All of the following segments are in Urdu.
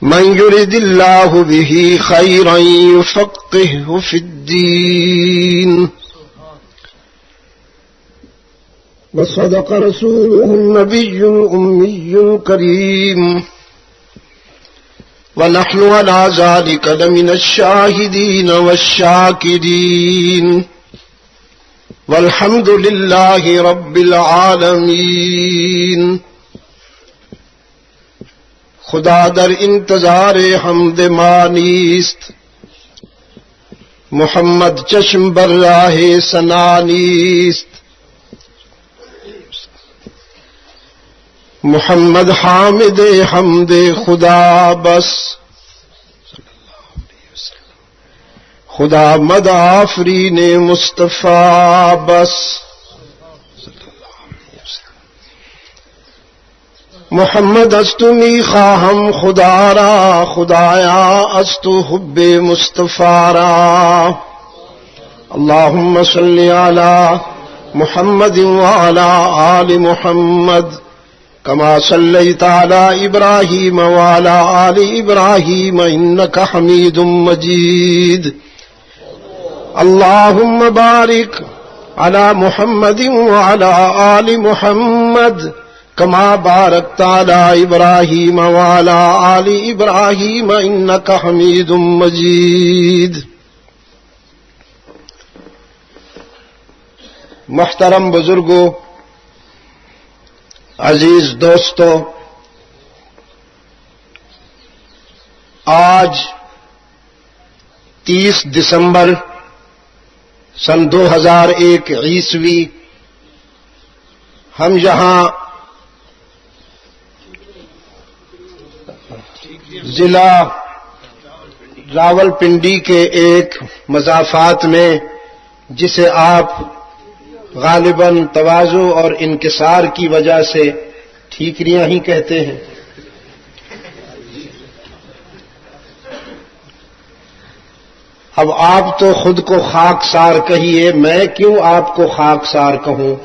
من يرد الله به خيرا يفقهه في الدين وصدق رسوله النبي الأمي الكريم ونحن على ذلك لمن الشاهدين والشاكرين والحمد لله رب العالمين. خدا در انتظار حمد مانیست، محمد چشم بر راہ ثنا نیست. محمد حامد حمد خدا بس، خدا مد آفرین مصطفیٰ بس. محمد استو می خواهم خدا را، خدایا استو حب مصطفیٰ را. اللهم صل علی محمد وعلى آل محمد كما صليت على إبراهيم وعلى آل إبراهيم إنك حميد مجيد. اللهم بارك على محمد وعلى آل محمد كما باركت على إبراهيم وعلى آل إبراهيم إنك حميد مجيد. محترم بزرگوں، عزیز دوستو، آج 30 دسمبر سن 2001 عیسوی ہم یہاں ضلع راولپنڈی کے ایک مضافات میں، جسے آپ غالباً تواضع اور انکسار کی وجہ سے ٹھیکریاں ہی کہتے ہیں، اب آپ تو خود کو خاکسار کہیے، میں کیوں آپ کو خاکسار کہوں؟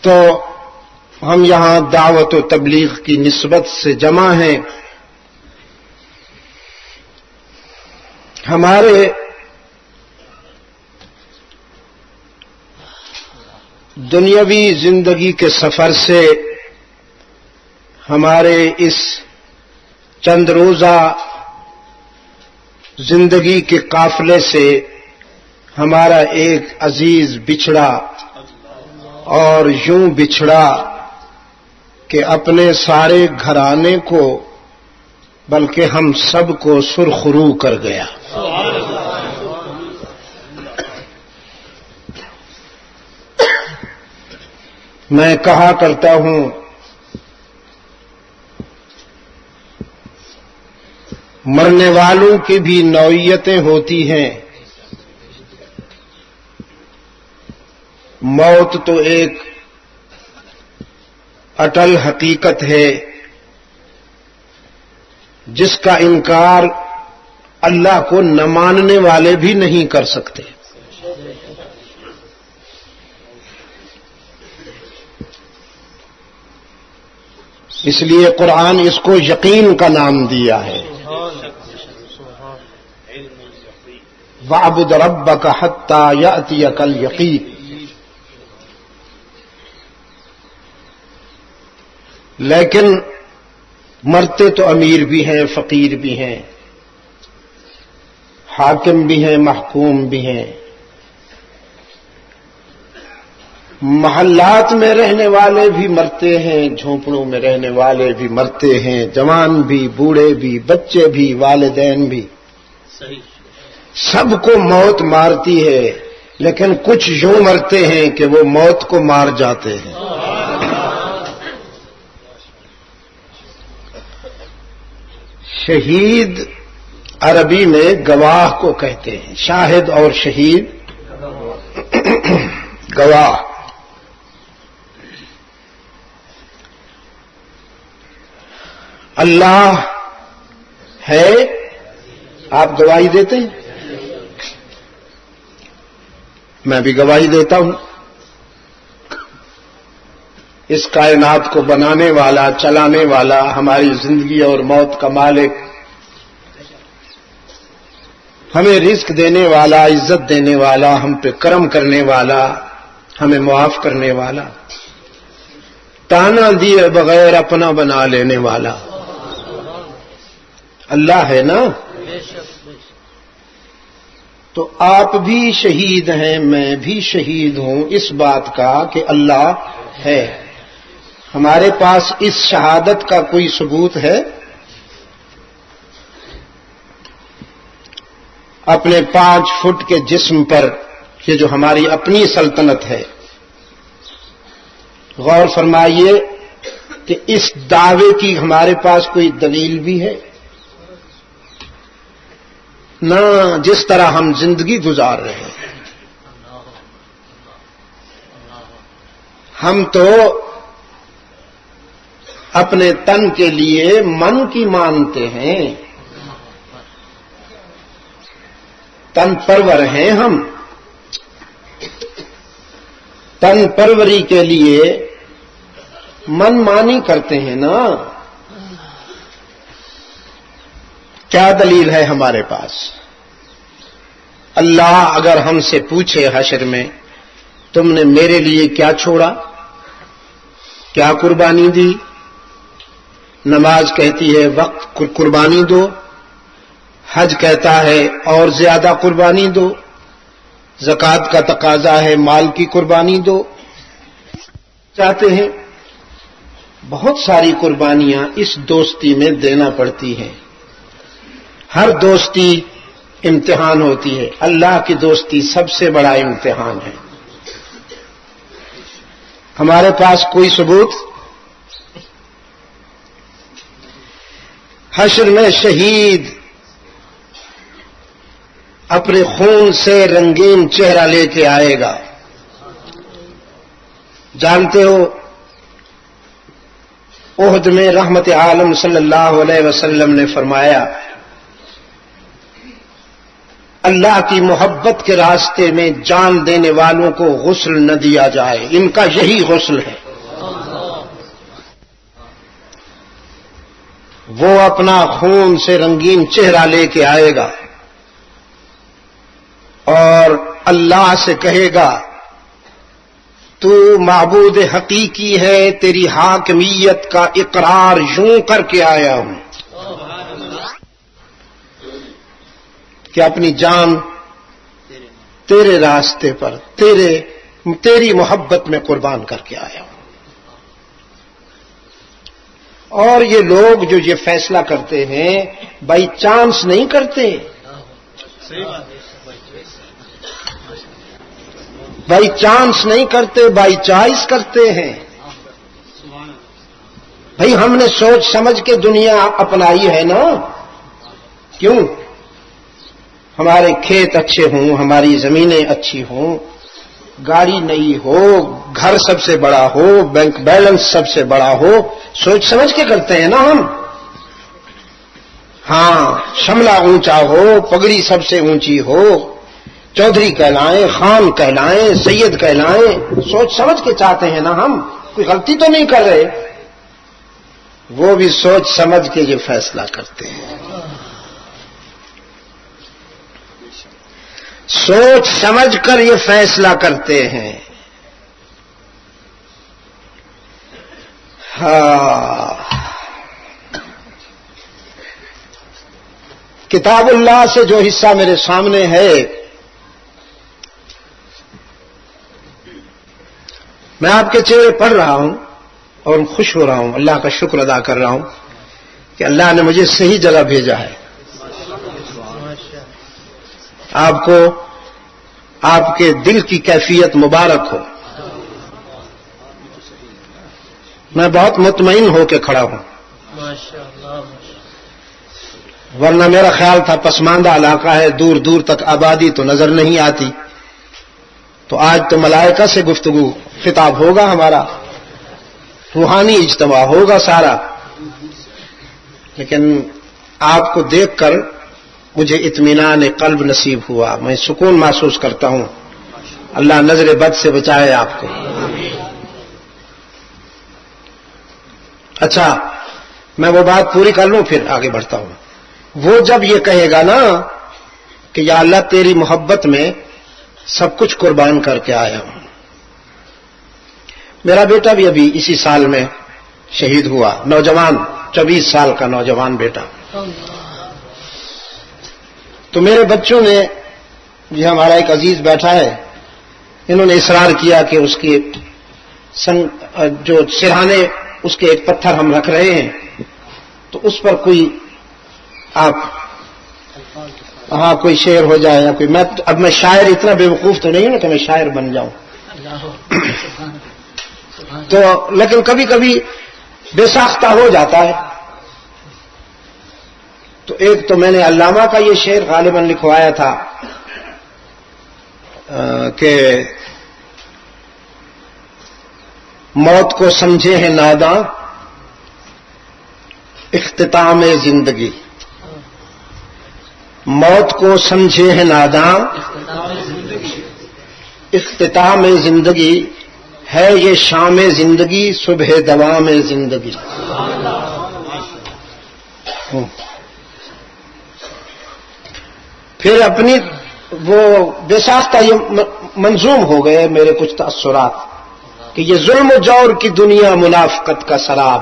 تو ہم یہاں دعوت و تبلیغ کی نسبت سے جمع ہیں. ہمارے دنیاوی زندگی کے سفر سے، ہمارے اس چند روزہ زندگی کے قافلے سے ہمارا ایک عزیز بچھڑا، اور یوں بچھڑا کہ اپنے سارے گھرانے کو بلکہ ہم سب کو سرخرو کر گیا. میں کہا کرتا ہوں، مرنے والوں کی بھی نوعیتیں ہوتی ہیں. موت تو ایک اٹل حقیقت ہے جس کا انکار اللہ کو نہ ماننے والے بھی نہیں کر سکتے. اس لیے قرآن اس کو یقین کا نام دیا ہے. وَاعْبُدْ رَبَّكَ حَتَّى يَأْتِيَكَ الْيَقِينُ. لیکن مرتے تو امیر بھی ہیں، فقیر بھی ہیں، حاکم بھی ہیں، محکوم بھی ہیں، محلات میں رہنے والے بھی مرتے ہیں، جھونپڑوں میں رہنے والے بھی مرتے ہیں، جوان بھی، بوڑھے بھی، بچے بھی، والدین بھی. سب کو موت مارتی ہے، لیکن کچھ یوں مرتے ہیں کہ وہ موت کو مار جاتے ہیں. شہید عربی میں گواہ کو کہتے ہیں، شاہد اور شہید گواہ. اللہ ہے، آپ گواہی دیتے ہیں، میں بھی گواہی دیتا ہوں. اس کائنات کو بنانے والا، چلانے والا، ہماری زندگی اور موت کا مالک، ہمیں رزق دینے والا، عزت دینے والا، ہم پہ کرم کرنے والا، ہمیں معاف کرنے والا، تانا دیے بغیر اپنا بنا لینے والا اللہ ہے نا. تو آپ بھی شہید ہیں، میں بھی شہید ہوں اس بات کا کہ اللہ ہے. ہمارے پاس اس شہادت کا کوئی ثبوت ہے؟ اپنے 5 فٹ کے جسم پر یہ جو ہماری اپنی سلطنت ہے، غور فرمائیے کہ اس دعوے کی ہمارے پاس کوئی دلیل بھی ہے؟ نہ. جس طرح ہم زندگی گزار رہے ہیں، ہم تو اپنے تن کے لیے من کی مانتے ہیں، تن پرور ہیں ہم. تن پروری کے لیے من مانی کرتے ہیں نا. کیا دلیل ہے ہمارے پاس؟ اللہ اگر ہم سے پوچھے حشر میں تم نے میرے لیے کیا چھوڑا، کیا قربانی دی؟ نماز کہتی ہے وقت قربانی دو، حج کہتا ہے اور زیادہ قربانی دو، زکوٰۃ کا تقاضا ہے مال کی قربانی دو. چاہتے ہیں بہت ساری قربانیاں اس دوستی میں دینا پڑتی ہیں. ہر دوستی امتحان ہوتی ہے، اللہ کی دوستی سب سے بڑا امتحان ہے. ہمارے پاس کوئی ثبوت؟ حشر میں شہید اپنے خون سے رنگین چہرہ لے کے آئے گا. جانتے ہو احد میں رحمت عالم صلی اللہ علیہ وسلم نے فرمایا اللہ کی محبت کے راستے میں جان دینے والوں کو غسل نہ دیا جائے، ان کا یہی غسل ہے. وہ اپنا خون سے رنگین چہرہ لے کے آئے گا اور اللہ سے کہے گا تو معبود حقیقی ہے، تیری حاکمیت کا اقرار یوں کر کے آیا ہوں کہ اپنی جان تیرے راستے پر تیری محبت میں قربان کر کے آیا ہوں. اور یہ لوگ جو یہ فیصلہ کرتے ہیں بائی چانس نہیں کرتے، بائی چانس نہیں کرتے، بائی چوائس کرتے ہیں. بھائی ہم نے سوچ سمجھ کے دنیا اپنائی ہے نا. کیوں؟ ہمارے کھیت اچھے ہوں، ہماری زمینیں اچھی ہوں، گاڑی نئی ہو، گھر سب سے بڑا ہو، بینک بیلنس سب سے بڑا ہو، سوچ سمجھ کے کرتے ہیں نا ہم. ہاں، شملہ اونچا ہو، پگڑی سب سے اونچی ہو، چودھری کہلائیں، خان کہلائیں، سید کہلائیں، سوچ سمجھ کے چاہتے ہیں نا ہم. کوئی غلطی تو نہیں کر رہے. وہ بھی سوچ سمجھ کے یہ فیصلہ کرتے ہیں، سوچ سمجھ کر یہ فیصلہ کرتے ہیں. کتاب اللہ سے جو حصہ میرے سامنے ہے میں آپ کے چہرے پڑھ رہا ہوں اور خوش ہو رہا ہوں، اللہ کا شکر ادا کر رہا ہوں کہ اللہ نے مجھے صحیح جگہ بھیجا ہے. آپ کو آپ کے دل کی کیفیت مبارک ہو. میں بہت مطمئن ہو کے کھڑا ہوں، ورنہ میرا خیال تھا پسماندہ علاقہ ہے، دور دور تک آبادی تو نظر نہیں آتی. تو آج تو ملائکہ سے گفتگو خطاب ہوگا، ہمارا روحانی اجتماع ہوگا سارا. لیکن آپ کو دیکھ کر مجھے اطمینان قلب نصیب ہوا، میں سکون محسوس کرتا ہوں. اللہ نظر بد سے بچائے آپ کو. اچھا میں وہ بات پوری کر لوں پھر آگے بڑھتا ہوں. وہ جب یہ کہے گا نا کہ یا اللہ تیری محبت میں سب کچھ قربان کر کے آیا ہوں. میرا بیٹا بھی ابھی اسی سال میں شہید ہوا، نوجوان 24 سال کا نوجوان بیٹا. تو میرے بچوں نے، یہ ہمارا ایک عزیز بیٹھا ہے، انہوں نے اصرار کیا کہ اس کی جو سرہانے اس کے ایک پتھر ہم رکھ رہے ہیں تو اس پر کوئی آپ کوئی شعر ہو جائے یا کوئی. اب میں شاعر اتنا بے وقوف تو نہیں ہوں نا کہ میں شاعر بن جاؤں. تو لیکن کبھی کبھی بے ساختہ ہو جاتا ہے. تو ایک تو میں نے علامہ کا یہ شعر غالباً لکھوایا تھا کہ موت کو سمجھے ہیں ناداں اختتام زندگی. موت کو سمجھے ہیں ناداں اختتام زندگی، ہے یہ شام زندگی صبح دوام زندگی. پھر اپنی وہ بے ساختہ یہ منظوم ہو گئے میرے کچھ تاثرات کہ یہ ظلم و جور کی دنیا منافقت کا سراب،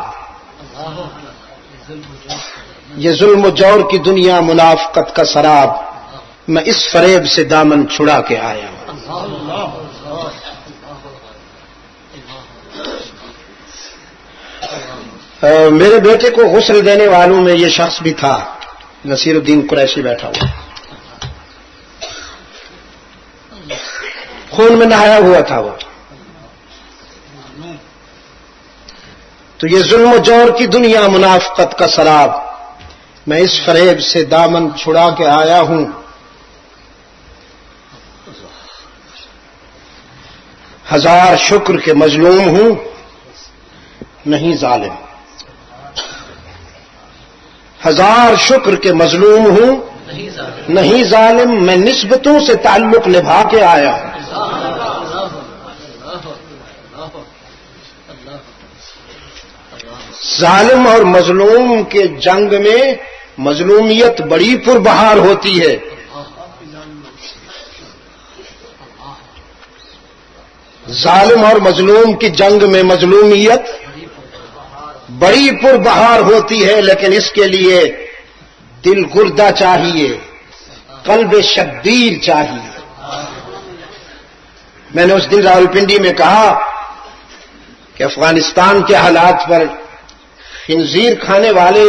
یہ ظلم و جور کی دنیا منافقت کا سراب، میں اس فریب سے دامن چھڑا کے آیا ہوں. میرے بیٹے کو غسل دینے والوں میں یہ شخص بھی تھا، نصیر الدین قریشی بیٹھا ہوا، خون میں نہایا ہوا تھا وہ. تو یہ ظلم و جور کی دنیا منافقت کا سراب، میں اس فریب سے دامن چھڑا کے آیا ہوں. ہزار شکر کے مظلوم ہوں نہیں ظالم، ہزار شکر کے مظلوم ہوں نہیں ظالم، میں نسبتوں سے تعلق نبھا کے آیا ہوں. ظالم اور مظلوم کے جنگ میں مظلومیت بڑی پربہار ہوتی ہے. ظالم اور مظلوم کی جنگ میں مظلومیت بڑی پربہار ہوتی ہے، لیکن اس کے لیے دل گردہ چاہیے، قلب شبیر چاہیے. میں نے اس دن راولپنڈی میں کہا کہ افغانستان کے حالات پر خنزیر کھانے والے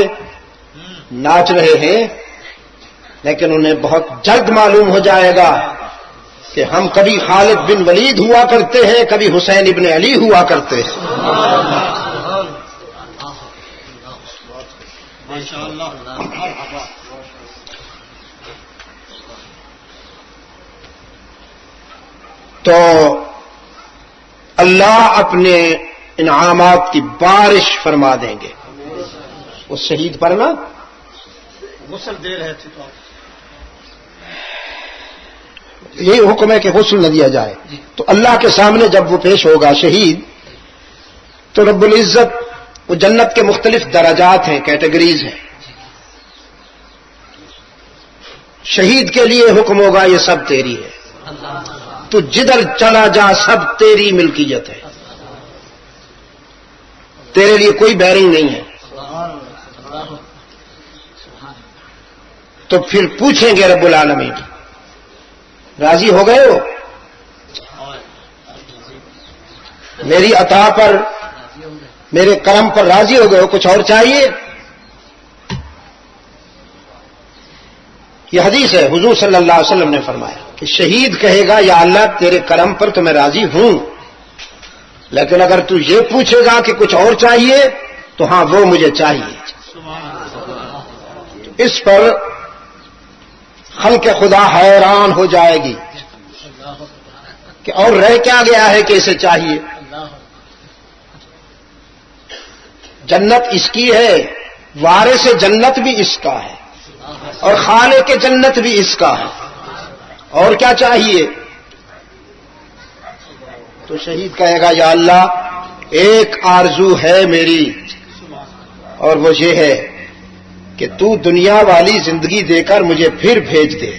ناچ رہے ہیں، لیکن انہیں بہت جلد معلوم ہو جائے گا کہ ہم کبھی خالد بن ولید ہوا کرتے ہیں، کبھی حسین ابن علی ہوا کرتے ہیں. تو اللہ اپنے انعامات کی بارش فرما دیں گے. اس شہید پر نا غسل دے رہے تھے تو یہی حکم ہے کہ غسل نہ دیا جائے. تو اللہ کے سامنے جب وہ پیش ہوگا شہید، تو رب العزت، وہ جنت کے مختلف درجات ہیں، کیٹیگریز ہیں. شہید کے لیے حکم ہوگا یہ سب تیری ہے، تو جدھر چلا جا سب تیری ملکیت ہے، تیرے لیے کوئی بیرنگ نہیں ہے. تو پھر پوچھیں گے رب العالمین راضی ہو گئے ہو میری عطا پر، میرے کرم پر راضی ہو گئے ہو، کچھ اور چاہیے؟ یہ حدیث ہے، حضور صلی اللہ علیہ وسلم نے فرمایا کہ شہید کہے گا یا اللہ تیرے کرم پر تو میں راضی ہوں، لیکن اگر تو یہ پوچھے گا کہ کچھ اور چاہیے تو ہاں وہ مجھے چاہیے. اس پر خلق خدا حیران ہو جائے گی کہ اور رہ کیا گیا ہے کہ اسے چاہیے. جنت اس کی ہے، وارث جنت بھی اس کا ہے، اور خالق جنت بھی اس کا ہے، اور کیا چاہیے؟ تو شہید کہے گا یا اللہ ایک آرزو ہے میری اور وہ یہ ہے کہ تو دنیا والی زندگی دے کر مجھے پھر بھیج دے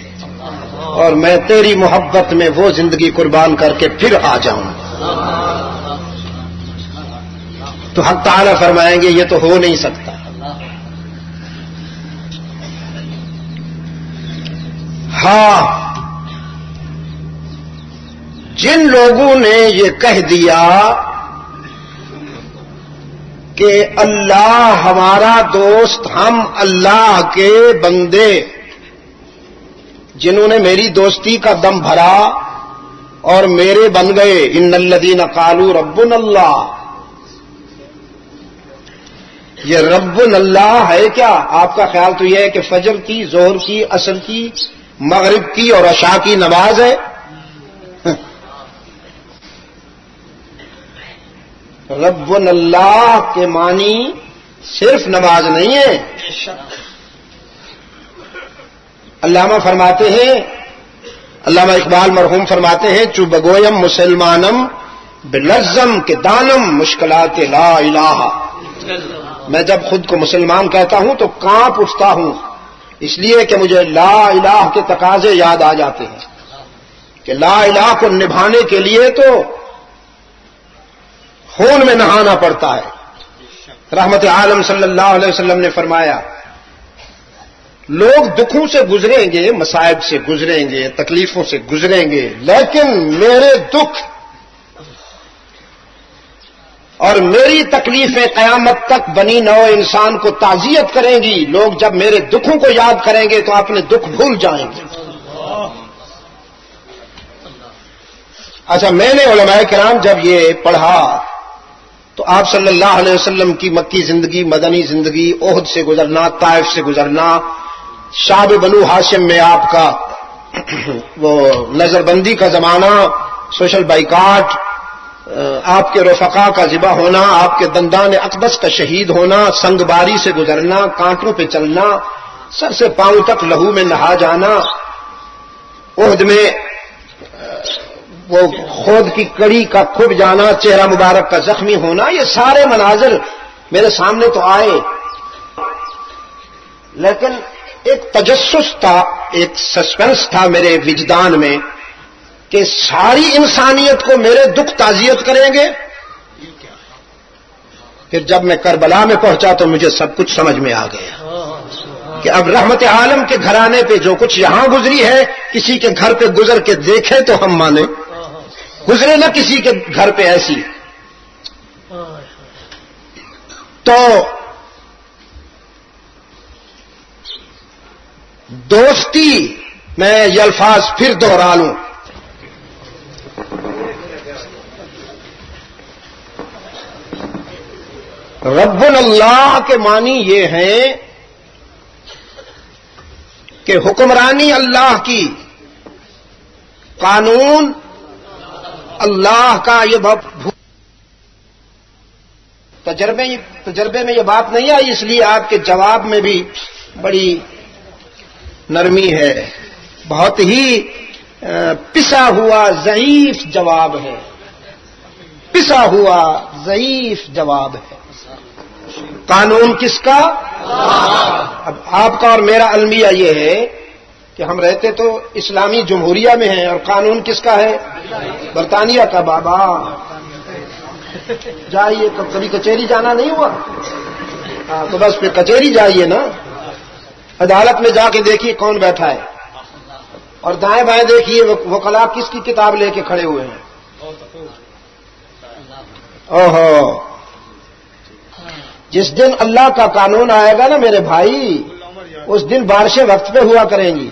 اور میں تیری محبت میں وہ زندگی قربان کر کے پھر آ جاؤں. تو حق تعالی فرمائیں گے یہ تو ہو نہیں سکتا. ہاں، جن لوگوں نے یہ کہہ دیا کہ اللہ ہمارا دوست، ہم اللہ کے بندے، جنہوں نے میری دوستی کا دم بھرا اور میرے بن گئے، ان الذین قالوا ربنا اللہ. یہ ربنا اللہ ہے کیا؟ آپ کا خیال تو یہ ہے کہ فجر کی، ظہر کی، عصر کی، مغرب کی اور عشاء کی نماز ہے؟ ربنا اللہ کے معنی صرف نماز نہیں ہے. علامہ فرماتے ہیں، علامہ اقبال مرحوم فرماتے ہیں، چو بگویم مسلمانم بلزم کے دانم مشکلات لا الہ. میں جب خود کو مسلمان کہتا ہوں تو کانپ اٹھتا ہوں، اس لیے کہ مجھے لا الہ کے تقاضے یاد آ جاتے ہیں کہ لا الہ کو نبھانے کے لیے تو خون میں نہانا پڑتا ہے. رحمت عالم صلی اللہ علیہ وسلم نے فرمایا، لوگ دکھوں سے گزریں گے، مصائب سے گزریں گے، تکلیفوں سے گزریں گے، لیکن میرے دکھ اور میری تکلیفیں قیامت تک بنی نوع انسان کو تعزیت کریں گی. لوگ جب میرے دکھوں کو یاد کریں گے تو اپنے دکھ بھول جائیں گے. اچھا، میں نے علماء کرام جب یہ پڑھا تو آپ صلی اللہ علیہ وسلم کی مکی زندگی، مدنی زندگی، احد سے گزرنا، طائف سے گزرنا، شعب بنو ہاشم میں آپ کا وہ نظر بندی کا زمانہ، سوشل بائیکاٹ، آپ کے رفقا کا ذبح ہونا، آپ کے دندان اقدس کا شہید ہونا، سنگ باری سے گزرنا، کانٹوں پہ چلنا، سر سے پاؤں تک لہو میں نہا جانا، احد میں وہ خود کی کڑی کا کھب جانا، چہرہ مبارک کا زخمی ہونا، یہ سارے مناظر میرے سامنے تو آئے، لیکن ایک تجسس تھا، ایک سسپنس تھا میرے وجدان میں کہ ساری انسانیت کو میرے دکھ تعزیت کریں گے. پھر جب میں کربلا میں پہنچا تو مجھے سب کچھ سمجھ میں آ گیا کہ اب رحمت عالم کے گھرانے پہ جو کچھ یہاں گزری ہے، کسی کے گھر پہ گزر کے دیکھے تو ہم مانیں، گزرے نہ کسی کے گھر پہ ایسی. تو دوستی، میں یہ الفاظ پھر دوہرا لوں، ربنا اللہ کے معنی یہ ہیں کہ حکمرانی اللہ کی، قانون اللہ کا. یہ تجربے میں یہ بات نہیں آئی، اس لیے آپ کے جواب میں بھی بڑی نرمی ہے. بہت ہی پسا ہوا ضعیف جواب ہے، پسا ہوا ضعیف جواب ہے. قانون کس کا؟ اب آپ کا اور میرا المیہ یہ ہے کہ ہم رہتے تو اسلامی جمہوریہ میں ہیں، اور قانون کس کا ہے؟ برطانیہ کا. بابا جائیے، کبھی کچہری جانا نہیں ہوا؟ ہاں، تو بس پھر کچہری جائیے نا، عدالت میں جا کے دیکھیے کون بیٹھا ہے، اور دائیں بائیں دیکھیے وکلا کس کی کتاب لے کے کھڑے ہوئے ہیں. اوہو، جس دن اللہ کا قانون آئے گا نا میرے بھائی، اس دن بارشیں وقت پہ ہوا کریں گی،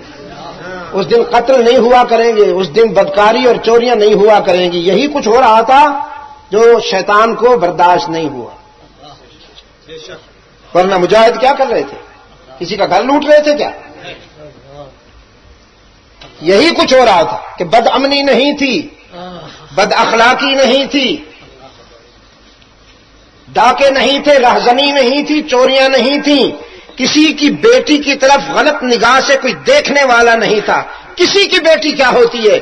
اس دن قتل نہیں ہوا کریں گے، اس دن بدکاری اور چوریاں نہیں ہوا کریں گی. یہی کچھ ہو رہا تھا جو شیطان کو برداشت نہیں ہوا. ورنہ مجاہد کیا کر رہے تھے؟ کسی کا گھر لوٹ رہے تھے کیا؟ یہی کچھ ہو رہا تھا کہ بد امنی نہیں تھی، بد اخلاقی نہیں تھی، ڈاکے نہیں تھے، رہزنی نہیں تھی، چوریاں نہیں تھیں، کسی کی بیٹی کی طرف غلط نگاہ سے کوئی دیکھنے والا نہیں تھا. کسی کی بیٹی کیا ہوتی ہے؟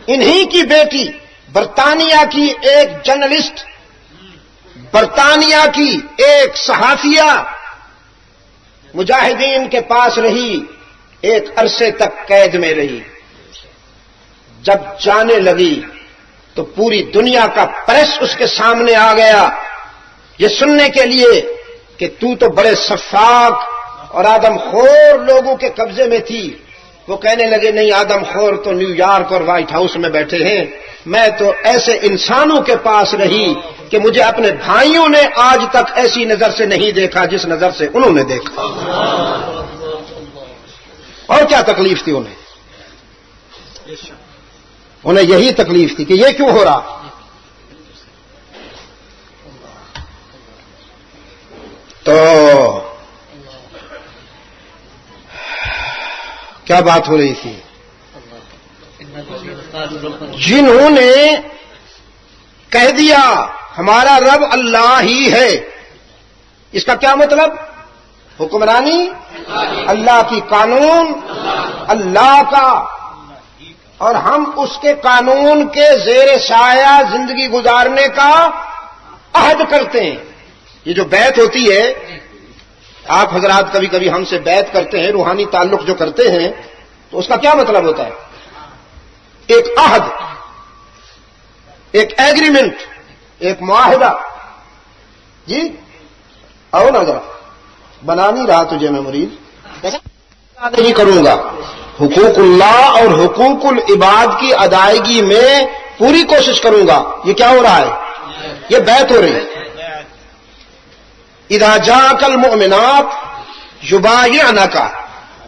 انہی کی بیٹی، برطانیہ کی ایک جرنلسٹ، برطانیہ کی ایک صحافیہ مجاہدین کے پاس رہی، ایک عرصے تک قید میں رہی. جب جانے لگی تو پوری دنیا کا پریس اس کے سامنے آ گیا یہ سننے کے لیے کہ تو بڑے شفاق اور آدم خور لوگوں کے قبضے میں تھی. وہ کہنے لگے نہیں، آدم خور تو نیو یارک اور وائٹ ہاؤس میں بیٹھے ہیں، میں تو ایسے انسانوں کے پاس رہی کہ مجھے اپنے بھائیوں نے آج تک ایسی نظر سے نہیں دیکھا جس نظر سے انہوں نے دیکھا. اور کیا تکلیف تھی انہیں یہی تکلیف تھی کہ یہ کیوں ہو رہا. تو کیا بات ہو رہی تھی؟ جنہوں نے کہہ دیا ہمارا رب اللہ ہی ہے، اس کا کیا مطلب؟ حکمرانی اللہ کی، قانون اللہ کا، اور ہم اس کے قانون کے زیر سایہ زندگی گزارنے کا عہد کرتے ہیں. یہ جو بیعت ہوتی ہے، آپ حضرات کبھی کبھی ہم سے بیعت کرتے ہیں، روحانی تعلق جو کرتے ہیں، تو اس کا کیا مطلب ہوتا ہے؟ ایک عہد، ایک ایگریمنٹ، ایک معاہدہ. جی آؤ نا ذرا، بنا نہیں رہا تجھے میں مرید، نہیں کروں گا. حقوق اللہ اور حقوق العباد کی ادائیگی میں پوری کوشش کروں گا. یہ کیا ہو رہا ہے؟ یہ بیعت ہو رہی ہے. اذا جاءك المؤمنات يبايعنك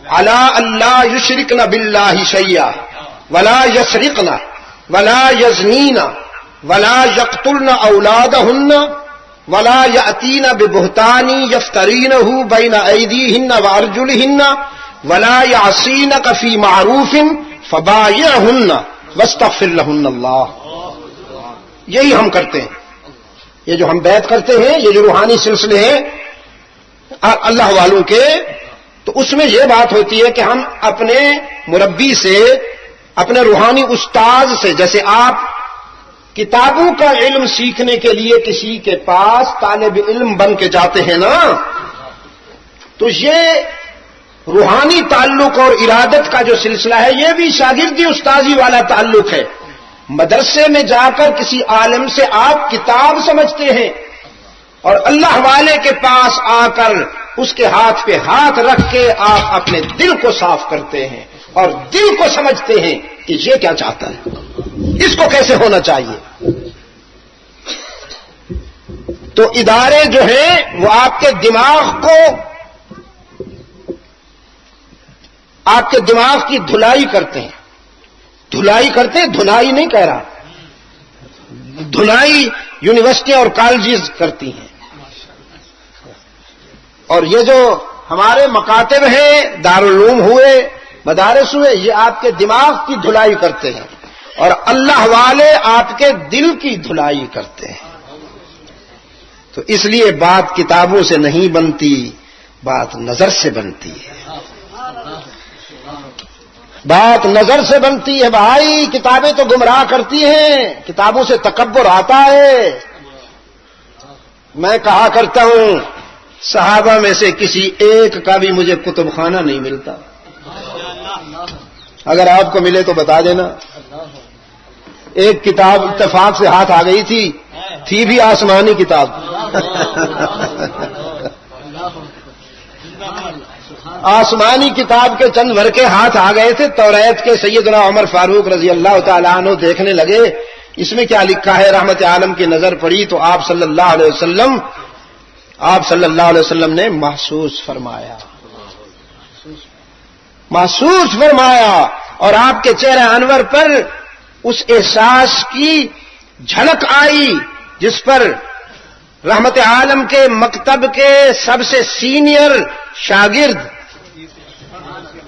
على الا يشركن بالله شيئا ولا يسرقن ولا يزنين ولا يقتلن اولادهن ولا يأتين ببهتان يفترينه بين ايديهن وارجلهن ولا يعصينك في معروف فبايعهن واستغفر لهن الله. یہی ہم کرتے ہیں. یہ جو ہم بیعت کرتے ہیں، یہ جو روحانی سلسلے ہیں اللہ والوں کے، تو اس میں یہ بات ہوتی ہے کہ ہم اپنے مربی سے، اپنے روحانی استاذ سے، جیسے آپ کتابوں کا علم سیکھنے کے لیے کسی کے پاس طالب علم بن کے جاتے ہیں نا، تو یہ روحانی تعلق اور ارادت کا جو سلسلہ ہے یہ بھی شاگردی استاذی والا تعلق ہے. مدرسے میں جا کر کسی عالم سے آپ کتاب سمجھتے ہیں اور اللہ والے کے پاس آ کر اس کے ہاتھ پہ ہاتھ رکھ کے آپ اپنے دل کو صاف کرتے ہیں اور دل کو سمجھتے ہیں کہ یہ کیا چاہتا ہے، اس کو کیسے ہونا چاہیے. تو ادارے جو ہیں وہ آپ کے دماغ کی دھلائی کرتے ہیں. دھلائی کرتے ہیں، دھلائی نہیں کہہ رہا، دھلائی یونیورسٹیاں اور کالجز کرتی ہیں. اور یہ جو ہمارے مکاتب ہیں، دارالعلوم ہوئے، مدارس ہوئے، یہ آپ کے دماغ کی دھلائی کرتے ہیں اور اللہ والے آپ کے دل کی دھلائی کرتے ہیں. تو اس لیے بات کتابوں سے نہیں بنتی، بات نظر سے بنتی ہے. بات نظر سے بنتی ہے بھائی. کتابیں تو گمراہ کرتی ہیں، کتابوں سے تکبر آتا ہے. میں کہا کرتا ہوں صحابہ میں سے کسی ایک کا بھی مجھے کتب خانہ نہیں ملتا. اگر آپ کو ملے تو بتا دینا. ایک کتاب اتفاق سے ہاتھ آ گئی تھی بھی آسمانی کتاب. آسمانی کتاب کے چند ورقے ہاتھ آ گئے تھے. توریت کے سیدنا عمر فاروق رضی اللہ تعالیٰ عنہ دیکھنے لگے اس میں کیا لکھا ہے. رحمت عالم کی نظر پڑی تو آپ صلی اللہ علیہ وسلم نے محسوس فرمایا اور آپ کے چہرہ انور پر اس احساس کی جھلک آئی جس پر رحمت عالم کے مکتب کے سب سے سینئر شاگرد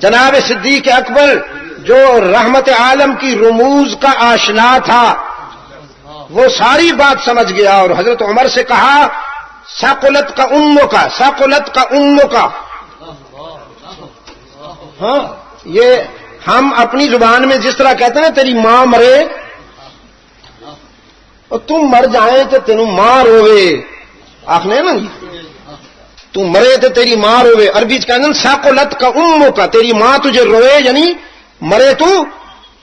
جناب صدیق اکبر، جو رحمت عالم کی رموز کا آشنا تھا، وہ ساری بات سمجھ گیا اور حضرت عمر سے کہا ثقلت کا امو کا. ہاں، یہ ہم اپنی زبان میں جس طرح کہتے ہیں تیری ماں مرے اور تم مر جائیں تو تینوں ماں روے، آخنے نا. تو مرے تو تیری ماں روے، عربی کہنے ساقلت کا امو کا، تیری ماں تجھے روے یعنی مرے تو،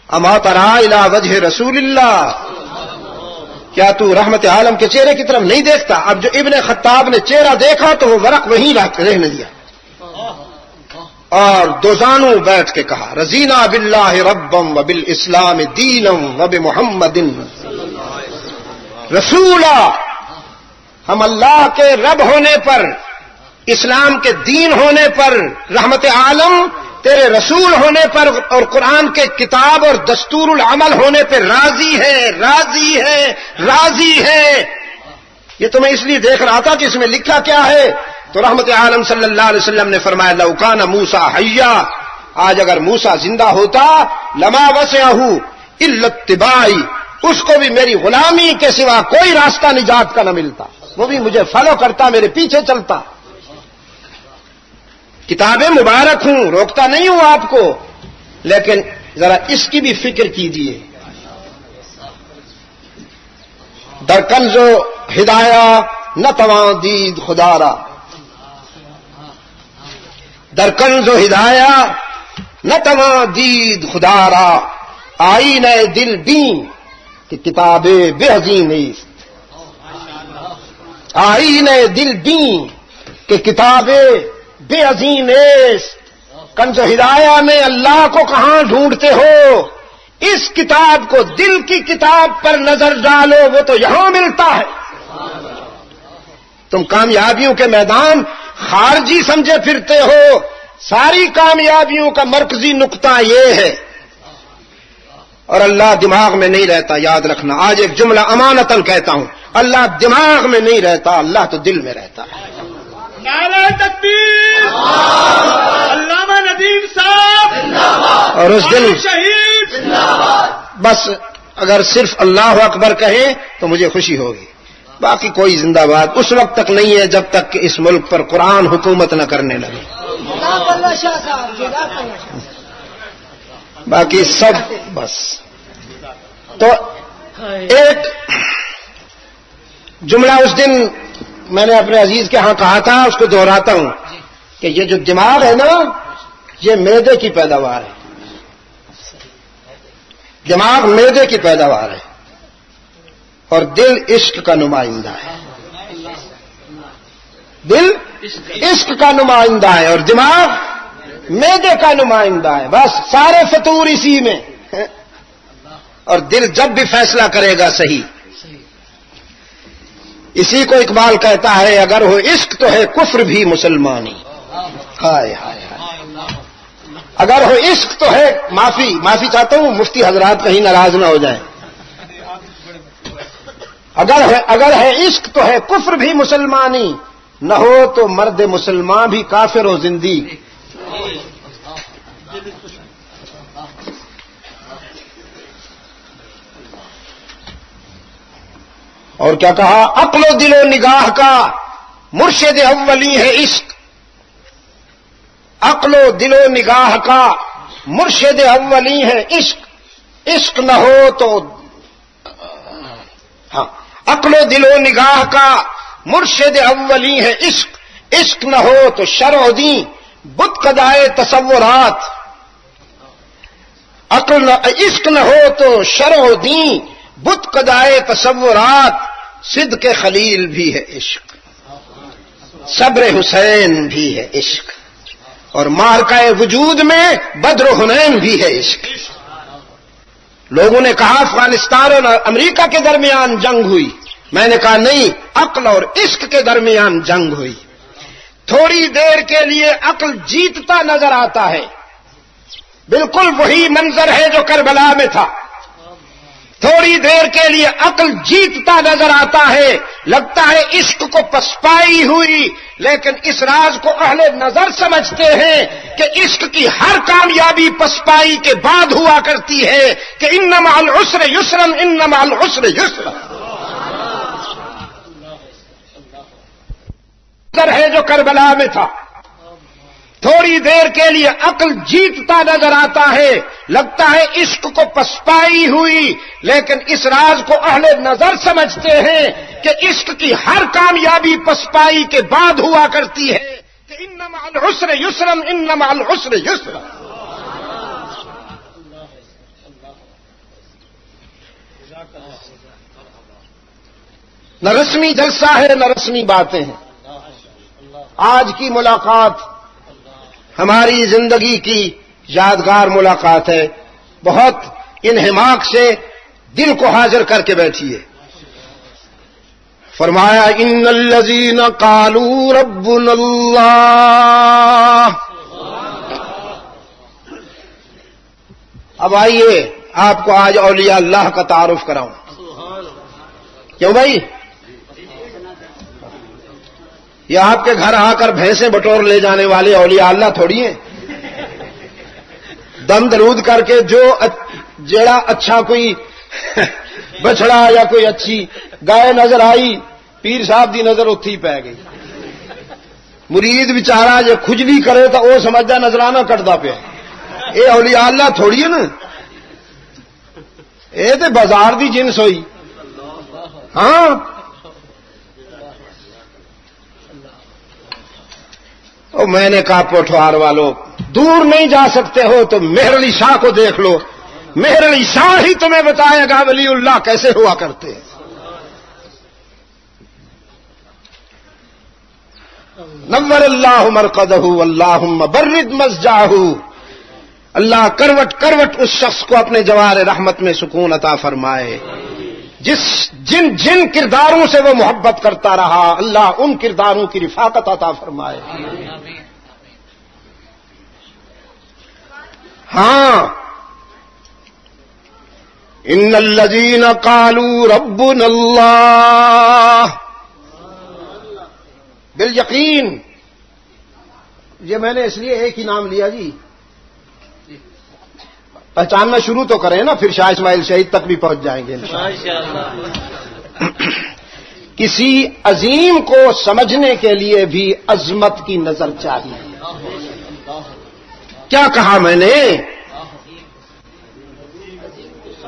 اما ترا الی وجہ رسول اللہ، کیا تو رحمت عالم کے چہرے کی طرف نہیں دیکھتا؟ اب جو ابن خطاب نے چہرہ دیکھا تو وہ ورق وہیں رہنے دیا اور دوزانوں بیٹھ کے کہا رضینا باللہ ربم وبالاسلام دینم وبمحمد رسولا، ہم اللہ کے رب ہونے پر، اسلام کے دین ہونے پر، رحمت عالم تیرے رسول ہونے پر اور قرآن کے کتاب اور دستور العمل ہونے پہ راضی ہے، راضی ہے، راضی ہے۔ یہ تو میں اس لیے دیکھ رہا تھا کہ اس میں لکھا کیا ہے، تو رحمت عالم صلی اللہ علیہ وسلم نے فرمایا لو کان موسیٰ حیا، آج اگر موسیٰ زندہ ہوتا لما وسعہ الا اتباعی، اس کو بھی میری غلامی کے سوا کوئی راستہ نجات کا نہ ملتا، وہ بھی مجھے فالو کرتا، میرے پیچھے چلتا۔ کتابیں مبارک ہوں، روکتا نہیں ہوں آپ کو، لیکن ذرا اس کی بھی فکر کیجیے۔ در کنز و ہدایہ نہ تواں دید خدا را، در کنز و ہدایہ نہ تواں دید خدا را، آئین دل بین کہ کتاب بے عظیم است، آئین دل بین کہ کتاب بے عظیم است۔ کنز و ہدایہ میں اللہ کو کہاں ڈھونڈتے ہو؟ اس کتاب کو، دل کی کتاب پر نظر ڈالو، وہ تو یہاں ملتا ہے۔ تم کامیابیوں کے میدان خارجی سمجھے پھرتے ہو، ساری کامیابیوں کا مرکزی نقطہ یہ ہے، اور اللہ دماغ میں نہیں رہتا، یاد رکھنا۔ آج ایک جملہ امانتاً کہتا ہوں، اللہ دماغ میں نہیں رہتا، اللہ تو دل میں رہتا ہے۔ نعرہ تکبیر، علامہ ندیم صاحب، اور اس دن شہید، بس اگر صرف اللہ اکبر کہیں تو مجھے خوشی ہوگی، باقی کوئی زندہ باد اس وقت تک نہیں ہے جب تک کہ اس ملک پر قرآن حکومت نہ کرنے لگے، باقی سب بس۔ تو ایک جملہ اس دن میں نے اپنے عزیز کے ہاں کہا تھا، اس کو دہراتا ہوں کہ یہ جو دماغ ہے نا، یہ معدے کی پیداوار ہے، دماغ معدے کی پیداوار ہے، اور دل عشق کا نمائندہ ہے، دل عشق کا نمائندہ ہے اور دماغ معدے کا نمائندہ ہے، بس سارے فطور اسی میں، اور دل جب بھی فیصلہ کرے گا صحیح۔ اسی کو اقبال کہتا ہے اگر ہو عشق تو ہے کفر بھی مسلمانی، ہائے ہائے ہائے، اگر ہو عشق تو ہے، معافی چاہتا ہوں مفتی حضرات کہیں ناراض نہ ہو جائیں، اگر ہے عشق تو ہے کفر بھی مسلمانی، نہ ہو تو مرد مسلمان بھی کافر و زندی۔ اور کیا کہا، عقل و دل و نگاہ کا مرشد اولی ہے عشق، عقل و دل و نگاہ کا مرشد اولی ہے عشق، عشق نہ ہو تو عقل و دل و نگاہ کا مرشد اولی ہے عشق، عشق نہ ہو تو شرع دین بت قدائے تصورات، عشق نہ ہو تو شرع دین بت قدائے تصورات، صدق خلیل بھی ہے عشق، صبر حسین بھی ہے عشق، اور معرکہ وجود میں بدر و حنین بھی ہے عشق۔ لوگوں نے کہا افغانستان اور امریکہ کے درمیان جنگ ہوئی، میں نے کہا نہیں، عقل اور عشق کے درمیان جنگ ہوئی۔ تھوڑی دیر کے لیے عقل جیتتا نظر آتا ہے، بالکل وہی منظر ہے جو کربلا میں تھا، تھوڑی دیر کے لیے عقل جیتتا نظر آتا ہے، لگتا ہے عشق کو پسپائی ہوئی، لیکن اس راز کو اہل نظر سمجھتے ہیں کہ عشق کی ہر کامیابی پسپائی کے بعد ہوا کرتی ہے، کہ ان مع العسر یسرا، ان مع العسر یسرا، ہے جو کربلا میں تھا۔ تھوڑی دیر کے لیے عقل جیتتا نظر آتا ہے، لگتا ہے عشق کو پسپائی ہوئی، لیکن اس راز کو اہل نظر سمجھتے ہیں کہ عشق کی ہر کامیابی پسپائی کے بعد ہوا کرتی ہے کہ ان مع العسر یسرا ان مع العسر یسرا۔ نہ رسمی جلسہ ہے نہ رسمی باتیں ہیں۔ آج کی ملاقات ہماری زندگی کی یادگار ملاقات ہے، بہت انہماک سے دل کو حاضر کر کے بیٹھیے۔ فرمایا ان الذین قالوا ربنا اللہ۔ اب آئیے آپ کو آج اولیاء اللہ کا تعارف کراؤں۔ کیوں بھائی؟ یہ آپ کے گھر آ کر بھینسیں بٹور لے جانے والے اولیاء اللہ تھوڑی ہیں۔ دم درود کر کے جو جیڑا اچھا کوئی بچڑا یا کوئی اچھی گائے نظر آئی، پیر صاحب دی نظر اتھی ہی پی گئی۔ مرید بیچارہ جو کھجلی کرے تو وہ سمجھدا نظرانہ کٹدا پیا۔ یہ اولیاء اللہ تھوڑی ہے نا، یہ تے بازار دی جنس ہوئی۔ ہاں اور میں نے کہا پوٹھوار والوں، دور نہیں جا سکتے ہو تو مہر علی شاہ کو دیکھ لو، مہر علی شاہ ہی تمہیں بتائے گا ولی اللہ کیسے ہوا کرتے ہیں۔ نور اللہ مرقدہ اللہم برد مسجعہ۔ اللہ کروٹ کروٹ اس شخص کو اپنے جوار رحمت میں سکون عطا فرمائے۔ جن کرداروں سے وہ محبت کرتا رہا، اللہ ان کرداروں کی رفاقت عطا فرمائے۔ ہاں ان الذین قالوا ربنا اللہ، بالیقین۔ یہ میں نے اس لیے ایک ہی نام لیا جی، پہچاننا شروع تو کریں نا، پھر شاہ اسماعیل شہید تک بھی پہنچ جائیں گے انشاءاللہ۔ کسی عظیم کو سمجھنے کے لیے بھی عظمت کی نظر چاہیے۔ کیا کہا میں نے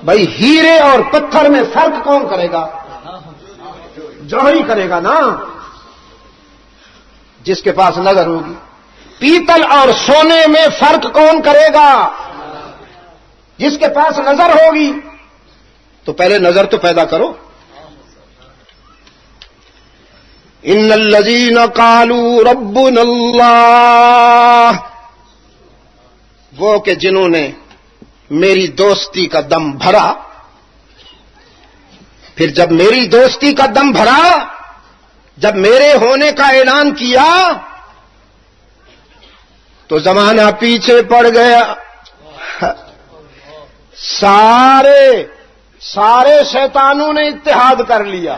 بھائی؟ ہیرے اور پتھر میں فرق کون کرے گا؟ جوہری کرے گا نا، جس کے پاس نظر ہوگی۔ پیتل اور سونے میں فرق کون کرے گا؟ جس کے پاس نظر ہوگی۔ تو پہلے نظر تو پیدا کرو۔ ان الذین قالوا ربنا اللہ، وہ کہ جنہوں نے میری دوستی کا دم بھرا۔ پھر جب میری دوستی کا دم بھرا، جب میرے ہونے کا اعلان کیا تو زمانہ پیچھے پڑ گیا۔ سارے شیطانوں نے اتحاد کر لیا۔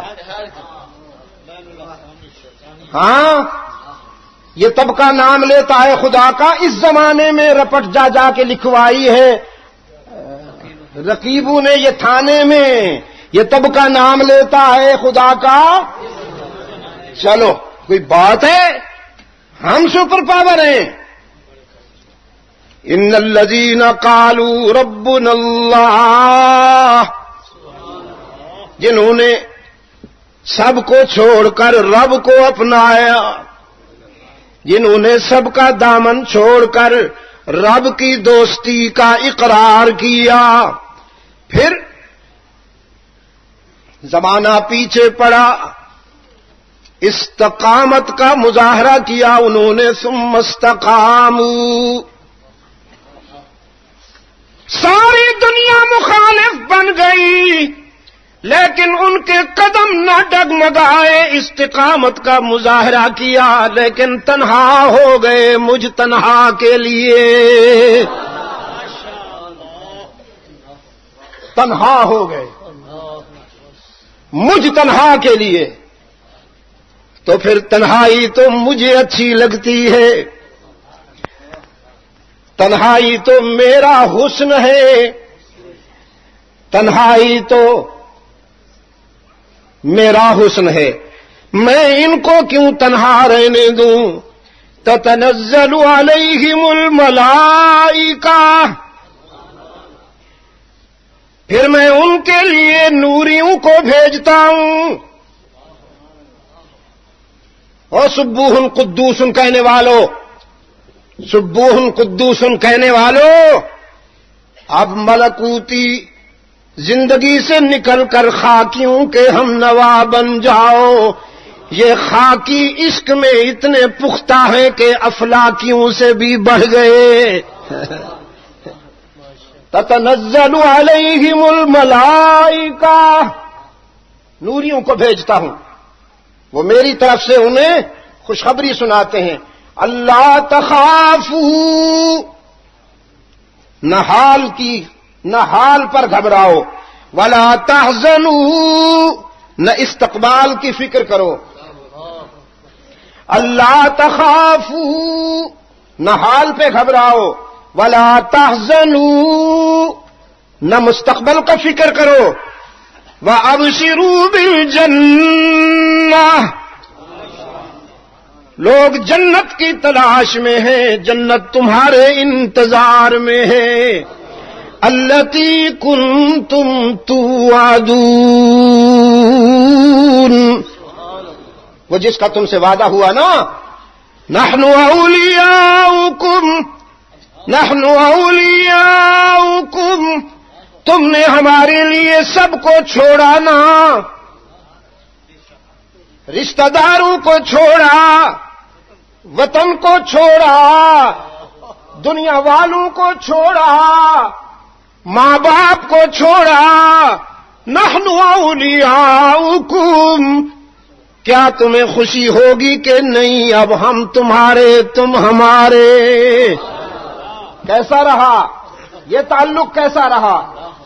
ہاں یہ طبقہ نام لیتا ہے خدا کا، اس زمانے میں رپٹ جا کے لکھوائی ہے رقیبوں نے یہ تھانے میں، یہ طبقہ نام لیتا ہے خدا کا۔ چلو کوئی بات ہے، ہم سپر پاور ہیں۔ ان الذین قالوا ربنا اللہ، جنہوں نے سب کو چھوڑ کر رب کو اپنایا، جنہوں نے سب کا دامن چھوڑ کر رب کی دوستی کا اقرار کیا، پھر زمانہ پیچھے پڑا، استقامت کا مظاہرہ کیا انہوں نے، ثم استقاموا، ساری دنیا مخالف بن گئی لیکن ان کے قدم نہ ڈگمگائے، استقامت کا مظاہرہ کیا لیکن تنہا ہو گئے مجھ تنہا کے لیے، تنہا ہو گئے مجھ تنہا کے لیے۔ تو پھر تنہائی تو مجھے اچھی لگتی ہے، تنہائی تو میرا حسن ہے، تنہائی تو میرا حسن ہے، میں ان کو کیوں تنہا رہنے دوں؟ تتنزل علیہم الملائکہ، پھر میں ان کے لیے نوریوں کو بھیجتا ہوں. اور سبوح قدوس کہنے والوں، سبوح قدوس کہنے والوں، اب ملکوتی زندگی سے نکل کر خاکیوں کے ہم نوا بن جاؤ. یہ خاکی عشق میں اتنے پختہ ہیں کہ افلاکیوں سے بھی بڑھ گئے. تتنزل علیہم الملائکہ، نوریوں کو بھیجتا ہوں، وہ میری طرف سے انہیں خوشخبری سناتے ہیں. اللہ تخافوا، نہ حال پر گھبراؤ، ولا تحزنوا، نہ استقبال کی فکر کرو. اللہ تخافوا، نہ حال پہ گھبراؤ، ولا تحزنوا، نہ مستقبل کا فکر کرو. وابشروا بالجنہ، لوگ جنت کی تلاش میں ہیں، جنت تمہارے انتظار میں ہے. التی کنتم توعدون، وہ جس کا تم سے وعدہ ہوا نا. نحن اولیاؤکم، نحن اولیاؤکم، تم نے ہمارے لیے سب کو چھوڑا نا، رشتہ داروں کو چھوڑا، وطن کو چھوڑا، دنیا والوں کو چھوڑا، ماں باپ کو چھوڑا. نحن اولیاؤکم، کیا تمہیں خوشی ہوگی کہ نہیں؟ اب ہم تمہارے، تم ہمارے. کیسا رہا یہ تعلق؟ کیسا رہا؟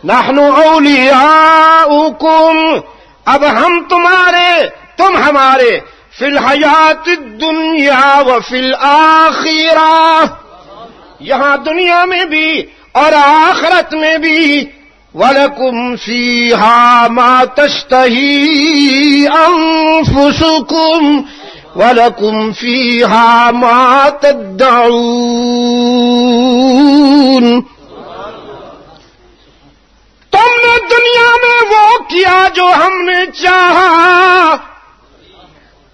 نحن اولیاؤکم، اب ہم تمہارے، تم ہمارے. فی الحیات الدنیا وفی الآخرہ، یہاں دنیا میں بھی اور آخرت میں بھی. وَلَكُمْ فِيهَا مَا تَشْتَهِي أَنفُسُكُمْ وَلَكُمْ فِيهَا مَا تَدَّعُونَ. تم نے دنیا میں وہ کیا جو ہم نے چاہا،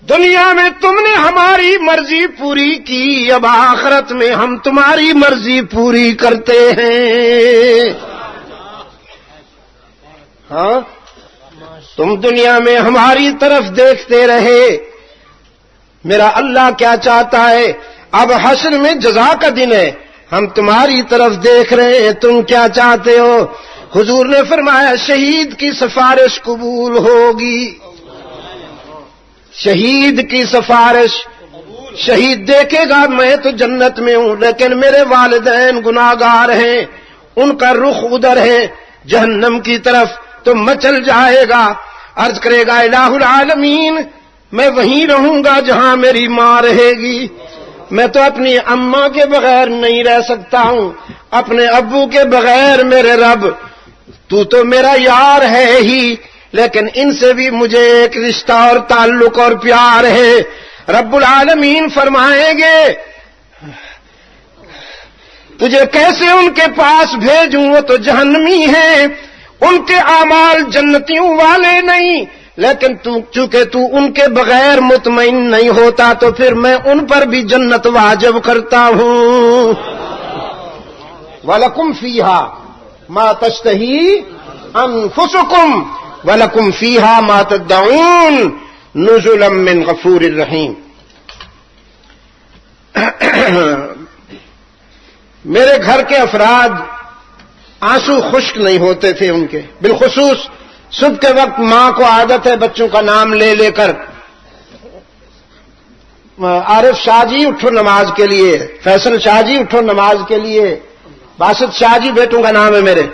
دنیا میں تم نے ہماری مرضی پوری کی، اب آخرت میں ہم تمہاری مرضی پوری کرتے ہیں. ہاں، تم دنیا میں ہماری طرف دیکھتے رہے، میرا اللہ کیا چاہتا ہے. اب حشر میں جزا کا دن ہے، ہم تمہاری طرف دیکھ رہے ہیں، تم کیا چاہتے ہو. حضور نے فرمایا شہید کی سفارش قبول ہوگی. شہید کی سفارش، شہید دیکھے گا میں تو جنت میں ہوں، لیکن میرے والدین گناہگار ہیں، ان کا رخ ادھر ہے جہنم کی طرف، تو مچل جائے گا. عرض کرے گا الہ العالمین، میں وہیں رہوں گا جہاں میری ماں رہے گی. میں تو اپنی اماں کے بغیر نہیں رہ سکتا ہوں، اپنے ابو کے بغیر. میرے رب تو میرا یار ہے ہی، لیکن ان سے بھی مجھے ایک رشتہ اور تعلق اور پیار ہے. رب العالمین فرمائیں گے تجھے کیسے ان کے پاس بھیجوں، وہ تو جہنمی ہیں، ان کے اعمال جنتیوں والے نہیں، لیکن چونکہ تو ان کے بغیر مطمئن نہیں ہوتا تو پھر میں ان پر بھی جنت واجب کرتا ہوں. وَلَكُمْ فِيهَا مَا تَشْتَهِي أَنفُسُكُمْ وَلَكُمْ فِيهَا مَا تَدَّعُونَ نُزُلًا مِّن غَفُورٍ رَّحِيمٍ. میرے گھر کے افراد آنسو خشک نہیں ہوتے تھے ان کے، بالخصوص صبح کے وقت ماں کو عادت ہے بچوں کا نام لے لے کر، عارف شاہ جی اٹھو نماز کے لیے، فیصل شاہ جی اٹھو نماز کے لیے، باسط شاہ جی بیٹوں کا نام ہے میرے.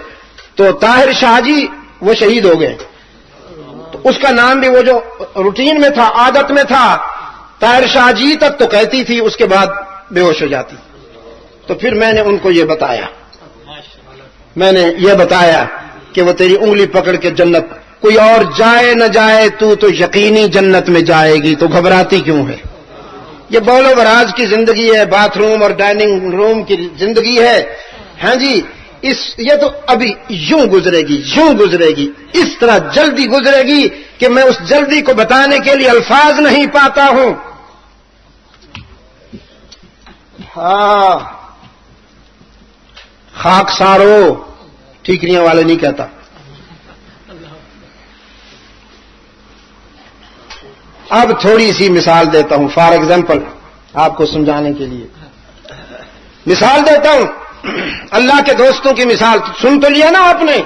تو طاہر شاہ جی وہ شہید ہو گئے، تو اس کا نام بھی وہ جو روٹین میں تھا، عادت میں تھا، طاہر شاہ جی تک تو کہتی تھی، اس کے بعد بے ہوش ہو جاتی. تو پھر میں نے ان کو یہ بتایا، میں نے یہ بتایا کہ وہ تیری انگلی پکڑ کے جنت، کوئی اور جائے نہ جائے تو یقینی جنت میں جائے گی، تو گھبراتی کیوں ہے؟ یہ بول و براز کی زندگی ہے، باتھ روم اور ڈائننگ روم کی زندگی ہے. ہاں جی، یہ تو ابھی یوں گزرے گی، یوں گزرے گی، اس طرح جلدی گزرے گی کہ میں اس جلدی کو بتانے کے لیے الفاظ نہیں پاتا ہوں. ہاں، خاک سارو، ٹھیکریاں والے نہیں کہتا. اب تھوڑی سی مثال دیتا ہوں، فار ایگزامپل آپ کو سمجھانے کے لیے مثال دیتا ہوں. اللہ کے دوستوں کی مثال سن تو لیا نا آپ نے،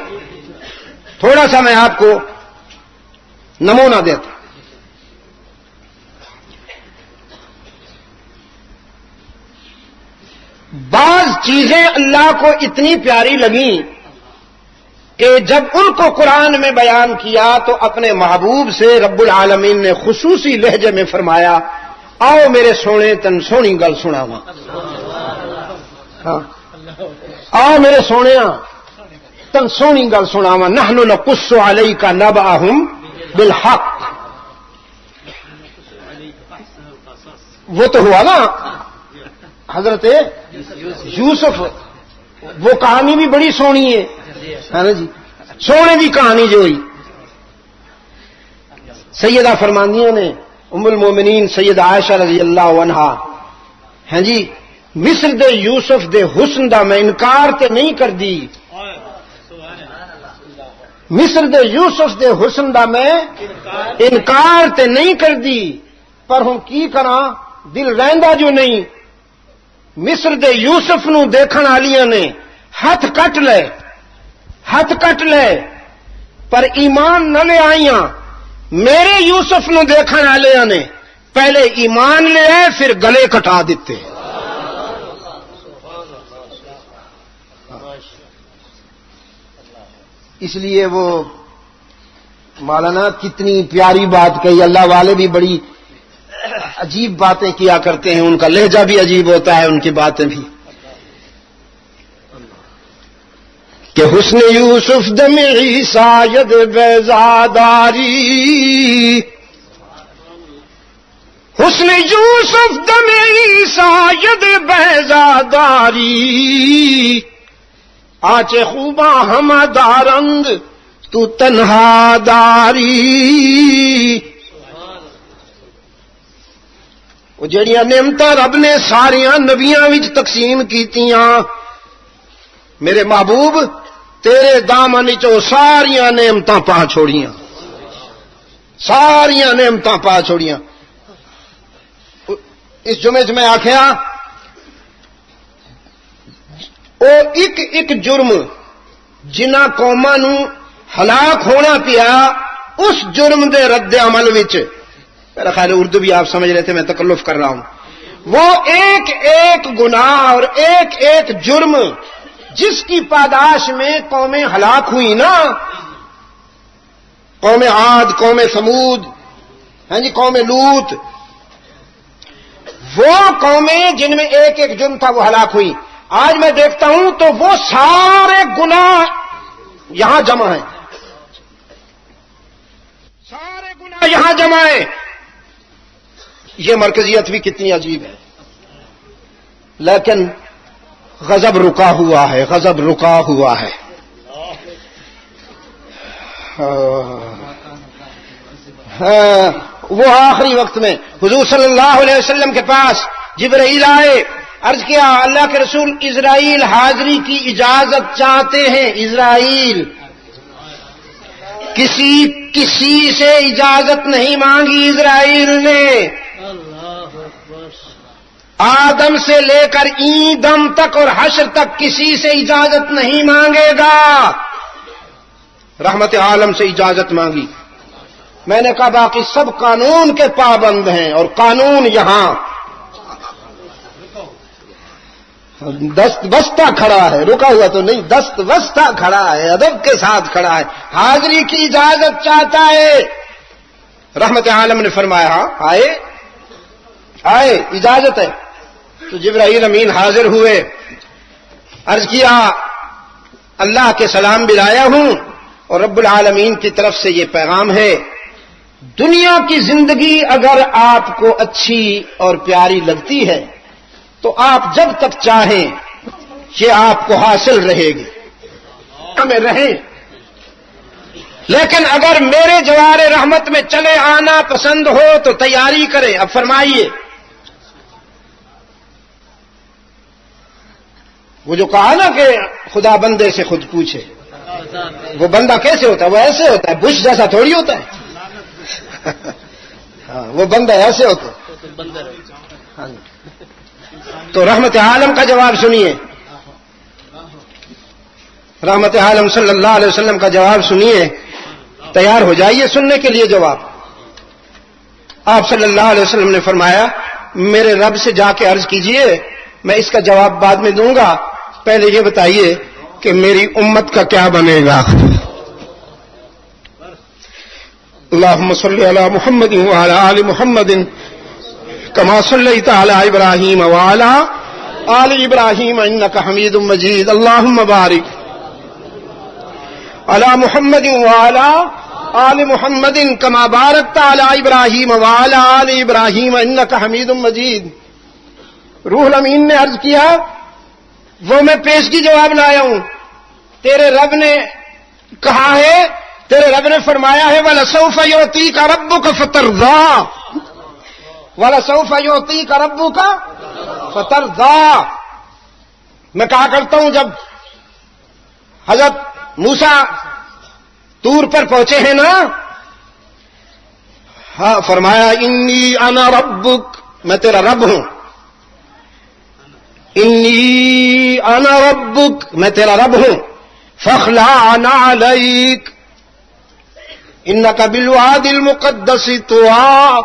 تھوڑا سا میں آپ کو نمونہ دیتا ہوں. بعض چیزیں اللہ کو اتنی پیاری لگیں کہ جب ان کو قرآن میں بیان کیا تو اپنے محبوب سے رب العالمین نے خصوصی لہجے میں فرمایا، آؤ میرے سونے تن سونی گل سناواں. ہاں، آؤ میرے سونے تن سونی گل سناواں. نحن نقص علیک نبأہم بالحق. وہ تو ہوا نا حضرت یوسف، وہ کہانی بھی بڑی سونی ہے نا جی، سونے کی کہانی جو ہوئی. سیدہ فرماندیاں نے ام المومنین سیدہ عائشہ رضی اللہ عنہا، ہاں جی، مصر دے یوسف دے حسن دا میں انکار تے نہیں کر دی، مصر دے یوسف دے حسن دا میں انکار تے نہیں کر دی، پر ہوں کی کراں دل رہندا جو نہیں. مصر دے یوسف نو دیکھن والیاں نے ہاتھ کٹ لے پر ایمان نہ لے آئیاں. میرے یوسف نو دیکھن والیاں نے پہلے ایمان لے آئے پھر گلے کٹا دیتے. اس لیے وہ مولانا کتنی پیاری بات کہی. اللہ والے بھی بڑی عجیب باتیں کیا کرتے ہیں، ان کا لہجہ بھی عجیب ہوتا ہے، ان کی باتیں بھی. کہ حسن یوسف دمعی ساید بیزاداری، حسن یوسف دمعی ساید بیزاداری، آچے خوباں ہمہ دارنگ تو تنہا داری. وہ جڑیاں نعمتاں رب نے ساریاں نبیاں وچ تقسیم کیتیاں، میرے محبوب تیرے دامن چو ساریاں نعمتاں پا چھوڑیاں، ساریاں نعمتاں پا چھوڑیاں. اس جمعے میں آخیا او ایک جرم جنہ قوماں نو ہلاک ہونا پیا، اس جرم دے رد عمل وچ، میرا خیال اردو بھی آپ سمجھ رہے تھے، میں تکلف کر رہا ہوں، وہ ایک گناہ اور ایک جرم جس کی پاداش میں قومیں ہلاک ہوئی نا، قوم عاد، قوم ثمود، ہاں جی، قوم لوط، وہ قومیں جن میں ایک جرم تھا وہ ہلاک ہوئی. آج میں دیکھتا ہوں تو وہ سارے گناہ یہاں جمع ہیں، سارے گناہ یہاں جمع ہیں. یہ مرکزیت بھی کتنی عجیب ہے. لیکن غضب رکا ہوا ہے، غضب رکا ہوا ہے. وہ آخری وقت میں حضور صلی اللہ علیہ وسلم کے پاس جبرائیل آئے، عرض کیا اللہ کے رسول اسرائیل حاضری کی اجازت چاہتے ہیں. اسرائیل کسی سے اجازت نہیں مانگی اسرائیل نے، آدم سے لے کر این دم تک اور حشر تک کسی سے اجازت نہیں مانگے گا. رحمت عالم سے اجازت مانگی. میں نے کہا باقی سب قانون کے پابند ہیں، اور قانون یہاں دست بستہ کھڑا ہے، رکا ہوا تو نہیں، دست بستہ کھڑا ہے، ادب کے ساتھ کھڑا ہے، حاضری کی اجازت چاہتا ہے. رحمت عالم نے فرمایا ہاں آئے اجازت ہے. تو جبرائیل امین حاضر ہوئے، عرض کیا اللہ کے سلام بھی لایا ہوں اور رب العالمین کی طرف سے یہ پیغام ہے دنیا کی زندگی اگر آپ کو اچھی اور پیاری لگتی ہے تو آپ جب تک چاہیں یہ آپ کو حاصل رہے گی، ہمیں رہیں، لیکن اگر میرے جوار رحمت میں چلے آنا پسند ہو تو تیاری کریں۔ اب فرمائیے، وہ جو کہا نا کہ خدا بندے سے خود پوچھے، وہ بندہ کیسے ہوتا ہے؟ وہ ایسے ہوتا ہے، بش جیسا تھوڑی ہوتا ہے۔ ہاں، وہ بندہ ایسے ہوتا ہے۔ تو رحمت عالم کا جواب سنیے، رحمت عالم صلی اللہ علیہ وسلم کا جواب سنیے، تیار ہو جائیے سننے کے لیے جواب۔ آپ صلی اللہ علیہ وسلم نے فرمایا، میرے رب سے جا کے عرض کیجئے، میں اس کا جواب بعد میں دوں گا، پہلے یہ بتائیے کہ میری امت کا کیا بنے گا۔ اللهم صل على محمد وعلى آل محمد كما صليت على إبراهيم وعلى آل إبراهيم إنك حميد مجيد، اللهم بارك على محمد وعلى آل محمد كما باركت على إبراهيم وعلى آل إبراهيم إنك حميد مجيد۔ روح الامین نے عرض کیا، وہ میں پیشگی جواب لایا ہوں، تیرے رب نے کہا ہے، تیرے رب نے فرمایا ہے وَلَسَوْفَ يُعْطِيكَ رَبُّكَ فَتَرْضَىٰ، وَلَسَوْفَ يُعْطِيكَ رَبُّكَ فَتَرْضَىٰ۔ میں کہا کرتا ہوں جب حضرت موسیٰ طور پر پہنچے ہیں نا، ہاں فرمایا انی انا ربک، میں تیرا رب ہوں، انی انا ربک، میں تیرا رب ہوں، فاخلع نعلیک انک بالوادی المقدس طویٰ،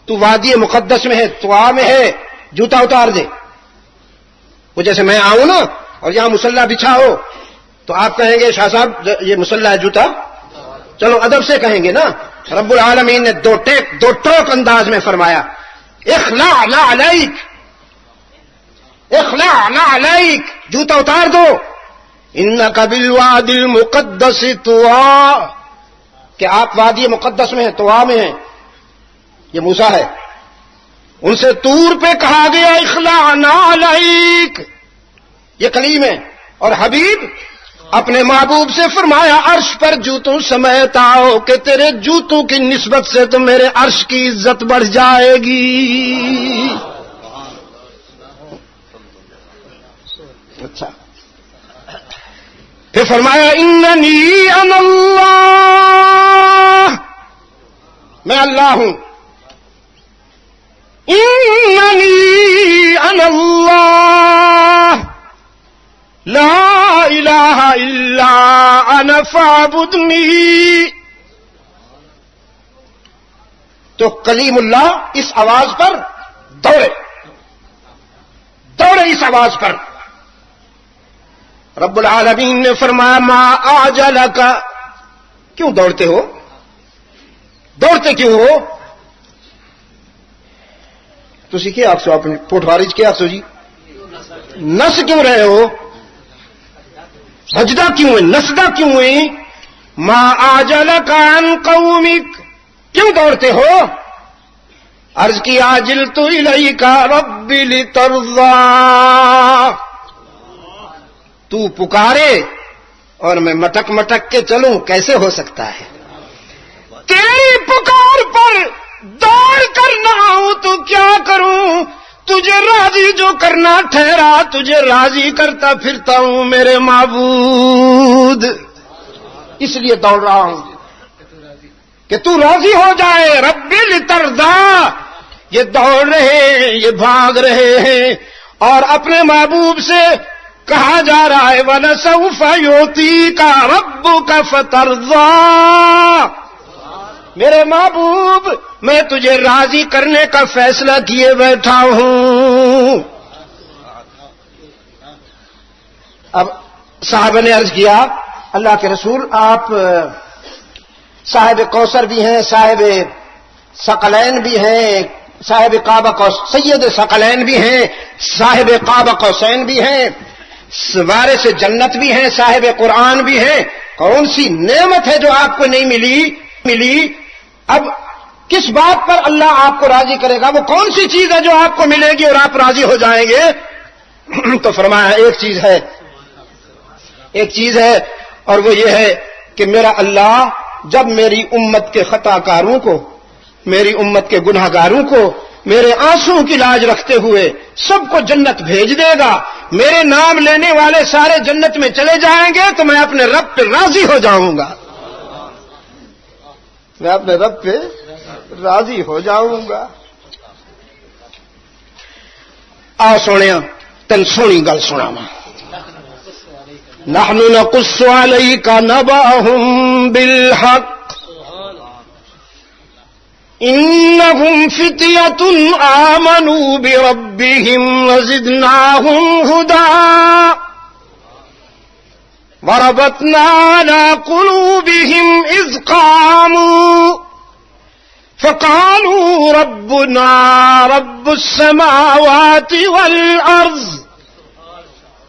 تو وادی مقدس میں ہے، طویٰ میں ہے، جوتا اتار دے۔ وہ جیسے میں آؤں نا اور یہاں مصلی بچھا ہو تو آپ کہیں گے شاہ صاحب یہ مصلی ہے، جوتا، چلو ادب سے کہیں گے نا۔ رب العالمین نے دو ٹوک انداز میں فرمایا اخلع نعلیک، اخلع نعلیک، جوتا اتار دو، انک بالوادی المقدس طویٰ، کہ آپ وادی مقدس میں ہیں، طویٰ میں ہیں، یہ موسیٰ ہے، ان سے طور پہ کہا گیا اخلع نعلیک، یہ کلیم ہے، اور حبیب اپنے محبوب سے فرمایا عرش پر جوتوں سمیت آؤ کہ تیرے جوتوں کی نسبت سے تو میرے عرش کی عزت بڑھ جائے گی۔ اچھا، پھر فرمایا اننی انا اللہ، میں اللہ ہوں، اننی انا اللہ لا الہ الا انا فاعبدنی۔ تو کلیم اللہ اس آواز پر دوڑے اس آواز پر۔ رب العالمین نے فرمایا ما اعجلک، کیوں دوڑتے ہو، دوڑتے کیوں ہو؟ تسی کیا آخسو، اپنے پوٹواری کیا آخسو جی، نس کیوں رہے ہو، سجدہ کیوں ہے، نسدہ کیوں ہے؟ ما اعجلک عن قومک، کیوں دوڑتے ہو؟ عرض کی عاجلت الیک رب لترضیٰ، تو پکارے اور میں مٹک مٹک کے چلوں، کیسے ہو سکتا ہے؟ تیری پکار پر دوڑ کر نہ آؤں تو کیا کروں، تجھے راضی جو کرنا ٹھہرا تجھے راضی کرتا پھرتا ہوں میرے معبود، اس لیے دوڑ رہا ہوں کہ تو راضی ہو جائے۔ رب لترضیٰ، یہ دوڑ رہے ہیں، یہ بھاگ رہے ہیں، اور اپنے محبوب سے کہا جا رہا ہے وَلَسَوْفَ يُعْطِيكَ رَبُّكَ فَتَرْضَىٰ، میرے محبوب میں تجھے راضی کرنے کا فیصلہ کیے بیٹھا ہوں۔ اب صاحب نے عرض کیا اللہ کے رسول آپ صاحب کوثر بھی ہیں، صاحب ثقلین بھی ہیں، صاحب سید ثقلین بھی ہیں، صاحب قاب قوسین بھی ہیں، وارث جنت بھی ہیں، صاحب قرآن بھی ہیں، کون سی نعمت ہے جو آپ کو نہیں ملی؟ اب کس بات پر اللہ آپ کو راضی کرے گا؟ وہ کون سی چیز ہے جو آپ کو ملے گی اور آپ راضی ہو جائیں گے؟ تو فرمایا ایک چیز ہے اور وہ یہ ہے کہ میرا اللہ جب میری امت کے خطا کاروں کو، میری امت کے گناہ گاروں کو میرے آنسوں کی لاج رکھتے ہوئے سب کو جنت بھیج دے گا، میرے نام لینے والے سارے جنت میں چلے جائیں گے تو میں اپنے رب پہ راضی ہو جاؤں گا، میں اپنے رب پہ راضی ہو جاؤں گا۔ آ سونے تن سونی گل سناواں، نحن نقص عليك نبأهم بالحق إنهم فتية آمنوا بربهم وزدناهم هدى وربطنا على قلوبهم إذ قاموا فقالوا ربنا رب السماوات والأرض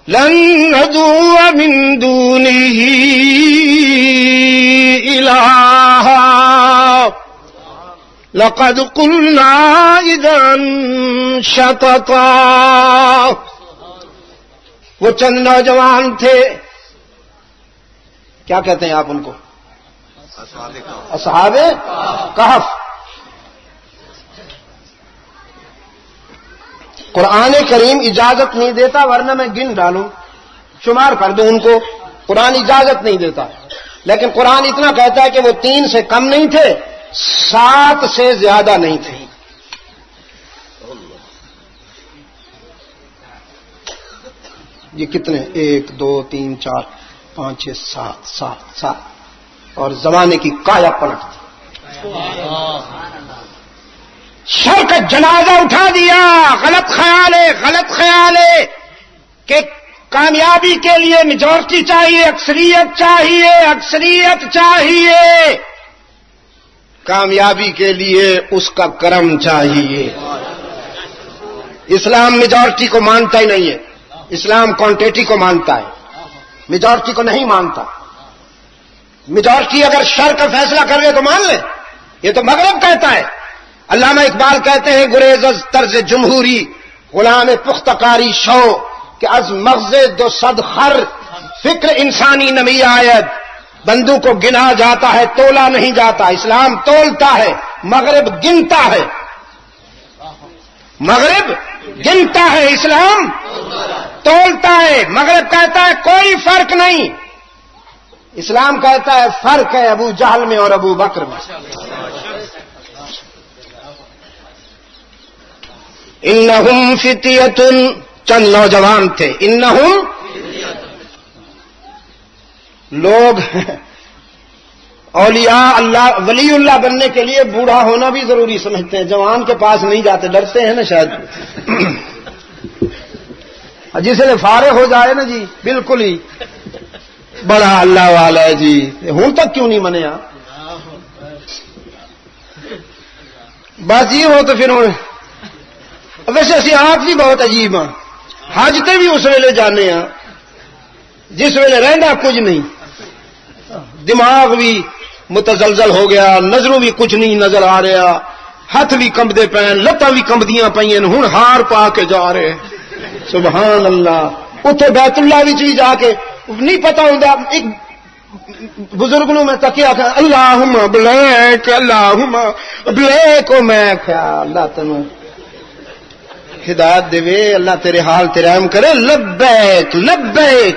لن ندعو من دونه إلها لقد قلنا إذا شططا۔ وہ چند نوجوان تھے، کیا کہتے ہیں آپ ان کو؟ اصحاب کہف۔ قرآن کریم اجازت نہیں دیتا، ورنہ میں گن ڈالوں، شمار کر دوں ان کو، قرآن اجازت نہیں دیتا، لیکن قرآن اتنا کہتا ہے کہ وہ 3 سے کم نہیں تھے، 7 سے زیادہ نہیں تھے۔ یہ کتنے؟ 1 2 3 4 5 6 7 اور زمانے کی کایا پلٹ تھی۔ شر کا جنازہ اٹھا دیا۔ غلط خیال ہے کہ کامیابی کے لیے میجورٹی چاہیے، اکثریت چاہیے، کامیابی کے لیے اس کا کرم چاہیے۔ اسلام میجورٹی کو مانتا ہی نہیں ہے، اسلام کوانٹیٹی کو مانتا ہے، میجورٹی کو نہیں مانتا۔ میجورٹی اگر شر کا فیصلہ کر لے تو مان لے، یہ تو مغرب کہتا ہے۔ علامہ اقبال کہتے ہیں گریز از طرز جمہوری غلام پختکاری شو کہ از مغز 200 خر فکر انسانی نمی آید۔ بندوں کو گنا جاتا ہے، تولا نہیں جاتا۔ اسلام تولتا ہے، مغرب گنتا ہے، اسلام تولتا ہے۔ مغرب کہتا ہے کوئی فرق نہیں، اسلام کہتا ہے فرق ہے ابو جہل میں اور ابو بکر میں۔ انہم فتیۃ، چند نوجوان تھے، انہم لوگ اولیاء اللہ، ولی اللہ بننے کے لیے بوڑھا ہونا بھی ضروری سمجھتے ہیں، جوان کے پاس نہیں جاتے، ڈرتے ہیں نا شاید، جس نے فارغ ہو جائے نا جی بالکل ہی بڑا اللہ والا ہے جی، ہوں تک کیوں نہیں منیا؟ بس یہ ہو تو پھر ویسے اسی آپ بھی بہت عجیب ہاں، حج تے بھی اس ویلے جانے ہاں جس ویلے رہنا کچھ نہیں، دماغ بھی متزلزل ہو گیا، نظروں بھی کچھ نہیں نظر آ رہا، ہاتھ بھی کمبدے پے، لتاں بھی کمبدیاں پئیں، ہن ہار پا کے جا رہے، سبحان اللہ۔ اتنے بیت اللہ وچ بھی جا کے نہیں پتا ہوندا، ایک بزرگ نو میں تکیا کہ اللہم بلیک، اللہم بلیک، میں کیا اللہ تینوں ہدایت دے، اللہ تیرے حال تے رحم کرے، لبیک لبیک۔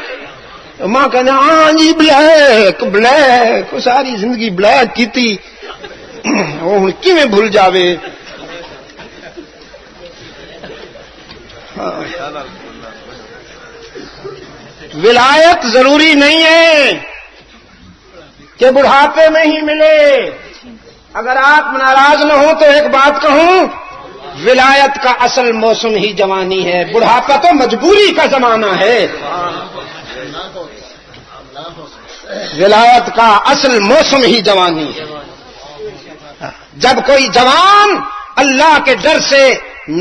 ماں کہنا ہاں جی بلیک، ساری زندگی بلیک کیتی، وہ ہن کیویں بھول جاوے؟ ولایت ضروری نہیں ہے کہ بڑھاپے میں ہی ملے۔ اگر آپ ناراض نہ ہوں تو ایک بات کہوں، ولایت کا اصل موسم ہی جوانی ہے، بڑھاپا تو مجبوری کا زمانہ ہے۔ ولایت کا اصل موسم ہی جوانی ہے۔ جب کوئی جوان اللہ کے ڈر سے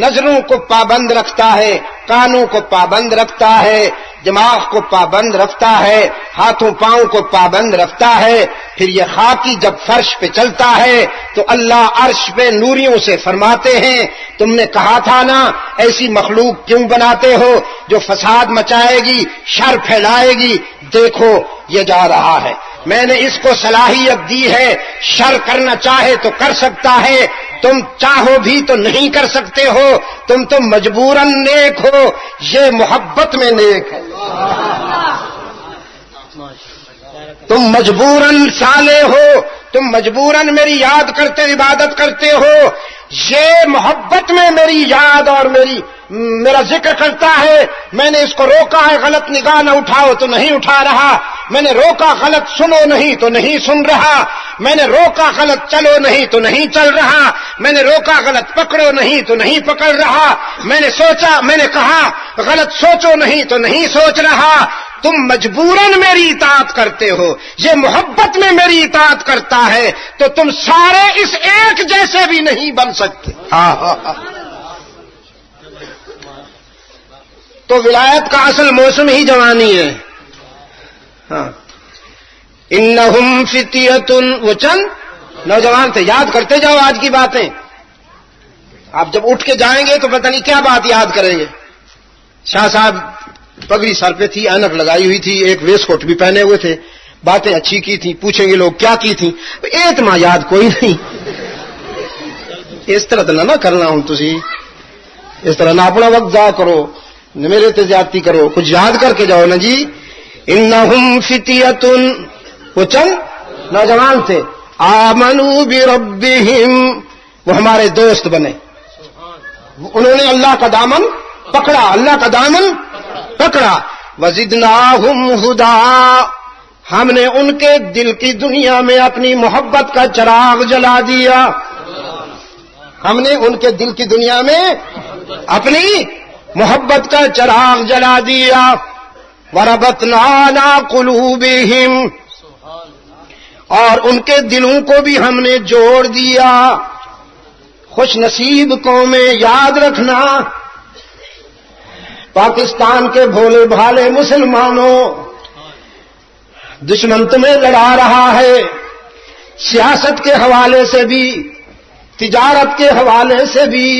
نظروں کو پابند رکھتا ہے، کانوں کو پابند رکھتا ہے، دماغ کو پابند رکھتا ہے، ہاتھوں پاؤں کو پابند رکھتا ہے، پھر یہ خاکی جب فرش پہ چلتا ہے تو اللہ عرش پہ نوریوں سے فرماتے ہیں تم نے کہا تھا نا ایسی مخلوق کیوں بناتے ہو جو فساد مچائے گی، شر پھیلائے گی، دیکھو یہ جا رہا ہے، میں نے اس کو صلاحیت دی ہے، شر کرنا چاہے تو کر سکتا ہے، تم چاہو بھی تو نہیں کر سکتے ہو، تم تو مجبوراً نیک ہو، یہ محبت میں نیک ہے، تم مجبوراً صالح ہو، تم مجبوراً میری یاد کرتے عبادت کرتے ہو، یہ محبت میں میری یاد اور میرا ذکر کرتا ہے، میں نے اس کو روکا ہے غلط نگاہ نہ اٹھاؤ تو نہیں اٹھا رہا، میں نے روکا غلط سنو نہیں تو نہیں سن رہا، میں نے روکا غلط چلو نہیں تو نہیں چل رہا، میں نے روکا غلط پکڑو نہیں تو نہیں پکڑ رہا، میں نے سوچا، میں نے کہا غلط سوچو نہیں تو نہیں سوچ رہا، تم مجبوراً میری اطاعت کرتے ہو، یہ محبت میں میری اطاعت کرتا ہے تو تم سارے اس ایک جیسے بھی نہیں بن سکتے۔ تو ولایت کا اصل موسم ہی جوانی ہے۔ ہاں، انہم فتیۃ، وہ چند نوجوان تھے، یاد کرتے جاؤ آج کی باتیں، آپ جب اٹھ کے جائیں گے تو پتہ نہیں کیا بات یاد کریں گے۔ شاہ صاحب پگڑی سر پہ تھی، اینک لگائی ہوئی تھی، ایک ویسٹ کوٹ بھی پہنے ہوئے تھے، باتیں اچھی کی تھیں، پوچھیں گے لوگ کیا کی تھیں، اتنا یاد کوئی نہیں۔ اس طرح تو نہ کرنا ہوں، تسی اس طرح نہ اپنا وقت ضائع کرو، میرے تے زیادتی کرو، کچھ یاد کر کے جاؤ نا جی۔ انہم فتیۃ، وہ چند نوجوان تھے، آمنوا بربہم، وہ ہمارے دوست بنے، انہوں نے اللہ کا دامن پکڑا، اللہ کا دامن پکڑا، وزدناہم ہدا، ہم نے ان کے دل کی دنیا میں اپنی محبت کا چراغ جلا دیا، ہم نے ان کے دل کی دنیا میں اپنی محبت کا چراغ جلا دیا، وربطنا علی قلوبہم، اور ان کے دلوں کو بھی ہم نے جوڑ دیا۔ خوش نصیب قومیں، یاد رکھنا پاکستان کے بھولے بھالے مسلمانوں، دشمن تمہیں لڑا رہا ہے، سیاست کے حوالے سے بھی، تجارت کے حوالے سے بھی،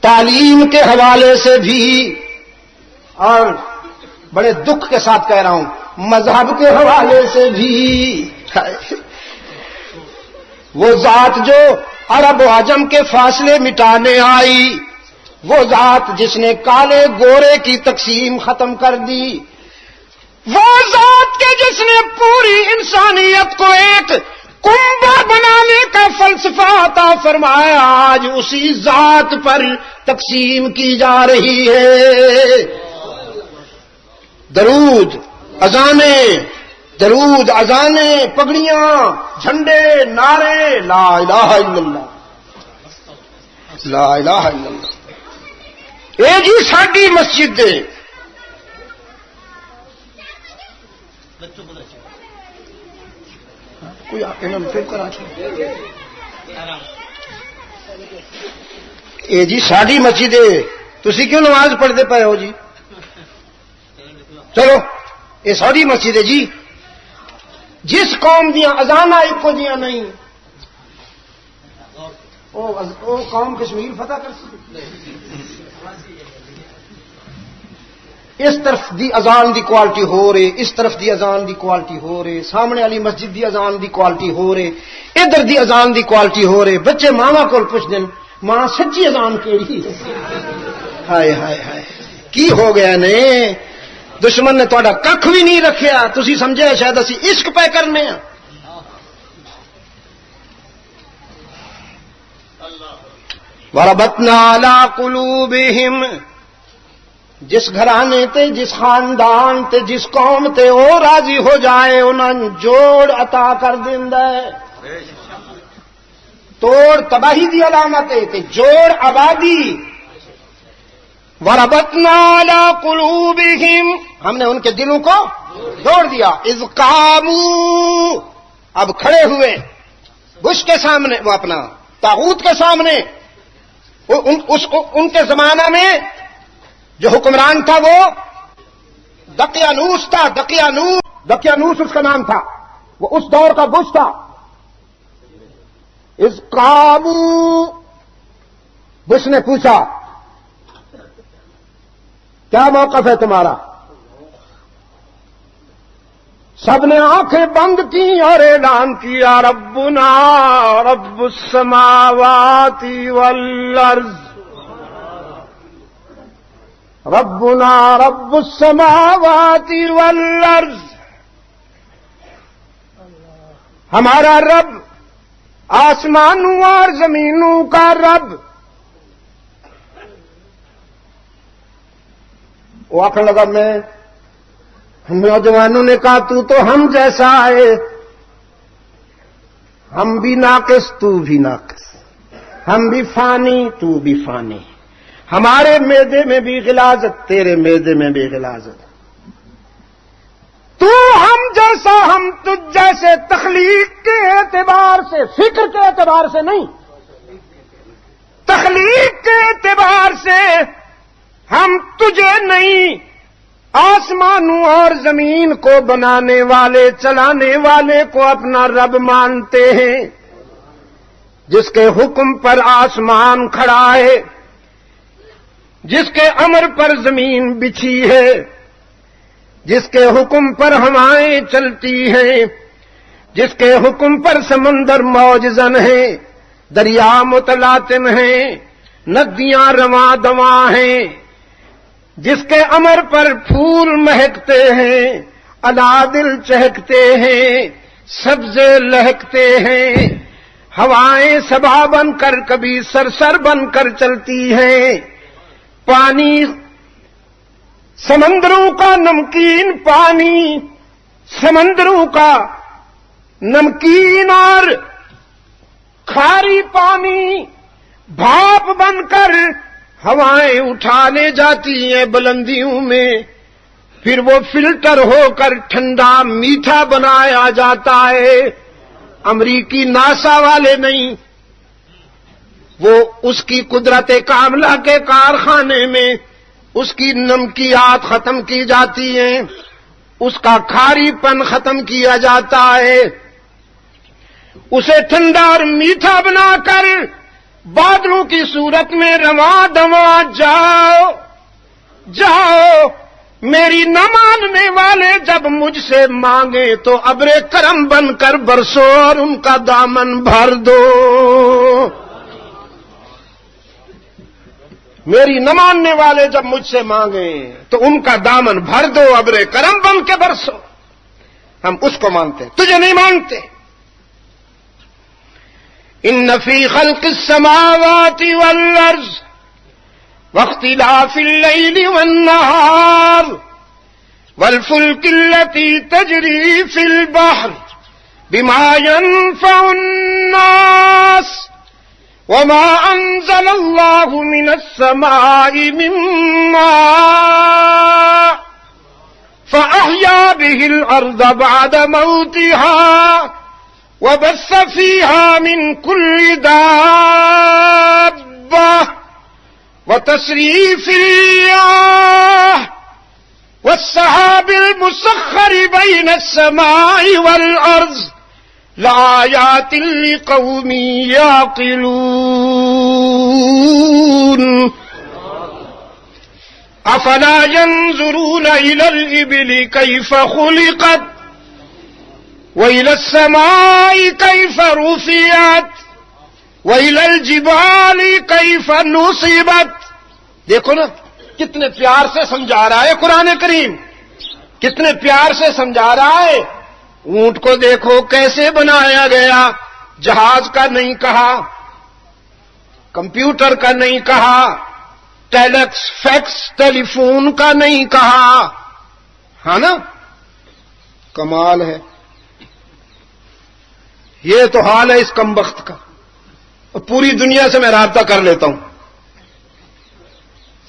تعلیم کے حوالے سے بھی، اور بڑے دکھ کے ساتھ کہہ رہا ہوں مذہب کے حوالے سے بھی۔ وہ ذات جو عرب و عجم کے فاصلے مٹانے آئی، وہ ذات جس نے کالے گورے کی تقسیم ختم کر دی، وہ ذات کے جس نے پوری انسانیت کو ایک کنبہ بنانے کا فلسفہ عطا فرمایا، آج اسی ذات پر تقسیم کی جا رہی ہے۔ درود، اذانیں، درود، اذانیں، پگڑیاں، جھنڈے، نعرے، لا الہ الا اللہ، لا الہ الا اللہ۔ اے جی ساڈی مسجد دے کوئی آپ انہوں نے کرا اے جی ساڈی مسجد ہے، تسی کیوں نماز پڑھتے پے ہو جی؟ چلو یہ ساری مسجد ہے جی، جس قوم دیا اذانہ ایک دیا نہیں، وہ قوم کشمیر فتح کر سکتی، اس طرف دی اذان دی کوالٹی ہو رہے، اس طرف دی اذان دی کوالٹی ہو رہے، سامنے والی مسجد دی اذان دی کوالٹی ہو رہے، ادھر دی اذان دی کوالٹی ہو رہے، بچے ماما کو پوچھ دیں ماں سچی اذان کیڑی ہے؟ ہائے ہائے ہائے کی ہو گیا نے، دشمن نے تہاڈا ککھ بھی نہیں رکھیا، تسی سمجھے شاید اسی عشق پہ کرنے ہیں۔ وربطنا علی قلوبہم، جس گھرانے تے، جس خاندان تے، جس قوم تے او راضی ہو جائے انہاں جوڑ عطا کر دیندا ہے۔ توڑ تباہی دی علامت ہے تے جوڑ آبادی۔ وربطنا علی قلوبہم، ہم نے ان کے دلوں کو جوڑ دیا۔ اذ قاموا، اب کھڑے ہوئے بش کے سامنے، وہ اپنا طاغوت کے سامنے، ان کے زمانہ میں جو حکمران تھا وہ دقیانوس تھا. دقیانوس اس کا نام تھا. وہ اس دور کا بش تھا. اس قابو بش نے پوچھا کیا موقف ہے تمہارا؟ سب نے آنکھیں بند کی اور اعلان کیا ربنا رب السماوات والارض. ربنا رب السماوات والارض. ہمارا رب آسمانوں اور زمینوں کا رب. وہ آخر لگا میں. نوجوانوں نے کہا تو ہم جیسا ہے. ہم بھی ناقص تو بھی ناقص. ہم بھی فانی تو بھی فانی. ہمارے معدے میں بھی غلاظت تیرے معدے میں بھی غلاظت. تو ہم جیسا ہم تجھ جیسے تخلیق کے اعتبار سے فکر کے اعتبار سے نہیں تخلیق کے اعتبار سے ہم تجھے نہیں آسمانوں اور زمین کو بنانے والے چلانے والے کو اپنا رب مانتے ہیں جس کے حکم پر آسمان کھڑا ہے جس کے امر پر زمین بچھی ہے جس کے حکم پر ہوائیں چلتی ہیں جس کے حکم پر سمندر موج زن ہیں دریا متلاطم ہیں ندیاں رواں دواں ہیں جس کے امر پر پھول مہکتے ہیں انادل چہکتے ہیں سبزے لہکتے ہیں ہوائیں صبا بن کر کبھی سرسر بن کر چلتی ہیں پانی سمندروں کا نمکین پانی سمندروں کا نمکین اور کھاری پانی بھاپ بن کر ہوائیں اٹھا لے جاتی ہیں بلندیوں میں پھر وہ فلٹر ہو کر ٹھنڈا میٹھا بنایا جاتا ہے. امریکی ناسا والے نہیں وہ اس کی قدرت کاملہ کے کارخانے میں اس کی نمکیات ختم کی جاتی ہیں اس کا کھاری پن ختم کیا جاتا ہے اسے ٹھنڈا اور میٹھا بنا کر بادلوں کی صورت میں رواں دواں جاؤ میری نہ ماننے والے جب مجھ سے مانگے تو ابر کرم بن کر برسو اور ان کا دامن بھر دو. میری نہ ماننے والے جب مجھ سے مانگیں تو ان کا دامن بھر دو ابر کرم بن کے برسو. ہم اس کو مانتے تجھے نہیں مانتے. ان فی خلق السماوات والارض واختلاف الليل والنهار والفلك التي تجري في البحر بما ينفع الناس وما أنزل الله من السماء من ماء فأحيا به الأرض بعد موتها وبث فيها من كل دابة وتصريف الرياح والسحاب المسخر بين السماء والأرض لآيات لقوم يعقلون أفلا ينظرون إلى الإبل كيف خلقت وإلى السماء كيف رفعت وإلى الجبال كيف نصبت. دیکھو نا کتنے پیار سے سمجھا رہا ہے قرآن کریم کتنے پیار سے سمجھا رہا ہے. اونٹ کو دیکھو کیسے بنایا گیا جہاز کا نہیں کہا کمپیوٹر کا نہیں کہا ٹیلیکس فیکس ٹیلی فون کا نہیں کہا. ہاں نا کمال ہے. یہ تو حال ہے اس کمبخت کا. پوری دنیا سے میں رابطہ کر لیتا ہوں.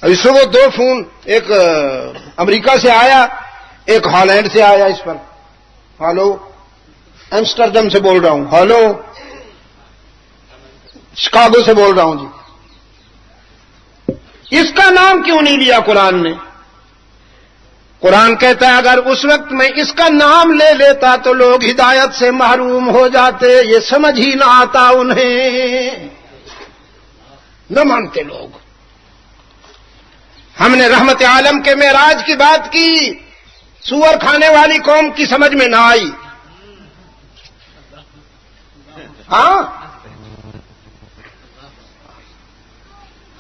ابھی صبح 2 فون ایک امریکہ سے آیا ایک ہالینڈ سے آیا اس پر. ہلو ایمسٹرڈم سے بول رہا ہوں. ہلو شکاگو سے بول رہا ہوں جی. اس کا نام کیوں نہیں لیا قرآن نے؟ قرآن کہتا ہے اگر اس وقت میں اس کا نام لے لیتا تو لوگ ہدایت سے محروم ہو جاتے، یہ سمجھ ہی نہ آتا انہیں، نہ مانتے لوگ۔ ہم نے رحمت عالم کے معراج کی بات کی، سور کھانے والی قوم کی سمجھ میں نہ آئی۔ ہاں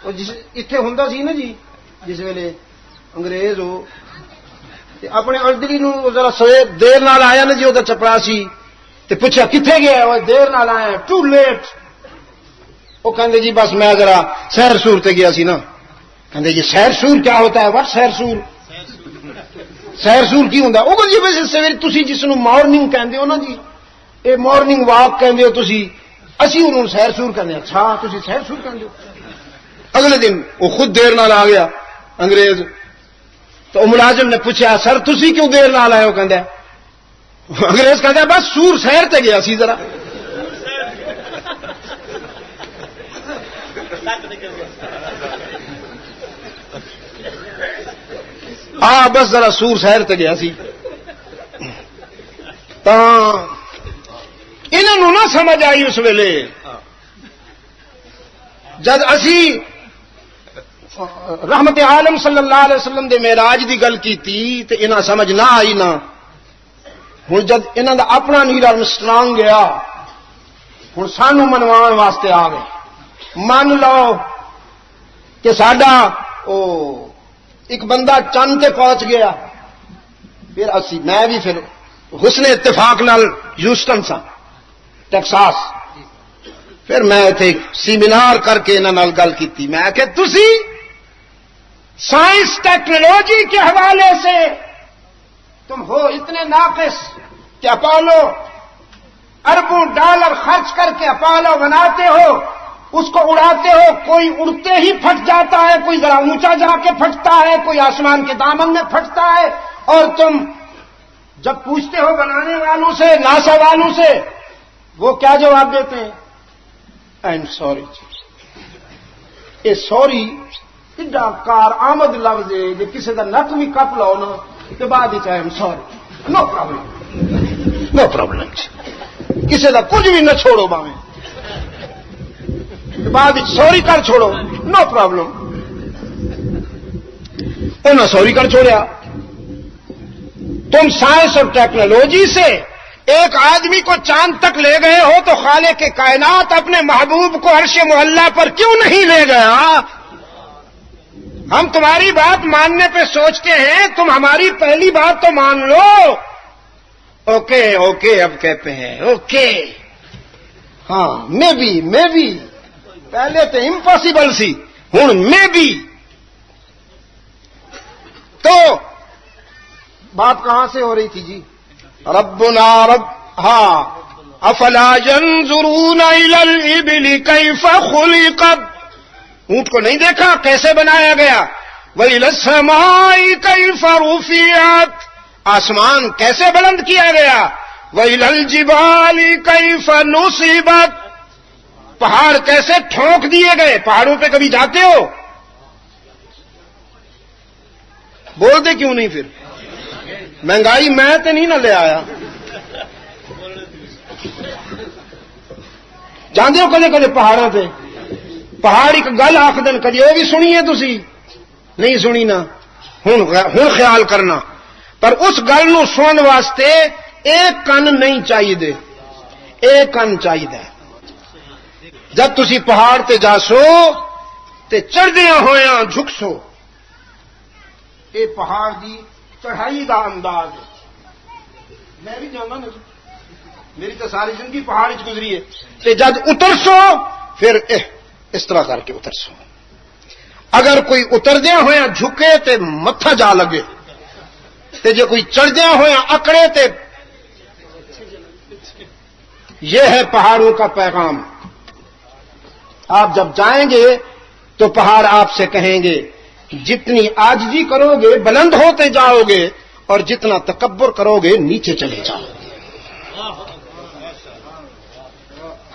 اتنے ہوں سی نا جی، جس ویلے انگریز ہو اپنے اردری نو ذرا سویر دیر نال آیا نا جی، وہ چپڑاسی تے پوچھا کتنے گیا، وہ دیر نال آیا، ٹو لیٹ۔ وہ کہندے جی بس میں ذرا سیر سور تے گیا سی نا۔ کہندے جی سیر سور کیا ہوتا ہے؟ وٹ سیر سور؟ سیر سور کی ہوندا؟ وہ جی ویسے سویر تسی جس نو مارننگ کہندے ہو نا جی، اے مارننگ واک کہندے ہو تسی، اسی انہوں سیر سور کہندے۔ اچھا تسی سیر سور کہندے ہو؟ اگلے دن وہ خود دیر نال آ گیا انگریز، تو ملازم نے پوچھا سر تسی کیوں دیر نال آئے ہو؟ کہندا انگریز کہندا بس سور سیر تے گیا سی ذرا۔ بس ذرا سور سیر تے گیا سی۔ تا انہوں نہ سمجھ آئی اس ویلے، جد اسی رحمت عالم صلی اللہ علیہ وسلم دے معراج دی گل کیتی تے انہاں سمجھ نہ آئی نا۔ ہن جد انہاں دا اپنا نیل آرمسٹرانگ گیا، ہن سانو منوان واسطے آ گئے۔ مان لو کہ ساڈا ایک بندہ چند تے پہنچ گیا، پھر اسی میں بھی پھر حسن اتفاق نال ہیوسٹن سا ٹیکساس، پھر میں ایتھے سیمینار کر کے انہاں نال گل کیتی۔ میں کہ تسی سائنس ٹیکنالوجی کے حوالے سے تم ہو اتنے ناقص کہ اپولو اربوں ڈالر خرچ کر کے اپولو بناتے ہو، اس کو اڑاتے ہو، کوئی اڑتے ہی پھٹ جاتا ہے، کوئی ذرا اونچا جا کے پھٹتا ہے، کوئی آسمان کے دامن میں پھٹتا ہے، اور تم جب پوچھتے ہو بنانے والوں سے، ناسا والوں سے، وہ کیا جواب دیتے ہیں؟ I am sorry. یہ سوری ایڈا کار آمد لفظ ہے جی کسی کا نک بھی کپ لو نا تو بعد I am sorry, no problem, no problem, کسی کا کچھ بھی نہ چھوڑو باویں، بعد سوری کر چھوڑو، نو پرابلم۔ انہیں سوری کر چھوڑیا۔ تم سائنس اور ٹیکنالوجی سے ایک آدمی کو چاند تک لے گئے ہو تو خالق کے کائنات اپنے محبوب کو عرش معلیٰ پر کیوں نہیں لے گیا؟ ہم تمہاری بات ماننے پہ سوچتے ہیں، تم ہماری پہلی بات تو مان لو۔ اوکے اوکے اب کہتے ہیں اوکے، ہاں میں بھی پہلے تو امپاسبل سی، ہوں میں بھی۔ تو بات کہاں سے ہو رہی تھی جی؟ ربنا رب، ہاں، افلا ينظرون الى الابل كيف خلقت، اونٹ کو نہیں دیکھا کیسے بنایا گیا؟ وَإِلَى السَّمَاءِ كَيْفَ رُفِعَتْ، آسمان کیسے بلند کیا گیا؟ وَإِلَى الْجِبَالِ كَيْفَ نُصِبَتْ، پہاڑ کیسے ٹھونک دیے گئے؟ پہاڑوں پہ کبھی جاتے ہو؟ بولتے کیوں نہیں پھر؟ مہنگائی میں تو نہیں نہ لے آیا، جانتے ہو کدے کدے پہاڑوں پہ پہاڑ ایک گل آخدن، کدی وہ بھی سنی ہے تسی؟ نہیں سنی نا، ہوں خیال کرنا۔ پر اس گل نو سنن واسطے ایک کن نہیں چاہیے، ایک کن چاہیے۔ جب تسی پہاڑ تے جاسو تے چڑھدیاں ہویاں جھکسو، اے پہاڑ دی چڑھائی دا انداز ہے۔ میں بھی جانا نا، میری تو ساری زندگی پہاڑ چ گزری ہے، تے جد اترسو پھر اس طرح کر کے اترسو۔ اگر کوئی اتردیا ہویا جھکے تے متھا جا لگے، تے جو کوئی چڑھدیا ہویا اکڑے تے، یہ ہے پہاڑوں کا پیغام۔ آپ جب جائیں گے تو پہاڑ آپ سے کہیں گے جتنی عاجزی کرو گے بلند ہوتے جاؤ گے، اور جتنا تکبر کرو گے نیچے چلے جاؤ گے۔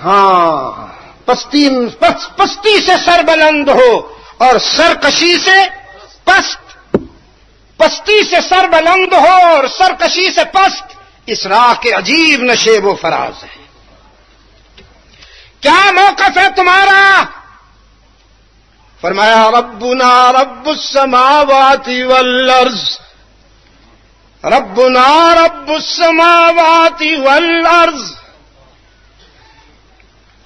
ہاں، پستی سے سر بلند ہو اور سرکشی سے پست، پستی سے سر بلند ہو اور سرکشی سے پست، اس راہ کے عجیب نشیب و فراز ہے. کیا موقف ہے تمہارا؟ فرمایا ربنا رب السماوات والارض، ربنا رب السماوات والارض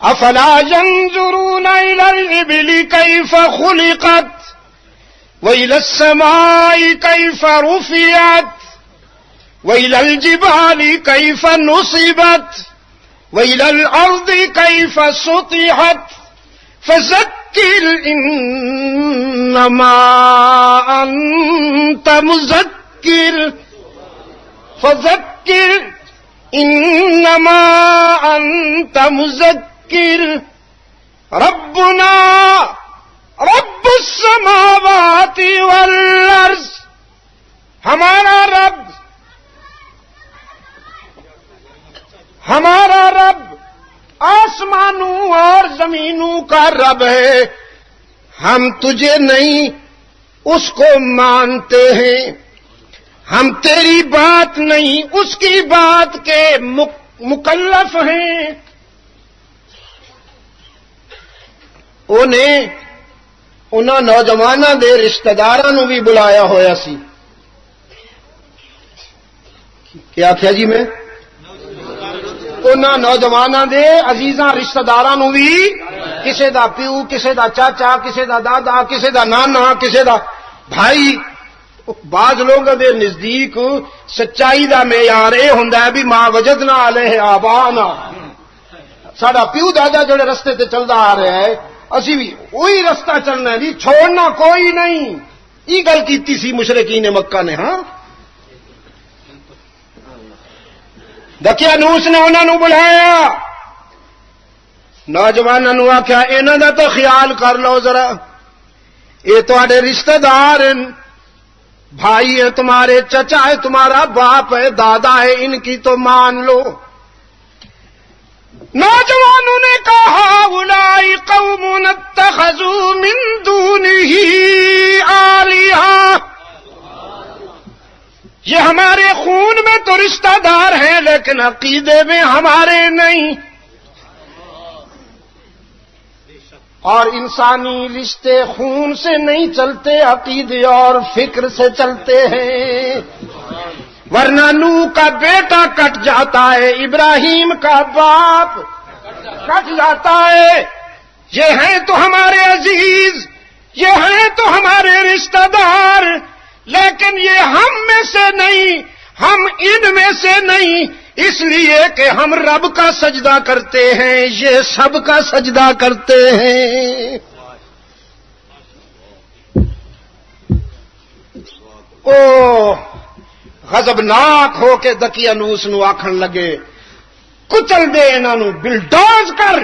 افلا ينظرون الى الابل كيف خلقت والى السماء كيف رفعت والى الجبال كيف نصبت والى الارض كيف سطحت فذكر انما انت مذكر فذكر انما انت مذكر ربنا رب السماوات والارض، ہمارا رب آسمانوں اور زمینوں کا رب ہے. ہم تجھے نہیں اس کو مانتے ہیں، ہم تیری بات نہیں اس کی بات کے مکلف ہیں. انہاں نوجواناں دے رشتہ داراں نوں بھی بلایا ہویا سی. کیا آخیا جی میں؟ انہاں نوجواناں دے عزیزاں رشتہ داراں نوں بھی، کسے دا پیو، کسے دا چاچا، کسے دا دادا، کسے دا نانا، کسے دا بھائی. بعض لوگوں دے نزدیک سچائی دا معیار یہ ہوندا ہے بھی ماں وجدنا علیہ آبانا، ساڈا پیو دادا جڑے رستے تے چلدا آ رہا ہے اسی بھی وہی رستہ چلنا ہے جی، چھوڑنا کوئی نہیں. یہ گل کیتی سی مشرکین مکہ نے. ہاں دقیانوس نے انہوں نے بلایا، نوجوانوں نے آخیا انہوں دا تو خیال کر لو ذرا، یہ تواڈے رشتہ دار ہیں، بھائی ہے تمہارے، چچا ہے تمہارا، باپ ہے، دادا ہے، ان کی تو مان لو. نوجوانوں نے کہا اولائی قوم اتخذوا من دونہ آلہہ، یہ ہمارے خون میں تو رشتہ دار ہیں لیکن عقیدے میں ہمارے نہیں. اور انسانی رشتے خون سے نہیں چلتے، عقیدے اور فکر سے چلتے ہیں. ورنہ نوح کا بیٹا کٹ جاتا ہے، ابراہیم کا باپ کٹ جاتا ہے. یہ ہیں تو ہمارے عزیز، یہ ہیں تو ہمارے رشتہ دار، لیکن یہ ہم میں سے نہیں، ہم ان میں سے نہیں، اس لیے کہ ہم رب کا سجدہ کرتے ہیں، یہ سب کا سجدہ کرتے ہیں. او غضبناک ہو کے دقیانوس نو آکھن لگے کچل دے انہاں نو، بلڈوز کر،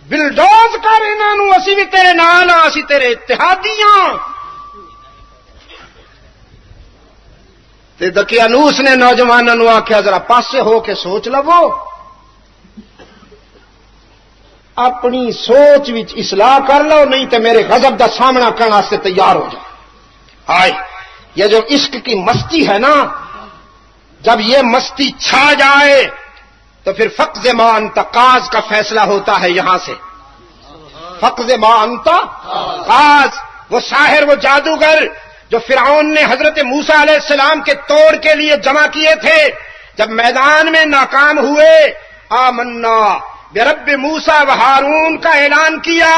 بلڈوز کر انہاں نو، اسی بھی تیرے نال ہاں، اسی تیرے اتحادیاں. تے دقیانوس نے نوجوانوں نو آخیا ذرا پاسے ہو کے سوچ لو، اپنی سوچ وچ اصلاح کر لو، نہیں تے میرے غضب دا سامنا کرنے واسطے تیار ہو جاؤ. آئے یہ جو عشق کی مستی ہے نا، جب یہ مستی چھا جائے تو پھر فقد ما انت قاض کا فیصلہ ہوتا ہے. یہاں سے فقد ما انت قاض، وہ ساحر، وہ جادوگر جو فرعون نے حضرت موسیٰ علیہ السلام کے توڑ کے لیے جمع کیے تھے، جب میدان میں ناکام ہوئے، آمنا برب موسیٰ و ہارون کا اعلان کیا،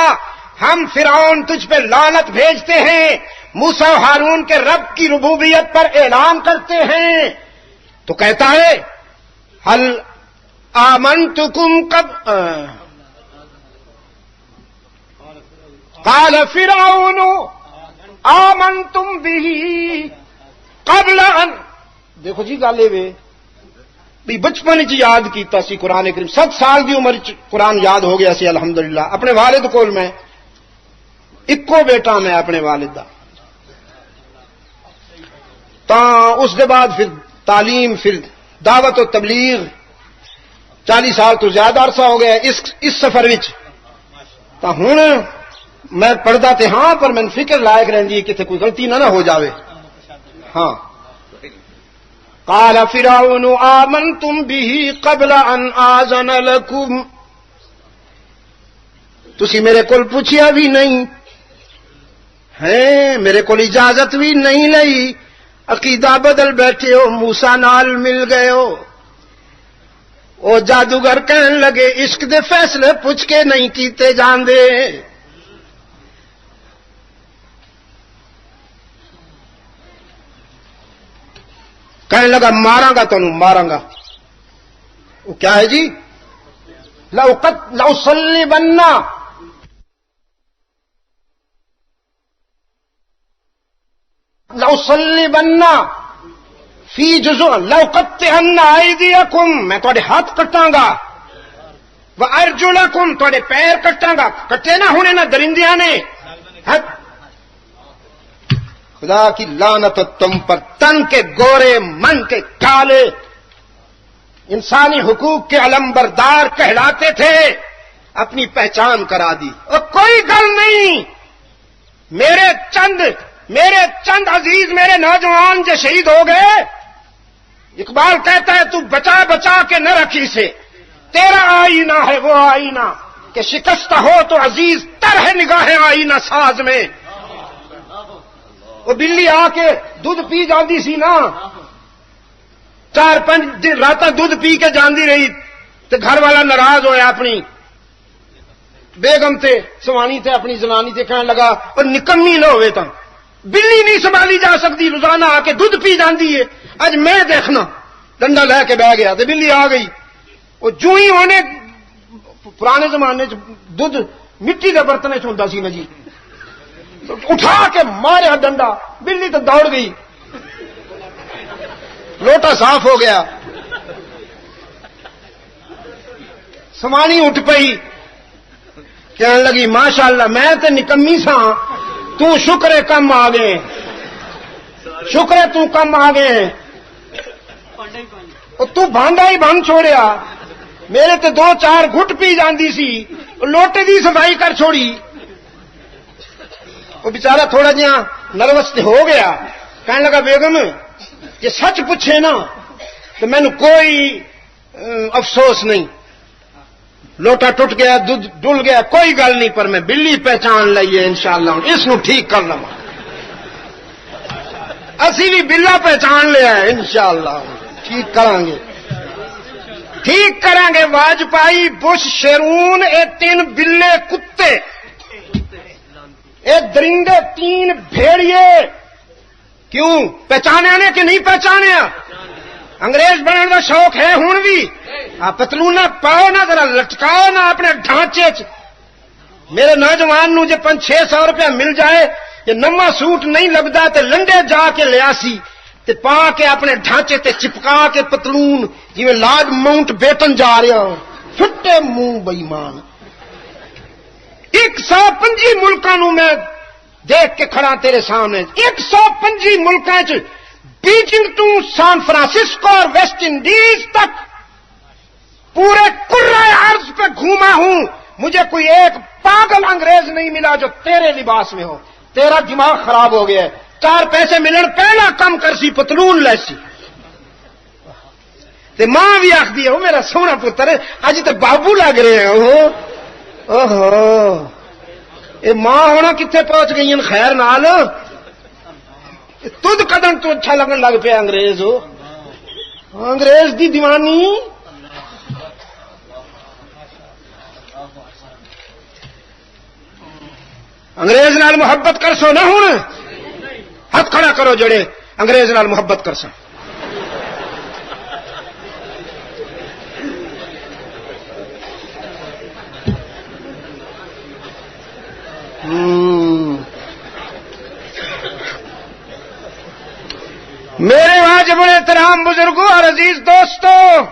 ہم فرعون تجھ پہ لعنت بھیجتے ہیں، موسیٰ و ہارون کے رب کی ربوبیت پر اعلان کرتے ہیں، تو کہتا ہے حل آمنتکم قال فرعون آمنتم به قبل ان، دیکھو جی گل یہ بھی بچپن چ یاد کیتا سی قرآن کریم، 7 سال دی عمر قرآن یاد ہو گیا سی الحمدللہ. اپنے والد کول میں اکو بیٹا میں اپنے والد دا، تا اس دے بعد پھر تعلیم، پھر دعوت و تبلیغ، 40 سال تو زیادہ عرصہ ہو گیا اس سفر وچ. تو ہوں میں پڑھتا تے ہاں پر میں فکر لائق رہی کہ کوئی غلطی نہ ہو جاوے. ہاں قال فرعون آمنتم به قبل ان آذن لكم تسی میرے کول پوچھیا بھی نہیں ہے, میرے کول اجازت بھی نہیں لئی, عقیدہ بدل بیٹھے ہو, موسیٰ نال مل گئے ہو. او جادوگر کہن لگے عشق دے فیصلے پوچھ کے نہیں کیتے جاندے. کہنے لگا ماراں گا تانوں ماراں گا. وہ کیا ہے جی؟ لأصلبن فی جذوع لأقطعن ایدیکم میں تواڈے ہاتھ کٹاں گا, وارجلکم تواڈے پیر کٹاں گا. کٹے نہ ہونے نہ درندیاں نے. خدا کی لعنت تم پر, تن کے گورے من کے کالے, انسانی حقوق کے علمبردار کہلاتے تھے, اپنی پہچان کرا دی. اور کوئی گل نہیں, میرے چند عزیز میرے نوجوان جو شہید ہو گئے, اقبال کہتا ہے تو بچا بچا کے نہ رکھی سے, تیرا آئینہ ہے وہ آئینہ کہ شکستہ ہو تو عزیز تر ہے نگاہیں آئینہ ساز میں. وہ بلی آ کے دودھ پی جاندی سی نا, 4-5 دن راتاں دودھ پی کے جاندی رہی تو گھر والا ناراض ہویا اپنی بیگم تے سوانی تے اپنی زنانی تے کہنے لگا اور نکمی نہ ہوئے تا بلی نہیں سنبھالی جا سکتی, روزانہ آ کے دودھ پی جاندی ہے, اج میں دیکھنا. ڈنڈا لے کے بہ گیا تو بلی آ گئی. وہ جو ہی ہونے پرانے زمانے دودھ مٹی کے برتن چ سی نا جی, اٹھا کے ماریا ڈنڈا, بلی تو دوڑ گئی, لوٹا صاف ہو گیا. سمانی اٹھ پئی, کہنے لگی ماشاءاللہ میں تے نکمی سا, تو شکر ہے کم آ گئے, شکر ہے تو کم آ گئے. تو بانڈا ہی بن چھوڑیا, میرے تے 2-4 گھٹ پی جاندی سی, لوٹے دی صفائی کر چھوڑی. وہ بیچارہ تھوڑا جہا نروس ہو گیا, کہنے لگا بیگم کہ سچ پوچھے نا تو مینو کوئی افسوس نہیں, لوٹا ٹوٹ گیا, دودھ ڈل گیا, کوئی گل نہیں, پر میں بلی پہچان لئیے انشاءاللہ اس نو ٹھیک کر لوا. اسی بھی بلا پہچان لیا ہے, انشاءاللہ ٹھیک کریں گے, ٹھیک کریں گے. واجپائی, بش, شیرون, اے 3 بلے کتے, اے درندے 3 بھیڑیے. کیوں پہچانے نے کہ نہیں پہچانے؟ انگریز بننے کا شوق ہے ہوں بھی, پتلونا پاؤ نہ, ذرا لٹکاؤ نہ اپنے ڈھانچے چ. میرے نوجوان نو جے 500-600 روپیہ مل جائے, یہ نواں سوٹ نہیں لبدا تے لنڈے جا کے لیا سی تے پا کے اپنے ڈھانچے تے چپکا کے پتلون جی لارڈ ماؤنٹ بیٹن جا رہا, چھٹے منہ بےمان. 125 ملکاں نو میں دیکھ کے کھڑا تیرے سامنے, 125 ملکاں چ بیجنگ ٹو سان فرانسسکو اور ویسٹ انڈیز تک پورے کرۂ ارض پہ گھوما ہوں, مجھے کوئی ایک پاگل انگریز نہیں ملا جو تیرے لباس میں ہو. تیرا دماغ خراب ہو گیا ہے, 4 پیسے ملن پہلا کم کرسی پتلون لیسی. تے ماں بھی آخدی ہے وہ میرا سونا پتر ہے, اج تو بابو لگ رہے ہیں. اوہو, اے ماں ہونا کتنے پہنچ گئی خیر نال, تد قدم تو اچھا لگن لگ پیا انگریز. ہو انگریز دی دیوانی. انگریز نال محبت کر سو نہ ہوں, ہاتھ کھڑا کرو جڑے انگریز نال محبت کر سو. میرے واجب الاحترام بزرگوں اور عزیز دوستوں,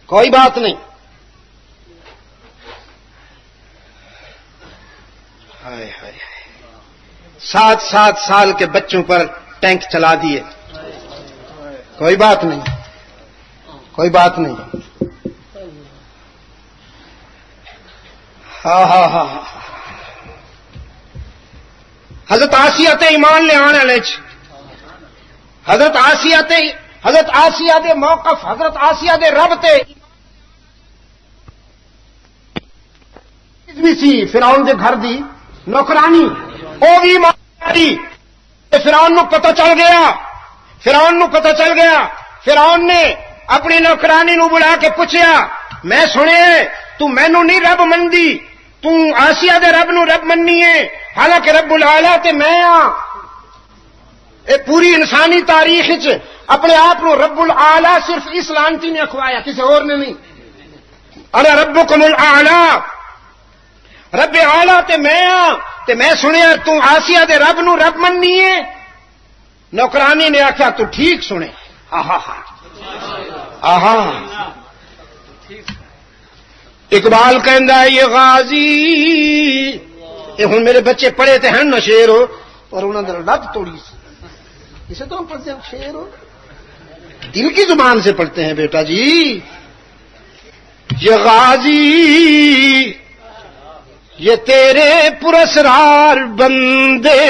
کوئی بات نہیں, ہائے ہائے 7 سال کے بچوں پر ٹینک چلا دیے, کوئی بات نہیں, کوئی بات نہیں. حضرت آسیہ تے ایمان لے آنے والے حضرت آسیہ دے موقف، حضرت آسیہ دے رب تے بھی سی فرعون دے گھر دی نوکرانی، وہ بھی ماری فرعون نو پتہ چل گیا، فرعون نے اپنی نوکرانی نو بلا کے پوچھیا، میں سنے تو مینوں نہیں رب مندی، تو آسیہ دے رب نو رب مننی ہے، حالانکہ رب العالی تے میں ہاں۔ اے پوری انسانی تاریخ وچ اپنے آپ نو رب العالی صرف اس لعنتی نے اخوایا، کسی اور نے نہیں۔ انا ربکم العالی، رب اعلی تے میں ہاں، تے میں سنیا تو آسیہ دے رب نو رب مننی ہے۔ نوکرانی نے آخیا تو ٹھیک سنے، اقبال کہندا ہے یہ غازی، یہ ہن میرے بچے پڑھے تے ہیں نا شیر ہو، اور انہوں نے لت توڑی سی، اسے تو ہم پڑھتے ہیں شیر ہو، دل کی زبان سے پڑھتے ہیں بیٹا جی۔ یہ غازی یہ تیرے پراسرار بندے،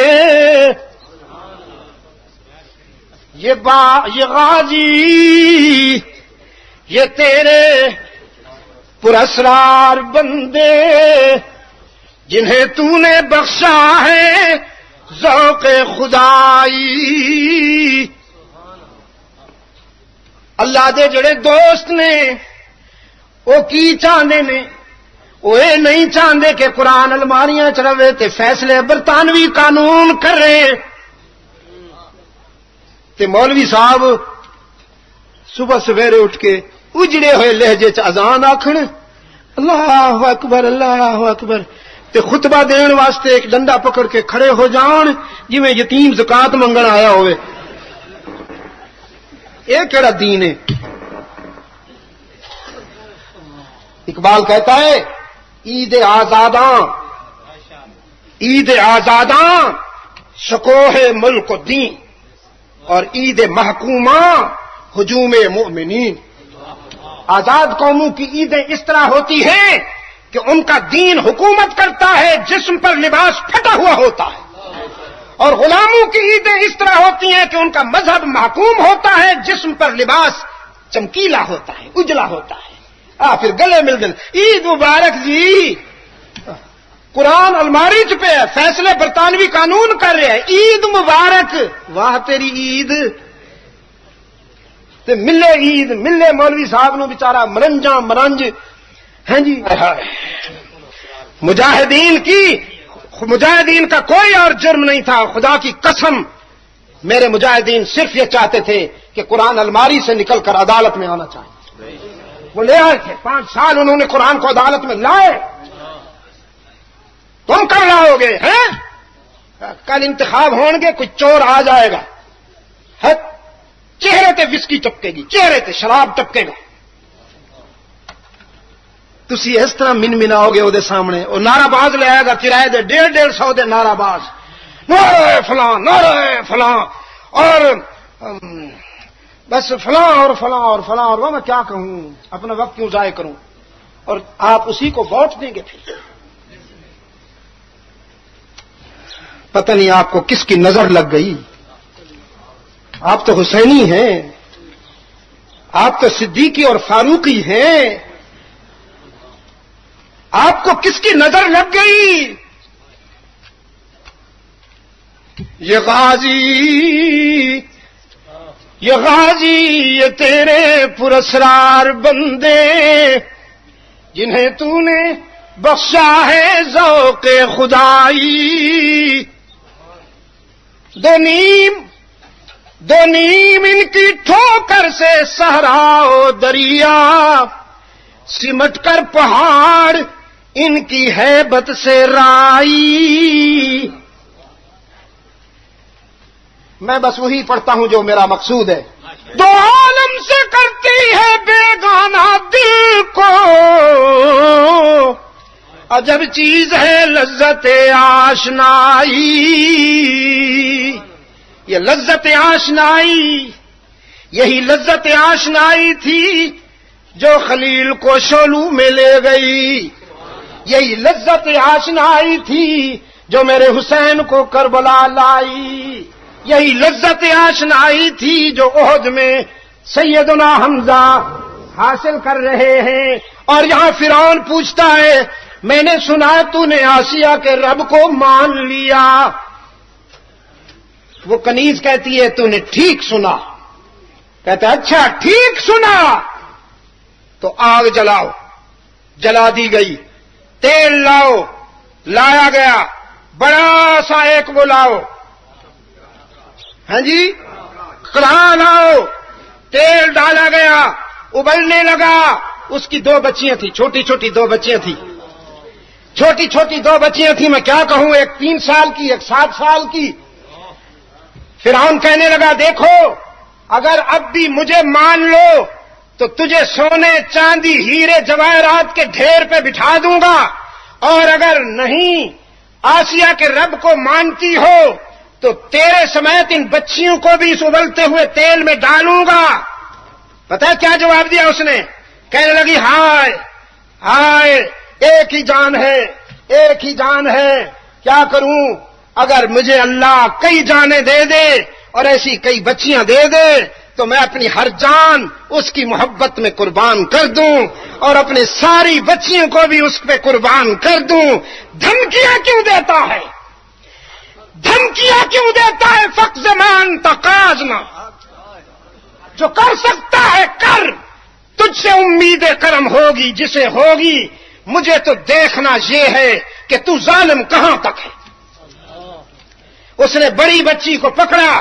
یہ غازی یہ تیرے پراسرار بندے، جنہیں تو نے بخشا ہے ذوق خدائی۔ اللہ دے جڑے دوست نے وہ کی چاہتے نے، وہ یہ نہیں چاہتے کہ قرآن الماریاں چ رہے تے فیصلے برطانوی قانون کرے۔ تے مولوی صاحب صبح سویرے اٹھ کے اجڑے ہوئے لہجے چ اذان آکھن اللہ اکبر اللہ اکبر، تے خطبہ دین واسطے ایک ڈنڈا پکڑ کے کھڑے ہو جان جویں یتیم زکات منگن آیا ہوئے۔ یہ کیڑا دین ہے؟ اقبال کہتا ہے عید آزاداں شکوہ ملک و دین، اور عید محکوماں ہجوم مومنین۔ آزاد قوموں کی عیدیں اس طرح ہوتی ہیں کہ ان کا دین حکومت کرتا ہے، جسم پر لباس پھٹا ہوا ہوتا ہے، اور غلاموں کی عیدیں اس طرح ہوتی ہیں کہ ان کا مذہب محکوم ہوتا ہے، جسم پر لباس چمکیلا ہوتا ہے، اجلا ہوتا ہے۔ پھر گلے مل گئے، عید مبارک جی، قرآن الماری چ پہ فیصلے برطانوی قانون کر رہے ہیں، عید مبارک، واہ تیری عید۔ تے ملے عید، ملے مولوی صاحب نو بیچارہ مرنج ہیں جی۔ مجاہدین کا کوئی اور جرم نہیں تھا، خدا کی قسم میرے مجاہدین صرف یہ چاہتے تھے کہ قرآن الماری سے نکل کر عدالت میں آنا چاہیے۔ وہ لے آئے تھے، 5 سال انہوں نے قرآن کو عدالت میں لائے۔ تم کر لاؤ گے ہیں؟ کل انتخاب ہون گے، کوئی چور آ جائے گا، چہرے تے وسکی ٹپکے گی، چہرے تے شراب ٹپکے گا، تسی اس طرح من مناؤ گے وہ سامنے۔ وہ نعرہ باز لے آئے گا کرائے دے 150 دے نعرہ باز، نعرہ فلاں نعرہ فلاں، اور بس فلاں اور فلاں اور فلاں، اور وہ میں کیا کہوں، اپنا وقت کیوں ضائع کروں، اور آپ اسی کو ووٹ دیں گے۔ پھر پتہ نہیں آپ کو کس کی نظر لگ گئی، آپ تو حسینی ہیں، آپ تو صدیقی اور فاروقی ہیں، آپ کو کس کی نظر لگ گئی؟ یہ غازی یہ تیرے پراسرار بندے، جنہیں تو نے بخشا ہے ذوق خدائی۔ دو نیم ان کی ٹھوکر سے صحرا و دریا، سمٹ کر پہاڑ ان کی ہیبت سے رائی۔ میں بس وہی پڑھتا ہوں جو میرا مقصود ہے۔ دو عالم سے کرتی ہے بیگانہ دل کو، عجب چیز ہے لذت آشنائی۔ یہ لذت آشنائی، یہی لذت آشنائی تھی جو خلیل کو شولو میں لے گئی۔ یہی لذت آشنائی تھی جو میرے حسین کو کربلا لائی، یہی لذت آشنائی تھی جو احد میں سیدنا حمزہ حاصل کر رہے ہیں۔ اور یہاں فرعون پوچھتا ہے میں نے سنا تو نے آسیہ کے رب کو مان لیا۔ وہ کنیز کہتی ہے تو نے ٹھیک سنا۔ کہتا ہے اچھا ٹھیک سنا تو آگ جلاؤ، جلا دی گئی۔ تیل لاؤ، لایا گیا۔ بڑا سا ایک وہ لاؤ، ہاں جی، کڑھا لاؤ، تیل ڈالا گیا، ابلنے لگا۔ اس کی 2 بچیاں تھیں، چھوٹی چھوٹی 2 بچیاں تھیں، چھوٹی چھوٹی 2 بچیاں تھیں، میں کیا کہوں، ایک 3 سال کی، ایک 7 سال کی۔ فرعون کہنے لگا دیکھو اگر اب بھی مجھے مان لو تو تجھے سونے چاندی ہیرے جواہرات کے ڈھیر پہ بٹھا دوں گا، اور اگر نہیں آسیہ کے رب کو مانتی ہو تو تیرے سمیت ان بچیوں کو بھی اس ابلتے ہوئے تیل میں ڈالوں گا۔ پتہ ہے کیا جواب دیا اس نے؟ کہنے لگی ہائے ہائے ایک ہی جان ہے، ایک ہی جان ہے، کیا کروں؟ اگر مجھے اللہ کئی جانیں دے دے اور ایسی کئی بچیاں دے دے تو میں اپنی ہر جان اس کی محبت میں قربان کر دوں اور اپنے ساری بچیوں کو بھی اس پہ قربان کر دوں۔ دھمکیاں کیوں دیتا ہے؟ دھمکیاں کیوں دیتا ہے؟ فق زمان تقاضنا، جو کر سکتا ہے کر، تجھ سے امید کرم ہوگی جسے ہوگی، مجھے تو دیکھنا یہ ہے کہ تو ظالم کہاں تک ہے۔ اس نے بڑی بچی کو پکڑا،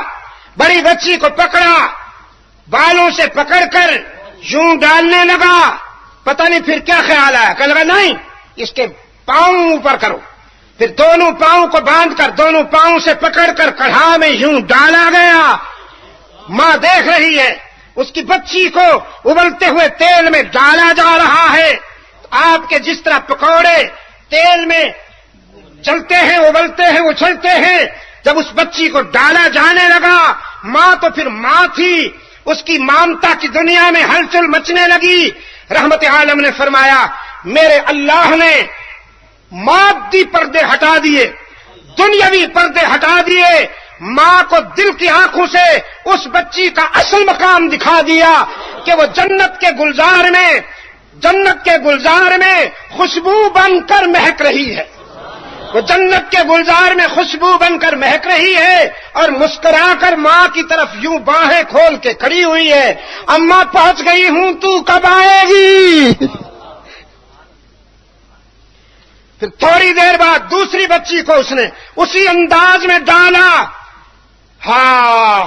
بڑی بچی کو پکڑا، بالوں سے پکڑ کر یوں ڈالنے لگا۔ پتہ نہیں پھر کیا خیال آیا، کہنے لگا نہیں اس کے پاؤں اوپر کرو۔ پھر دونوں پاؤں کو باندھ کر دونوں پاؤں سے پکڑ کر کڑھا میں یوں ڈالا گیا۔ ماں دیکھ رہی ہے، اس کی بچی کو ابلتے ہوئے تیل میں ڈالا جا رہا ہے۔ آپ کے جس طرح پکوڑے تیل میں چلتے ہیں، ابلتے ہیں، اچھلتے ہیں، جب اس بچی کو ڈالا جانے لگا، ماں تو پھر ماں تھی، اس کی مامتا کی دنیا میں ہلچل مچنے لگی۔ رحمت عالم نے فرمایا میرے اللہ نے مادی پردے ہٹا دیے، دنیاوی پردے ہٹا دیے، ماں کو دل کی آنکھوں سے اس بچی کا اصل مقام دکھا دیا کہ وہ جنت کے گلزار میں خوشبو بن کر مہک رہی ہے، وہ جنت کے گلزار میں خوشبو بن کر مہک رہی ہے اور مسکرا کر ماں کی طرف یوں باہیں کھول کے کھڑی ہوئی ہے، اماں پہنچ گئی ہوں، تو کب آئے گی؟ پھر تھوڑی دیر بعد دوسری بچی کو اس نے اسی انداز میں ڈالا۔ ہاں،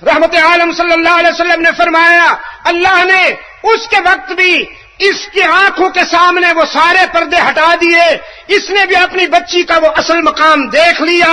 رحمت عالم صلی اللہ علیہ وسلم نے فرمایا اللہ نے اس کے وقت بھی اس کی آنکھوں کے سامنے وہ سارے پردے ہٹا دیے، اس نے بھی اپنی بچی کا وہ اصل مقام دیکھ لیا۔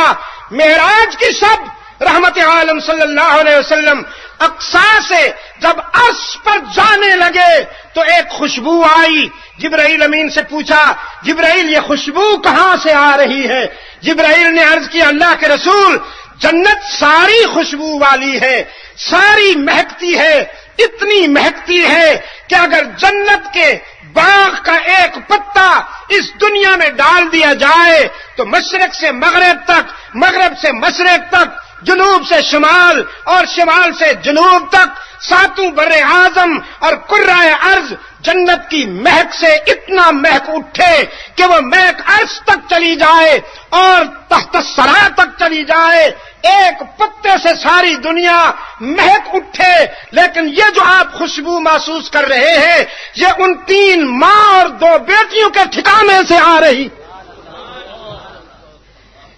معراج کی شب رحمت عالم صلی اللہ علیہ وسلم اقصا سے جب عرش پر جانے لگے تو ایک خوشبو آئی۔ جبرائیل امین سے پوچھا جبرائیل یہ خوشبو کہاں سے آ رہی ہے؟ جبرائیل نے عرض کیا اللہ کے رسول جنت ساری خوشبو والی ہے، ساری مہکتی ہے، اتنی مہکتی ہے کہ اگر جنت کے باغ کا ایک پتا اس دنیا میں ڈال دیا جائے تو مشرق سے مغرب تک، مغرب سے مشرق تک، جنوب سے شمال اور شمال سے جنوب تک 7 بر اعظم اور کرۂ ارض جنت کی مہک سے اتنا مہک اٹھے کہ وہ مہک عرش تک چلی جائے اور تحت الثری تک چلی جائے، ایک پتے سے ساری دنیا مہک اٹھے۔ لیکن یہ جو آپ خوشبو محسوس کر رہے ہیں یہ ان 3 ماں اور 2 بیٹیوں کے ٹھکانے سے آ رہی،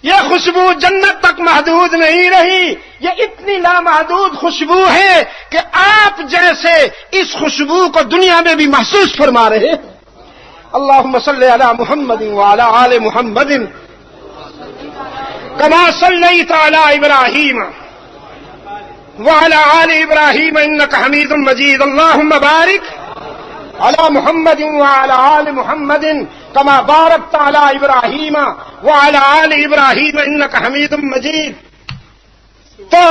یہ خوشبو جنت تک محدود نہیں رہی، یہ اتنی لامحدود خوشبو ہے کہ آپ جیسے اس خوشبو کو دنیا میں بھی محسوس فرما رہے ہیں۔ اللہم صلی علی محمد وعلی آل محمد کما صلیت علی ابراہیم وعلی آل ابراہیم انک حمید مجید، اللہم بارک علی محمد وعلی آل محمد کما بارکت علی ابراہیم وعلی آل ابراہیم انک حمید مجید۔ تو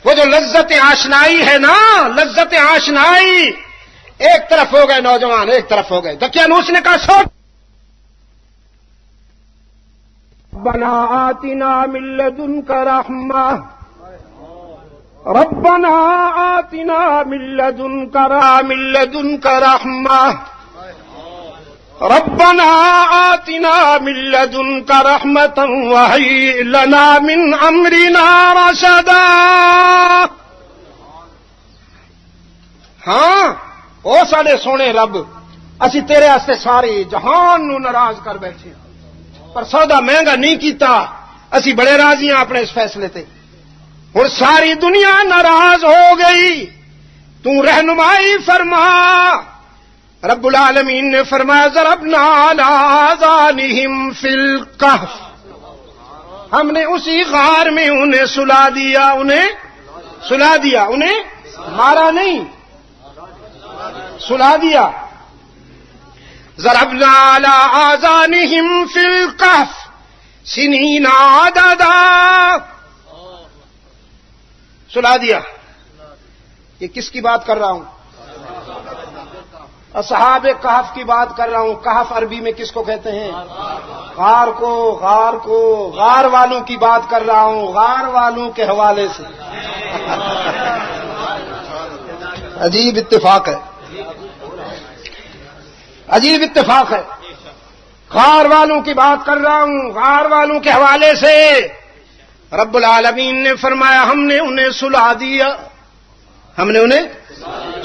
وہ جو لذت آشنائی ہے نا، لذت آشنائی، ایک طرف ہو گئے نوجوان، ایک طرف ہو گئے دقیانوس نے کہا سوچ ربنا آتنا من لدنک رحمہ، ربنا آتنا من لدنک رحمہ، ربنا آتنا من لدنک رحمۃ وہیئ لنا من امرنا رشدا۔ ہاں او ساڈے سونے رب، اسی تیرے واسطے ساری جہان نو ناراض کر بیٹھے، پر سودا مہنگا نہیں کیتا، اسی بڑے راضی ہاں اپنے اس فیصلے تے۔ اور ساری دنیا ناراض ہو گئی، تو رہنمائی فرما۔ رب العالمین نے فرمایا ضربنا علی آذانہم فی الکہف، ہم نے اسی غار میں انہیں سلا دیا، انہیں مارا نہیں، سلا دیا۔ ضربنا علی آذانہم فی الکہف سنین عددا، سلا دیا۔ یہ کس کی بات کر رہا ہوں؟ اصحاب کہف کی بات کر رہا ہوں۔ کہف عربی میں کس کو کہتے ہیں؟ غار کو، غار والوں کی بات کر رہا ہوں، غار والوں کے حوالے سے۔ عجیب اتفاق ہے، عجیب اتفاق ہے۔ غار والوں کی بات کر رہا ہوں، غار والوں کے حوالے سے۔ رب العالمین نے فرمایا ہم نے انہیں سلا دیا، ہم نے انہیں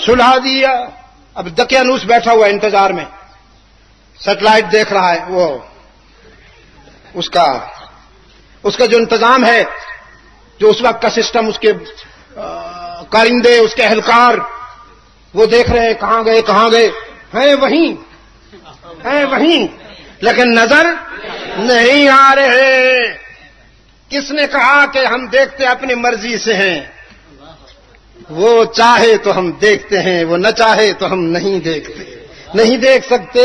سلا دیا۔ اب دقیانوس بیٹھا ہوا انتظار میں، سیٹلائٹ دیکھ رہا ہے، وہ اس کا جو انتظام ہے، جو اس وقت کا سسٹم، اس کے کارندے، اس کے اہلکار، وہ دیکھ رہے ہیں کہاں گئے، ہیں وہیں، لیکن نظر نہیں آ رہے۔ کس نے کہا کہ ہم دیکھتے اپنی مرضی سے ہیں؟ وہ چاہے تو ہم دیکھتے ہیں، وہ نہ چاہے تو ہم نہیں دیکھتے، نہیں دیکھ سکتے۔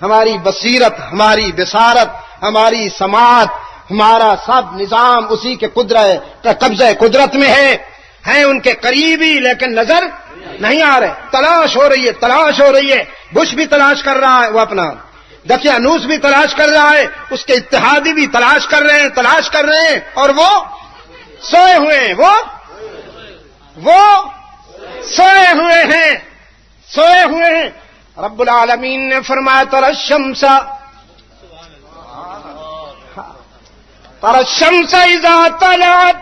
ہماری بصیرت، ہماری بصارت، ہماری سماعت، ہمارا سب نظام اسی کے قبضہ قدرت میں ہے، ہیں ان کے قریبی، لیکن نظر نہیں آ رہے۔ تلاش ہو رہی ہے، بش بھی تلاش کر رہا ہے، وہ اپنا دقیانوس بھی تلاش کر رہا ہے، اس کے اتحادی بھی تلاش کر رہے ہیں، اور وہ سوئے ہوئے ہیں، وہ سوئے ہوئے ہیں۔ رب العالمین نے فرمایا ترى الشمس اذا طلعت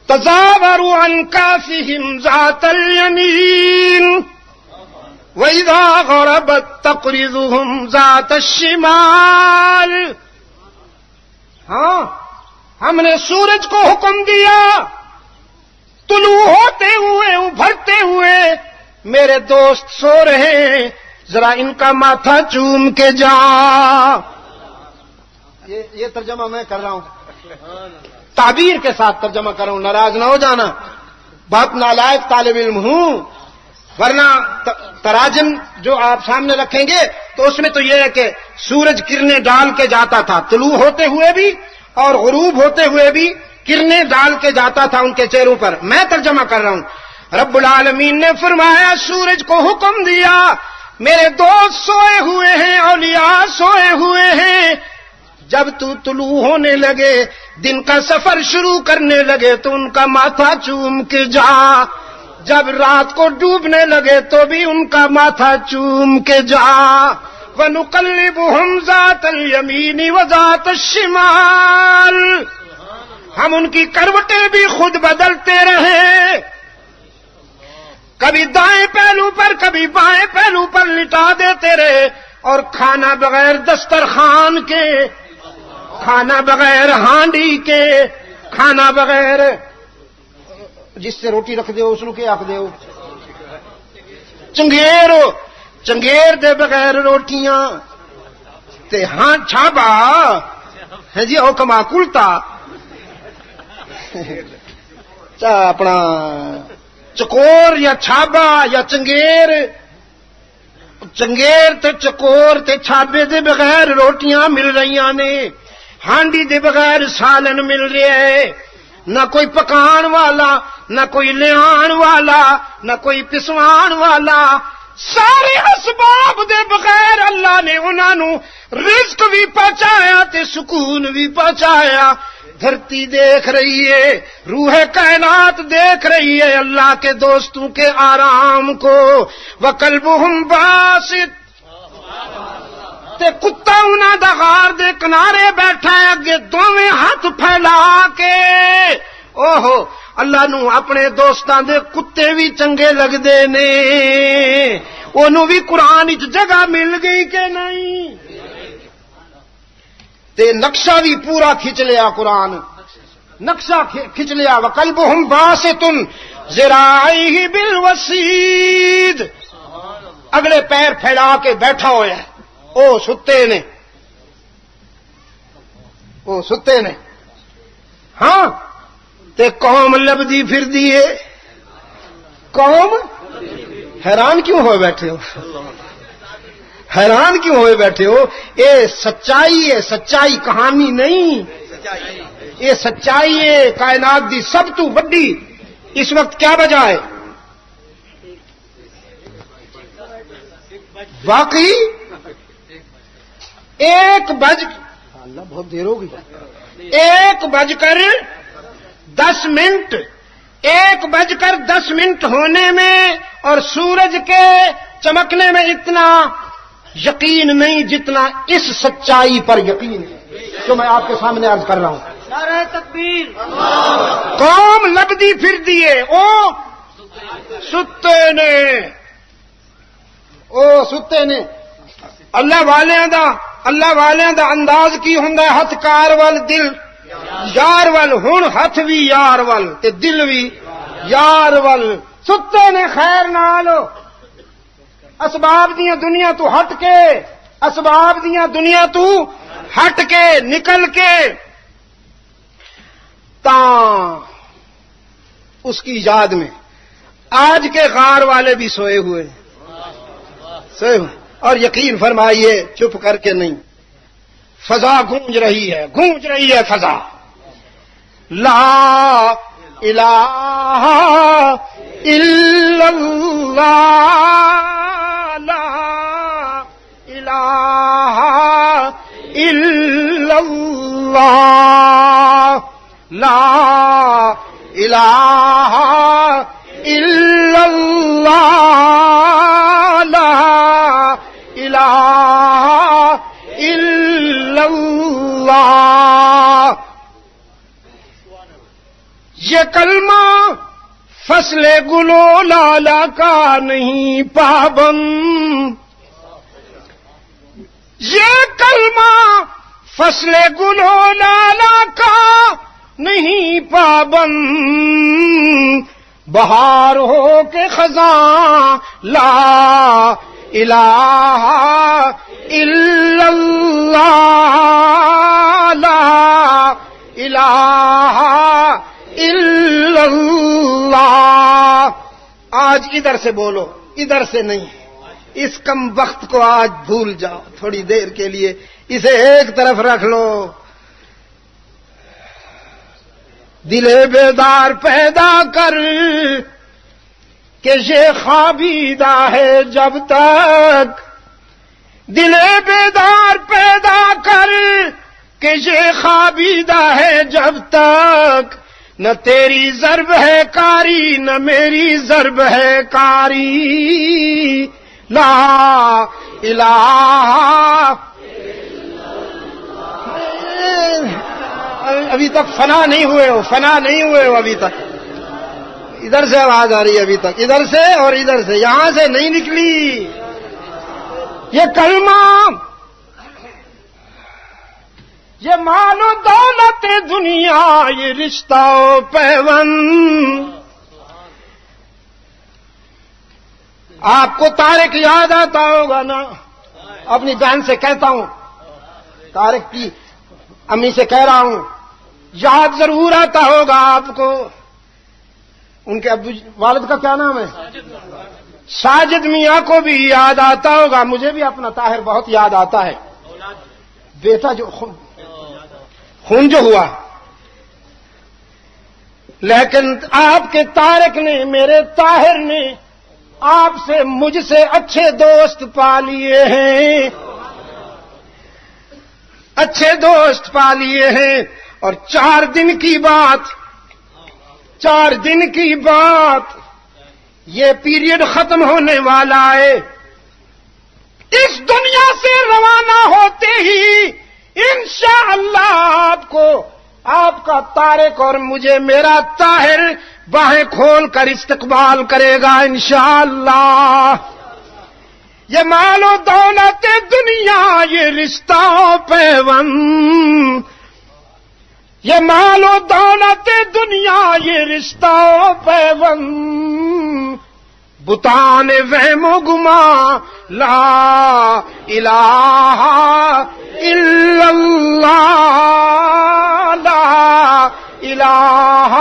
تزاوروا عن كهفهم ذات اليمين وإذا غربت تقرضهم ذات الشمال۔ ہاں، ہم نے سورج کو حکم دیا طلوع ہوتے ہوئے، ابھرتے ہوئے، میرے دوست سو رہے ہیں، ذرا ان کا ماتھا چوم کے جا۔ یہ ترجمہ میں کر رہا ہوں، تعبیر کے ساتھ ترجمہ کر رہا ہوں، ناراض نہ ہو جانا، بہت نالائق طالب علم ہوں، ورنہ تراجم جو آپ سامنے رکھیں گے تو اس میں تو یہ ہے کہ سورج کرنیں ڈال کے جاتا تھا، طلوع ہوتے ہوئے بھی اور غروب ہوتے ہوئے بھی کرنیں ڈال کے جاتا تھا ان کے چہروں پر۔ میں ترجمہ کر رہا ہوں۔ رب العالمین نے فرمایا سورج کو حکم دیا میرے دوست سوئے ہوئے ہیں، اولیاء سوئے ہوئے ہیں، جب تو طلوع ہونے لگے، دن کا سفر شروع کرنے لگے تو ان کا ماتھا چوم کے جا، جب رات کو ڈوبنے لگے تو بھی ان کا ماتھا چوم کے جا۔ وَنُقَلِّبُهُمْ ذَاتَ الْيَمِينِ وَذَاتَ الشِّمَالِ، ہم ان کی کروٹیں بھی خود بدلتے رہے، کبھی دائیں پہلو پر کبھی بائیں پہلو پر لٹا دیتے رہے، اور کھانا بغیر دسترخوان کے، کھانا بغیر ہانڈی کے، کھانا بغیر جس سے روٹی رکھ دیو اس نو کے آکھ دیو، چنگیر دے بغیر روٹیاں تے ہاں چھابا ہے جی او کما کلتا اپنا چکور یا چھابا یا چنگیر تے چکور تے چھابے دے بغیر روٹیاں مل رہی نے، ہانڈی دے بغیر سالن مل رہا ہے، نہ کوئی پکان والا، نہ کوئی لیان والا، نہ کوئی پسوان والا، سارے اسباب دے بغیر اللہ نے انہاں نو رزق بھی پہنچایا تے سکون بھی پہنچایا۔ دھرتی دیکھ رہی ہے، روح کائنات دیکھ رہی ہے اللہ کے دوستوں کے آرام کو۔ وَقَلْبُهُمْ باسط، تے کتا انہاں دا غار دے کنارے بیٹھا ہے اگے دوویں ہاتھ پھیلا کے۔ اوہو، اللہ نو اپنے دوستاں دے کتے بھی چنگے لگدے نے۔ انہوں بھی قرآن وچ جگہ مل گئی کہ نہیں؟ تے نقشہ بھی پورا کھچ لیا قرآن، نقشہ کھچ لیا۔ وَقَلْبُهُمْ باسط ذراعیہ بالوسید، اگلے پیر پھیلا کے بیٹھا ہوا ہے، او ستے نے، او ستے نے۔ ہاں تے قوم لبدی پھر دیے، قوم حیران کیوں ہوئے بیٹھے ہو؟ حیران کیوں ہوئے بیٹھے ہو؟ یہ سچائی ہے، سچائی کہانی نہیں، یہ سچائی ہے کائنات دی سب تو بڑی۔ اس وقت کیا بجا ہے؟ واقعی 1 بہت دیر ہو گئی، 1:10 1:10 ہونے میں اور سورج کے چمکنے میں اتنا یقین نہیں جتنا اس سچائی پر یقین ہے جو میں آپ کے سامنے عرض کر رہا ہوں۔ نعرہ تکبیر، قوم لبدی پھر دیے، او ستے نے، او ستے نے۔ اللہ والیاں دا انداز کی ہوندا ہے؟ ہتھ کار وال دل یار وال، ہن ہتھ بھی یار وال تے دل بھی یار وال۔ ستے نے خیر نال اسباب دیاں دنیا تو ہٹ کے، اسباب دیاں دنیا تو ہٹ کے نکل کے تاں اس کی یاد میں آج کے غار والے بھی سوئے ہوئے، سوئے ہوئے۔ اور یقین فرمائیے چپ کر کے نہیں، فضا گونج رہی ہے فضا، لا الہ الا اللہ، لا الہ الا اللہ، لا الہ الا اللہ، لا الہ الا اللہ۔ یہ کلمہ فصل گلو لالا کا نہیں پابند، یہ کلمہ فصل گلو لالا کا نہیں پابند، بہار ہو کے خزاں لا الہ الا اللہ، لا الہ الا اللہ۔ آج ادھر سے بولو، ادھر سے نہیں، اس کم وقت کو آج بھول جاؤ، تھوڑی دیر کے لیے اسے ایک طرف رکھ لو۔ دل بیدار پیدا کر کہ یہ خوابیدہ ہے جب تک، دل بیدار پیدا کر کہ یہ خوابیدہ ہے جب تک، نہ تیری ضرب ہے کاری نہ میری ضرب ہے کاری، لا الہ۔ ابھی تک فنا نہیں ہوئے ہو، فنا نہیں ہوئے ہو ابھی تک۔ ادھر سے آواز آ رہی ہے ابھی تک، ادھر سے اور ادھر سے، یہاں سے نہیں نکلی یہ کلمہ۔ یہ مال و دولت دنیا، یہ رشتہ و پیوند۔ آپ کو طارق یاد آتا ہوگا نا؟ اپنی بہن سے کہتا ہوں، طارق کی امی سے کہہ رہا ہوں، یاد ضرور آتا ہوگا آپ کو۔ ان کے ابو والد کا کیا نام ہے؟ ساجد میاں کو بھی یاد آتا ہوگا، مجھے بھی اپنا طاہر بہت یاد آتا ہے، بیٹا جو خون جو ہوا۔ لیکن آپ کے طارق نے، میرے طاہر نے آپ سے مجھ سے اچھے دوست پا لیے ہیں، اچھے دوست پا لیے ہیں۔ اور 4 دن کی بات یہ پیریڈ ختم ہونے والا ہے۔ اس دنیا سے روانہ ہوتے ہی انشاءاللہ آپ کا طارق اور مجھے میرا طاہر باہیں کھول کر استقبال کرے گا انشاءاللہ۔ یہ مال و دولت دنیا، یہ رشتہ و پیوند، یہ مال و دولت دنیا، یہ رشتہ و پیوند، بتان وہم و گما، لا الہ الا اللہ، لا الہ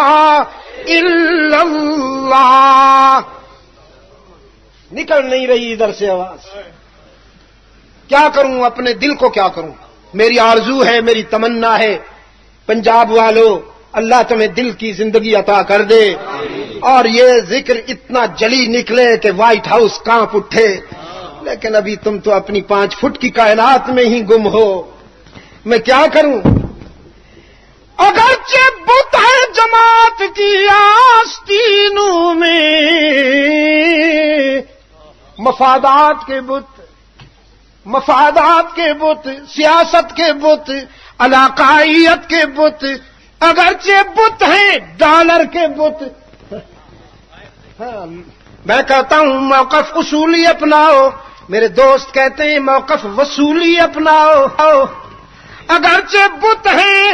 الا اللہ۔ نکل نہیں رہی ادھر سے آواز، کیا کروں، اپنے دل کو کیا کروں؟ میری آرزو ہے، میری تمنا ہے، پنجاب والوں اللہ تمہیں دل کی زندگی عطا کر دے، اور یہ ذکر اتنا جلی نکلے کہ وائٹ ہاؤس کانپ اٹھے، لیکن ابھی تم تو اپنی 5 فٹ کی کائنات میں ہی گم ہو۔ میں کیا کروں؟ اگرچہ بت ہے جماعت کی آستینوں میں، مفادات کے بت، سیاست کے بت، علاقائیت کے بت، اگرچہ بت ہیں ڈالر کے بت۔ میں کہتا ہوں موقف اصولی اپناؤ، میرے دوست کہتے ہیں موقف وصولی اپناؤ۔ اگرچہ بت ہیں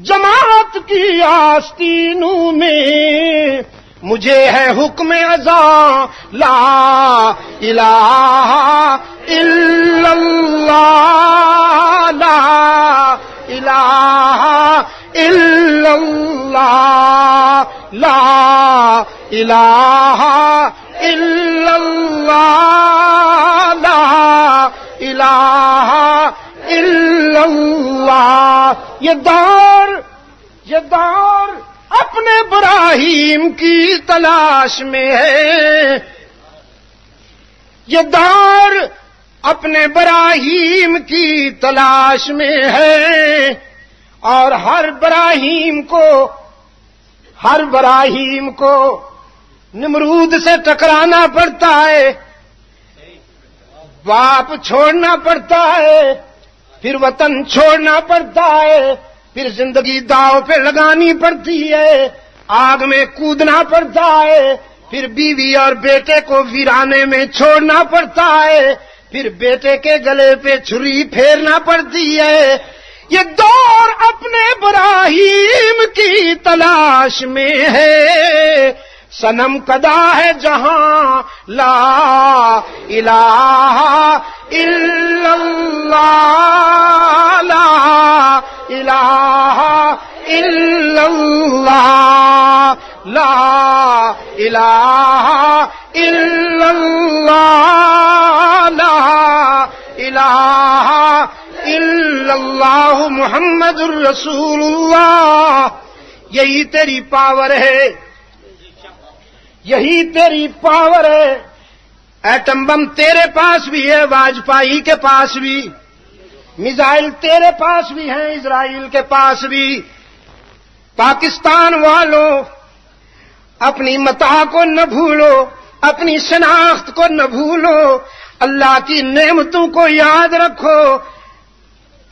جماعت کی آستینوں میں، مجھے ہے حکم اذاں، لا الہ الا اللہ، لا الہ الا اللہ، لا الہ الا اللہ، لا الہ الا اللہ۔ یہ دور اپنے ابراہیم کی تلاش میں ہے، یہ دور اپنے ابراہیم کی تلاش میں ہے، اور ہر ابراہیم کو نمرود سے ٹکرانا پڑتا ہے، باپ چھوڑنا پڑتا ہے، پھر وطن چھوڑنا پڑتا ہے، پھر زندگی داؤ پہ لگانی پڑتی ہے، آگ میں کودنا پڑتا ہے، پھر بیوی اور بیٹے کو ویرانے میں چھوڑنا پڑتا ہے، پھر بیٹے کے گلے پہ چھری پھیرنا پڑتی ہے۔ یہ دور اپنے ابراہیم کی تلاش میں ہے، صنم کدا ہے جہاں، لا الہ الا اللہ، لا الہ الا اللہ، لا الہ الا اللہ، لا الہ الا اللہ محمد الرسول اللہ۔ یہی تیری پاور ہے، یہی تیری پاور ہے۔ ایٹم بم تیرے پاس بھی ہے، واجپئی کے پاس بھی، میزائل تیرے پاس بھی ہیں، اسرائیل کے پاس بھی۔ پاکستان والوں اپنی متاع کو نہ بھولو، اپنی شناخت کو نہ بھولو، اللہ کی نعمتوں کو یاد رکھو۔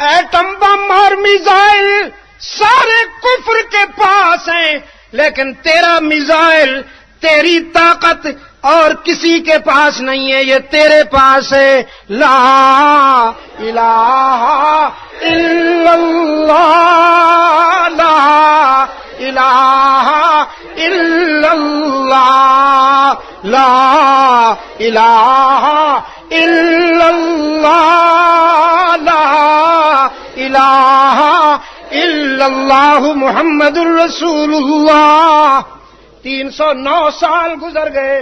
ایٹم بم اور میزائل سارے کفر کے پاس ہیں، لیکن تیرا میزائل، تیری طاقت اور کسی کے پاس نہیں ہے، یہ تیرے پاس ہے۔ لا الہ الا اللہ، لا الہ الا اللہ، لا الہ الا اللہ، لا الہ الا اللہ محمد الرسول اللہ۔ 309 سال گزر گئے،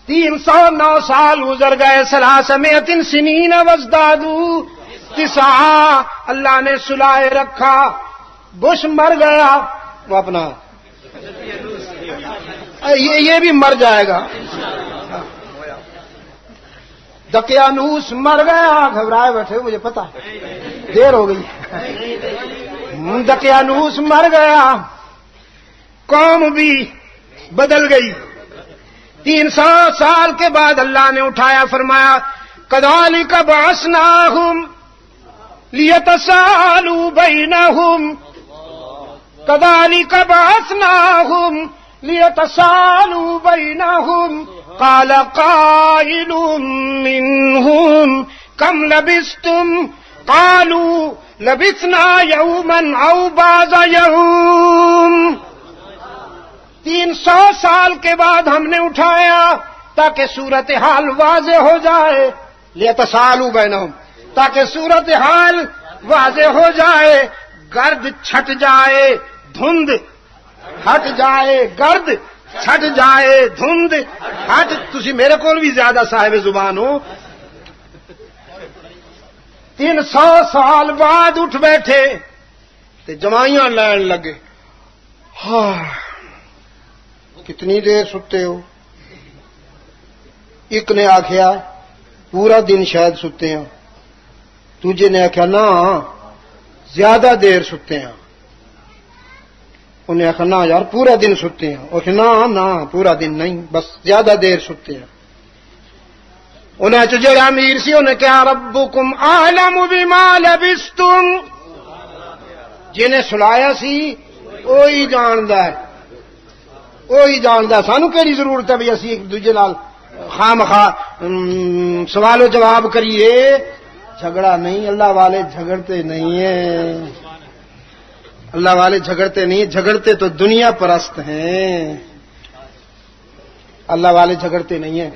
309 سال گزر گئے۔ 300 سنین وازدادوا 9، اللہ نے سلائے رکھا۔ بش مر گیا وہ اپنا یہ بھی مر جائے گا. دقیانوس مر گیا, گھبرائے بیٹھے مجھے پتا دیر ہو گئی. دقیانوس مر گیا, قوم بھی بدل گئی. 300 سال کے بعد اللہ نے اٹھایا, فرمایا کذالک بعثناہم لیتسالوا بینہم, کذالک بعثناہم لیتسالوا بینہم, قال قائل منہم کم لبثتم, قالوا لبثنا یوما او بعض یوم. 300 سال کے بعد ہم نے اٹھایا تاکہ صورتحال واضح ہو جائے. لیتسالوا بینہم, تاکہ صورتحال واضح ہو جائے, گرد چھٹ جائے, دھند ہٹ جائے, گرد چھٹ جائے, دھند ہٹ. تسی میرے کو بھی زیادہ صاحب زبان ہو. 300 سال بعد اٹھ بیٹھے تے جمائیاں لین لگے. ہاں کتنی دیر ستے ہو؟ ایک نے آخیا پورا دن شاید ستے ہیں, دوجے نے آخیا نا زیادہ دیر ستے ہیں. انہیں آخیا نا یار پورا دن ستے ہیں. اور نا پورا دن نہیں, بس زیادہ دیر ستے ہیں. انہیں جڑا امیر سی انہیں کہا ربکم اعلم بما لبثتم, جنہیں سلایا سی وہی جاندا ہے, وہی جاندا. سانو کیڑی ضرورت ہے بھی اسی ایک دوجے نال خام سوال و جواب کریے. جھگڑا نہیں, اللہ والے جھگڑتے نہیں ہیں, اللہ والے جھگڑتے نہیں, جھگڑتے تو دنیا پرست ہیں, اللہ والے جھگڑتے نہیں ہیں.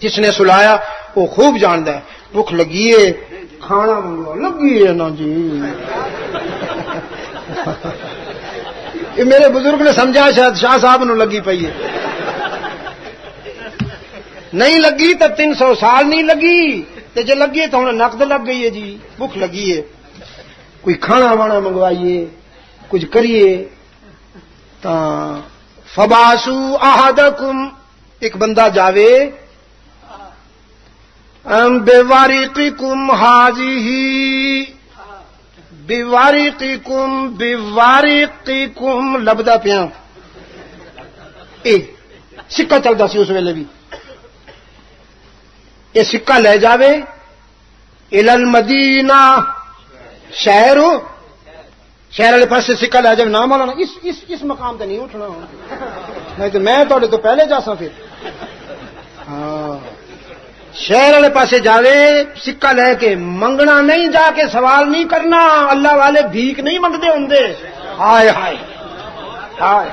جس نے سلایا وہ خوب جاندا ہے. بھوک لگی ہے کھانا منگوا, لگی ہے نا جی. یہ میرے بزرگ نے سمجھا شاید شاہ صاحب نو لگی پئی ہے. نہیں لگی تو 300 سال نہیں لگی, تے جے لگی تو ہن نقد لگ گئی ہے جی. بھوک لگی ہے, کوئی کھانا وانا منگوائیے, کچھ کریے. تا فباسو احدکم, ایک بندہ جاوے بواریقکم ہاذی, بواریقکم لبدا پیا. سکہ چلتا سی اس ویلے بھی. یہ سکہ لے جاوے الی المدینہ, شہر والے پاس سکہ لے جاوے. نام والا اس مقام تے نہیں اٹھنا, نہیں تو میں تھوڑے تو پہلے جا سا. پھر ہاں شہر والے پاسے جاوے, سکہ لے کے منگنا نہیں, جا کے سوال نہیں کرنا. اللہ والے بھیک نہیں منگتے ہوں. ہائے ہائے ہائے,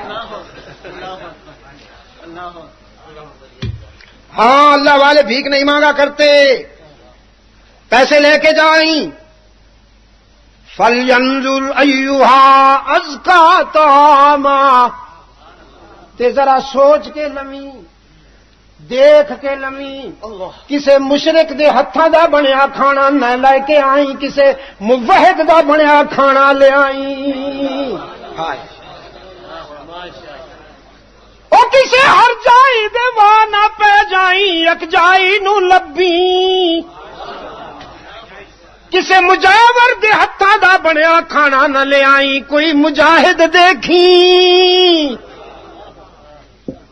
ہاں اللہ والے بھیک نہیں مانگا کرتے. پیسے لے کے جائیں. فَلْيَنْظُرْ أَيُّهَا أَزْكَىٰ طَعَامًا, تے ذرا سوچ کے لمی, دیکھ کے لمی. کسے مشرک دے ہتھاں دا بنیا کھانا نہ لے کے آئی, کسے موحد دا بنیا کھانا لے آئی. او کسے ہر جائی دے وانا پہ جائی, یک جائی نو لبی. کسے مجاور دے ہتھاں دا بنیا کھانا نہ لے آئی. کوئی مجاہد دیکھی,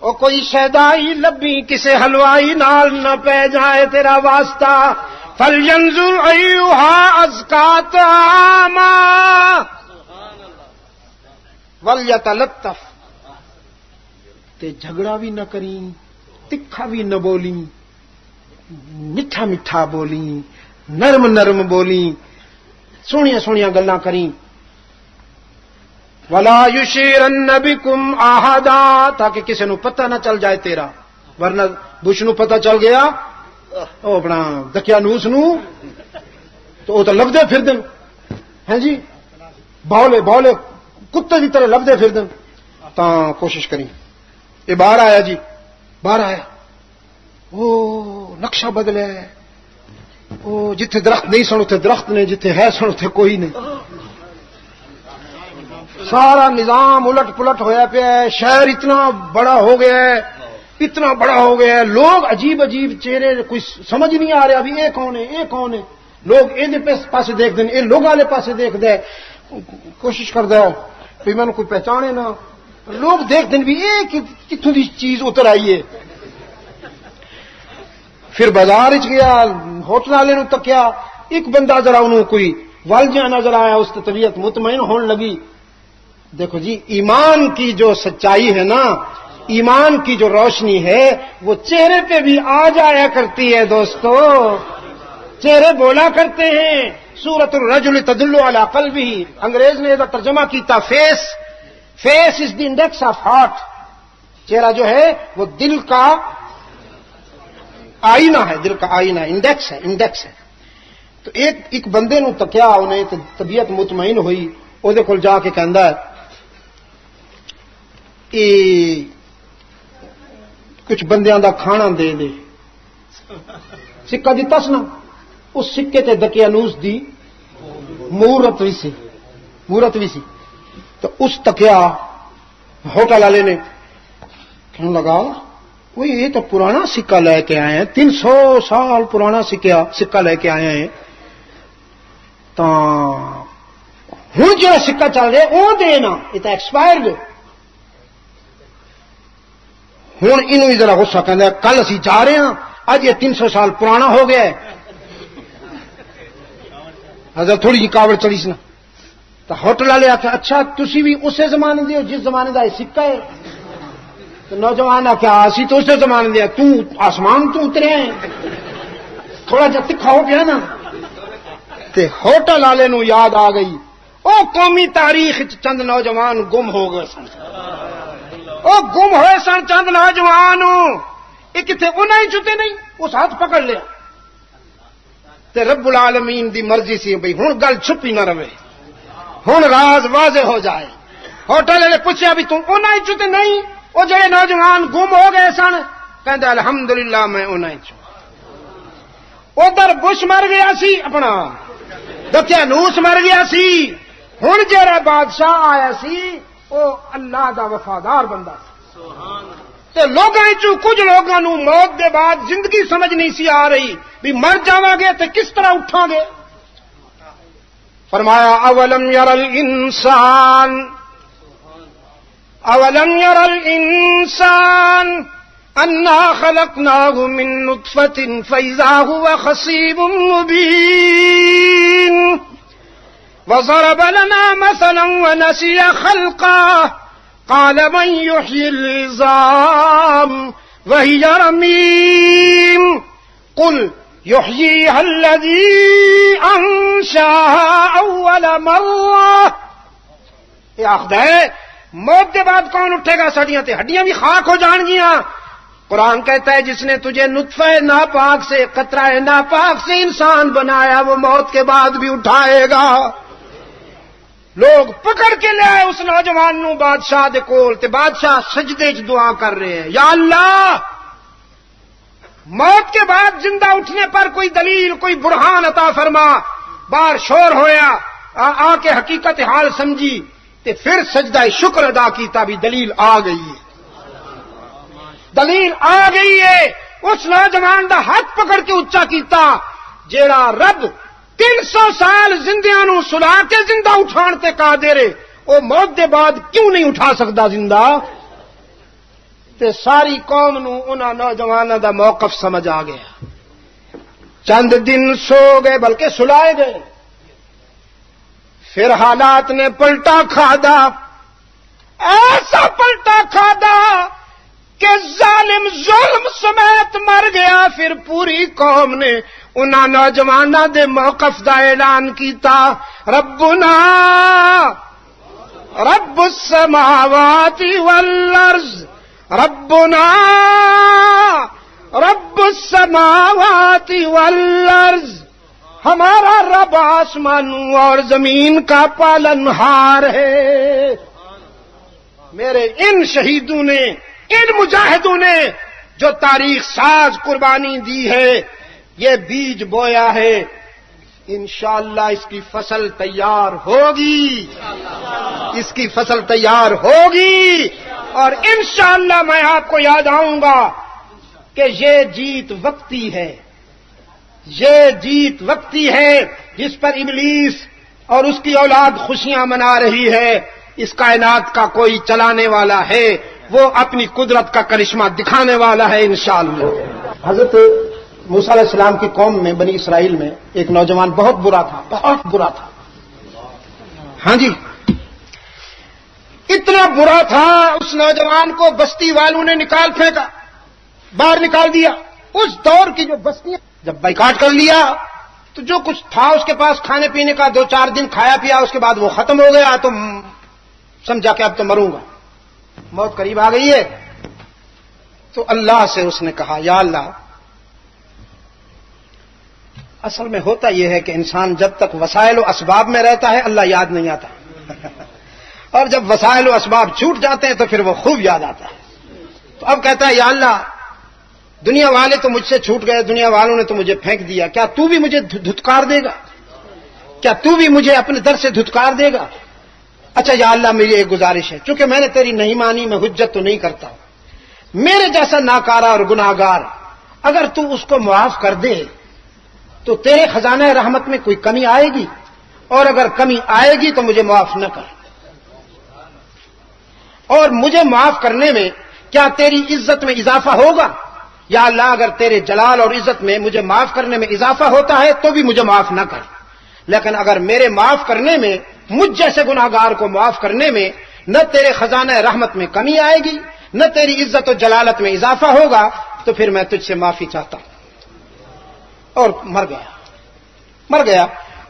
او کوئی شہدائی لبی, کسے حلوائی نال نہ پہ جائے تیرا واسطہ. فَلْيَنْظُرْ أَيُّهَا أَزْكَىٰ طَعَامًا وَلْيَتَلَطَّفْ, تے جھگڑا بھی نہ کریں, تکھا بھی نہ بولیں, میٹھا میٹھا بولیں, نرم نرم بولیں, سونیاں سونیاں گلاں کریں. وَلَا يُشِيرَنَّ بِكُمْ أَحَدًا, تاکہ کسی نو پتہ نہ چل جائے تیرا. ورنہ بش نو پتہ چل گیا, او اپنا دقیانوس نو, تو وہ تو لبدے پھر دن ہیں جی, بولے بولے کتے کی طرح لبدے پھر دن. تا کوشش کریں. یہ باہر آیا جی, باہر آیا, او نقشہ بدلے. او جتھے درخت نہیں سن اتنے درخت نے, جتھے ہے سن اتنے کوئی نہیں. سارا نظام الٹ پلٹ ہویا پیا ہے، شہر اتنا بڑا ہو گیا ہے، اتنا بڑا ہو گیا ہے، لوگ عجیب عجیب چہرے، کوئی سمجھ نہیں آ رہا ابھی یہ کون ہے یہ کون ہے، لوگ یہ پاس دیکھ دیں، یہ لوگ والے پاس دیکھ دے، کوشش کر دے بھی میں کوئی پہچانے نہ، لوگ دیکھ دیں بھی یہ کتوں کی چیز اتر آئی ہے۔ پھر بازار چ گیا، ہوٹل والے نو تکیا، ایک بندہ ذرا انہوں کوئی ول جہا نظر آیا، اس کی طبیعت مطمئن ہون لگی۔ دیکھو جی، ایمان کی جو سچائی ہے نا، ایمان کی جو روشنی ہے وہ چہرے پہ بھی آ جایا کرتی ہے دوستو، چہرے بولا کرتے ہیں۔ سورۃ الرجل تدل علی قلبہ، انگریز نے اسا ترجمہ کیتا face is the index of heart, چہرہ جو ہے وہ دل کا آئینہ ہے، دل کا آئینہ، انڈیکس ہے۔ تو ایک بندے نو تکیا، انہیں طبیعت مطمئن ہوئی، وہ کول جا کے کہندا ہے کچھ بندیاں دا کھانا دے دے، سکہ دتا س نا، اس سکے تے دقیانوس دی مورت بھی سی، تو اس تکیا ہوٹل والے نے کہنے لگا وہ یہ تو پرانا سکہ لے کے آئے ہیں، 300 سال پرانا سکہ لے کے آئے ہیں، تو ہوں جو سکہ چل رہا وہ دینا، یہ تو ایکسپائرڈ۔ ہوں یہ ذرا غصہ کہنا کل اسی جا رہے ہیں، اج یہ 300 سال پرانا ہو گیا ہے، تھوڑی جی کاوڑ چلی سی نا۔ تو ہوٹل والے آخیا اچھا تسی بھی اسی زمانے دے جس زمانے کا یہ سکہ ہے؟ تو نوجوان آخیا اسی تو اسی زمانے دے، تو آسمان تو اترے ہیں، تھوڑا جا تکھا ہو گیا نا۔ تے ہوٹل والے نو یاد آ گئی او قومی تاریخ چند نوجوان گم ہو گئے سن، او گم ہوئے سن چند نوجوان، یہ کتنے انہیں چتے نہیں، اس ہاتھ پکڑ لیا۔ تے رب العالمین دی مرضی سی بھئی ہن گل چھپی نہ رہے، ہن راز واضح ہو جائے۔ ہوٹل والے پوچھا بھی تم انہیں چتے نہیں، وہ جڑے نوجوان گم ہو گئے سن؟ کہندا الحمدللہ میں انہیں چوں۔ ادھر بش مر گیا سی، اپنا دقیانوس مر گیا سی، ہن جڑا بادشاہ آیا سی وہ اللہ دا وفادار بندہ سی۔ تے لوگاں چوں کچھ لوگاں نو موت دے بعد زندگی سمجھ نہیں سی آ رہی بھی مر جاواں گے تے کس طرح اٹھاں گے۔ فرمایا اولم یر الانسان انا خلقناه من نطفة فإذا هو خصيب مبين وضرب لنا مثلا ونسي خلقه قال من يحيي العظام وهي رميم قل يحييها الذي أنشأها أول مرة۔ یہ آخر ہے موت کے بعد کون اٹھے گا؟ ساڈیاں تے ہڈیاں بھی خاک ہو جان گیاں۔ قرآن کہتا ہے جس نے تجھے نطفہ ناپاک سے، قطرہ ناپاک سے انسان بنایا وہ موت کے بعد بھی اٹھائے گا۔ لوگ پکڑ کے لے آئے اس نوجوان نو بادشاہ دے کول، تے بادشاہ سجدے چ دعا کر رہے ہیں یا اللہ موت کے بعد زندہ اٹھنے پر کوئی دلیل، کوئی برہان عطا فرما۔ باہر شور ہویا، آ کے حقیقت حال سمجھی تے پھر سجدہ شکر ادا کیتا بھی دلیل آ گئی ہے، دلیل آ گئی ہے۔ اس نوجوان دا ہاتھ پکڑ کے اچا کیتا جیڑا رب 300 سال زندیاں نو سلا کے زندہ اٹھان تے قادر ہے، وہ موت دے بعد کیوں نہیں اٹھا سکتا زندہ؟ تے ساری قوم نو انہاں نوجواناں دا موقف سمجھ آ گیا۔ چند دن سو گئے بلکہ سلائے گئے، پھر حالات نے پلٹا کھادا، ایسا پلٹا کھادا کہ ظالم ظلم سمیت مر گیا۔ پھر پوری قوم نے انہاں نوجواناں دے موقف دا اعلان کیتا، ربنا رب السماوات والارض، ربنا رب السماوات والارض، ہمارا رب آسمانوں اور زمین کا پالنہار ہے۔ میرے ان شہیدوں نے، ان مجاہدوں نے جو تاریخ ساز قربانی دی ہے، یہ بیج بویا ہے، انشاءاللہ اس کی فصل تیار ہوگی، اس کی فصل تیار ہوگی، اور انشاءاللہ میں آپ کو یاد آؤں گا کہ یہ جیت وقتی ہے، یہ جیت وقتی ہے جس پر ابلیس اور اس کی اولاد خوشیاں منا رہی ہے۔ اس کائنات کا کوئی چلانے والا ہے، وہ اپنی قدرت کا کرشمہ دکھانے والا ہے انشاءاللہ۔ حضرت موسیٰ علیہ السلام کی قوم میں، بنی اسرائیل میں، ایک نوجوان بہت برا تھا، بہت برا تھا، ہاں جی، اتنا برا تھا اس نوجوان کو بستی والوں نے نکال پھینکا، باہر نکال دیا۔ اس دور کی جو بستیاں جب بائیکاٹ کر لیا تو جو کچھ تھا اس کے پاس کھانے پینے کا، 2-4 دن کھایا پیا، اس کے بعد وہ ختم ہو گیا، تو سمجھا کہ اب تو مروں گا، موت قریب آ گئی ہے۔ تو اللہ سے اس نے کہا، یا اللہ، اصل میں ہوتا یہ ہے کہ انسان جب تک وسائل و اسباب میں رہتا ہے اللہ یاد نہیں آتا، اور جب وسائل و اسباب چھوٹ جاتے ہیں تو پھر وہ خوب یاد آتا ہے۔ تو اب کہتا ہے، یا اللہ، دنیا والے تو مجھ سے چھوٹ گئے، دنیا والوں نے تو مجھے پھینک دیا، کیا تو بھی مجھے دھتکار دے گا؟ کیا تو بھی مجھے اپنے در سے دھتکار دے گا؟ اچھا یا اللہ، میری ایک گزارش ہے، چونکہ میں نے تیری نہیں مانی، میں حجت تو نہیں کرتا، میرے جیسا ناکارہ اور گناہگار اگر تو اس کو معاف کر دے تو تیرے خزانہ رحمت میں کوئی کمی آئے گی، اور اگر کمی آئے گی تو مجھے معاف نہ کر، اور مجھے معاف کرنے میں کیا تیری عزت میں اضافہ ہوگا؟ یا اللہ، اگر تیرے جلال اور عزت میں مجھے معاف کرنے میں اضافہ ہوتا ہے تو بھی مجھے معاف نہ کر، لیکن اگر میرے معاف کرنے میں، مجھ جیسے گناہگار کو معاف کرنے میں نہ تیرے خزانہ رحمت میں کمی آئے گی، نہ تیری عزت و جلالت میں اضافہ ہوگا، تو پھر میں تجھ سے معافی چاہتا ہوں۔ اور مر گیا۔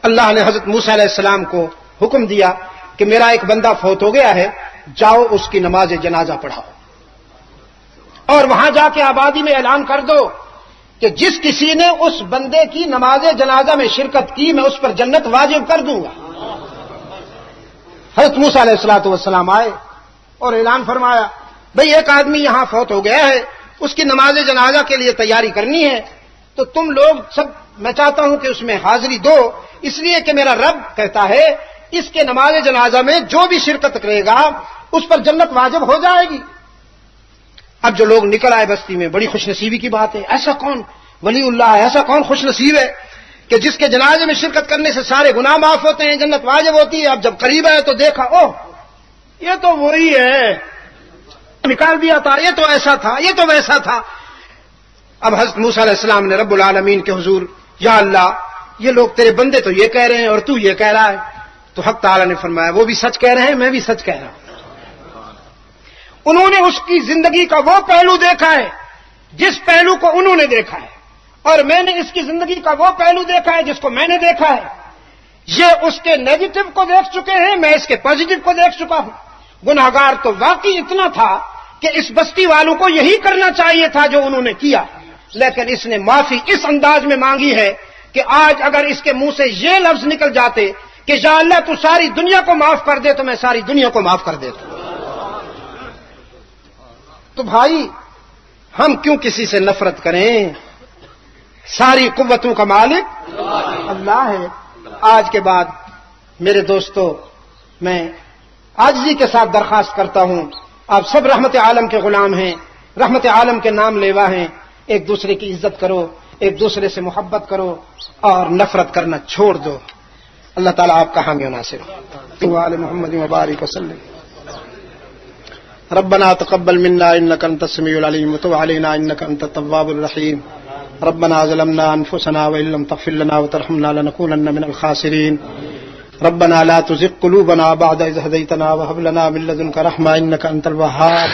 اللہ نے حضرت موسیٰ علیہ السلام کو حکم دیا کہ میرا ایک بندہ فوت ہو گیا ہے، جاؤ اس کی نماز جنازہ پڑھاؤ، اور وہاں جا کے آبادی میں اعلان کر دو کہ جس کسی نے اس بندے کی نماز جنازہ میں شرکت کی میں اس پر جنت واجب کر دوں گا۔ حضرت موسیٰ علیہ السلام آئے اور اعلان فرمایا، بھئی ایک آدمی یہاں فوت ہو گیا ہے، اس کی نماز جنازہ کے لیے تیاری کرنی ہے، تو تم لوگ سب، میں چاہتا ہوں کہ اس میں حاضری دو، اس لیے کہ میرا رب کہتا ہے اس کے نماز جنازہ میں جو بھی شرکت کرے گا اس پر جنت واجب ہو جائے گی۔ اب جو لوگ نکل آئے بستی میں، بڑی خوش نصیبی کی بات ہے، ایسا کون ولی اللہ ہے، ایسا کون خوش نصیب ہے کہ جس کے جنازے میں شرکت کرنے سے سارے گناہ معاف ہوتے ہیں، جنت واجب ہوتی ہے۔ اب جب قریب آئے تو دیکھا، اوہ یہ تو وہی ہے، نکال دیا تھا، یہ تو ایسا تھا، یہ تو ویسا تھا۔ اب حضرت موسیٰ علیہ السلام نے رب العالمین کے حضور، یا اللہ، یہ لوگ تیرے بندے تو یہ کہہ رہے ہیں اور تو یہ کہہ رہا ہے۔ تو حق تعالی نے فرمایا، وہ بھی سچ کہہ رہے ہیں، میں بھی سچ کہہ رہا ہوں۔ انہوں نے اس کی زندگی کا وہ پہلو دیکھا ہے جس پہلو کو انہوں نے دیکھا ہے، اور میں نے اس کی زندگی کا وہ پہلو دیکھا ہے جس کو میں نے دیکھا ہے۔ یہ اس کے نیگیٹو کو دیکھ چکے ہیں، میں اس کے پازیٹو کو دیکھ چکا ہوں۔ گناہگار تو واقعی اتنا تھا کہ اس بستی والوں کو یہی کرنا چاہیے تھا جو انہوں نے کیا، لیکن اس نے معافی اس انداز میں مانگی ہے کہ آج اگر اس کے منہ سے یہ لفظ نکل جاتے کہ یا اللہ تو ساری دنیا کو معاف کر دے، تو میں ساری دنیا کو معاف کر دیتا۔ تو بھائی، ہم کیوں کسی سے نفرت کریں؟ ساری قوتوں کا مالک اللہ ہے۔ آج کے بعد میرے دوستو، میں عاجزی کے ساتھ درخواست کرتا ہوں، آپ سب رحمت عالم کے غلام ہیں، رحمت عالم کے نام لیوا ہیں، ایک دوسرے کی عزت کرو، ایک دوسرے سے محبت کرو، اور نفرت کرنا چھوڑ دو۔ اللہ تعالیٰ آپ کا حامی و ناصر ہو۔ وعلی محمد وبارک وسلم۔ ربنا تقبل منا انك انت السميع العليم وتب علينا انك انت التواب الرحيم ربنا ظلمنا انفسنا وان لم تغفر لنا وترحمنا لنكونن من الخاسرين ربنا لا تزغ قلوبنا بعد إذ هديتنا وهب لنا من لدنك رحمة انك انت الوهاب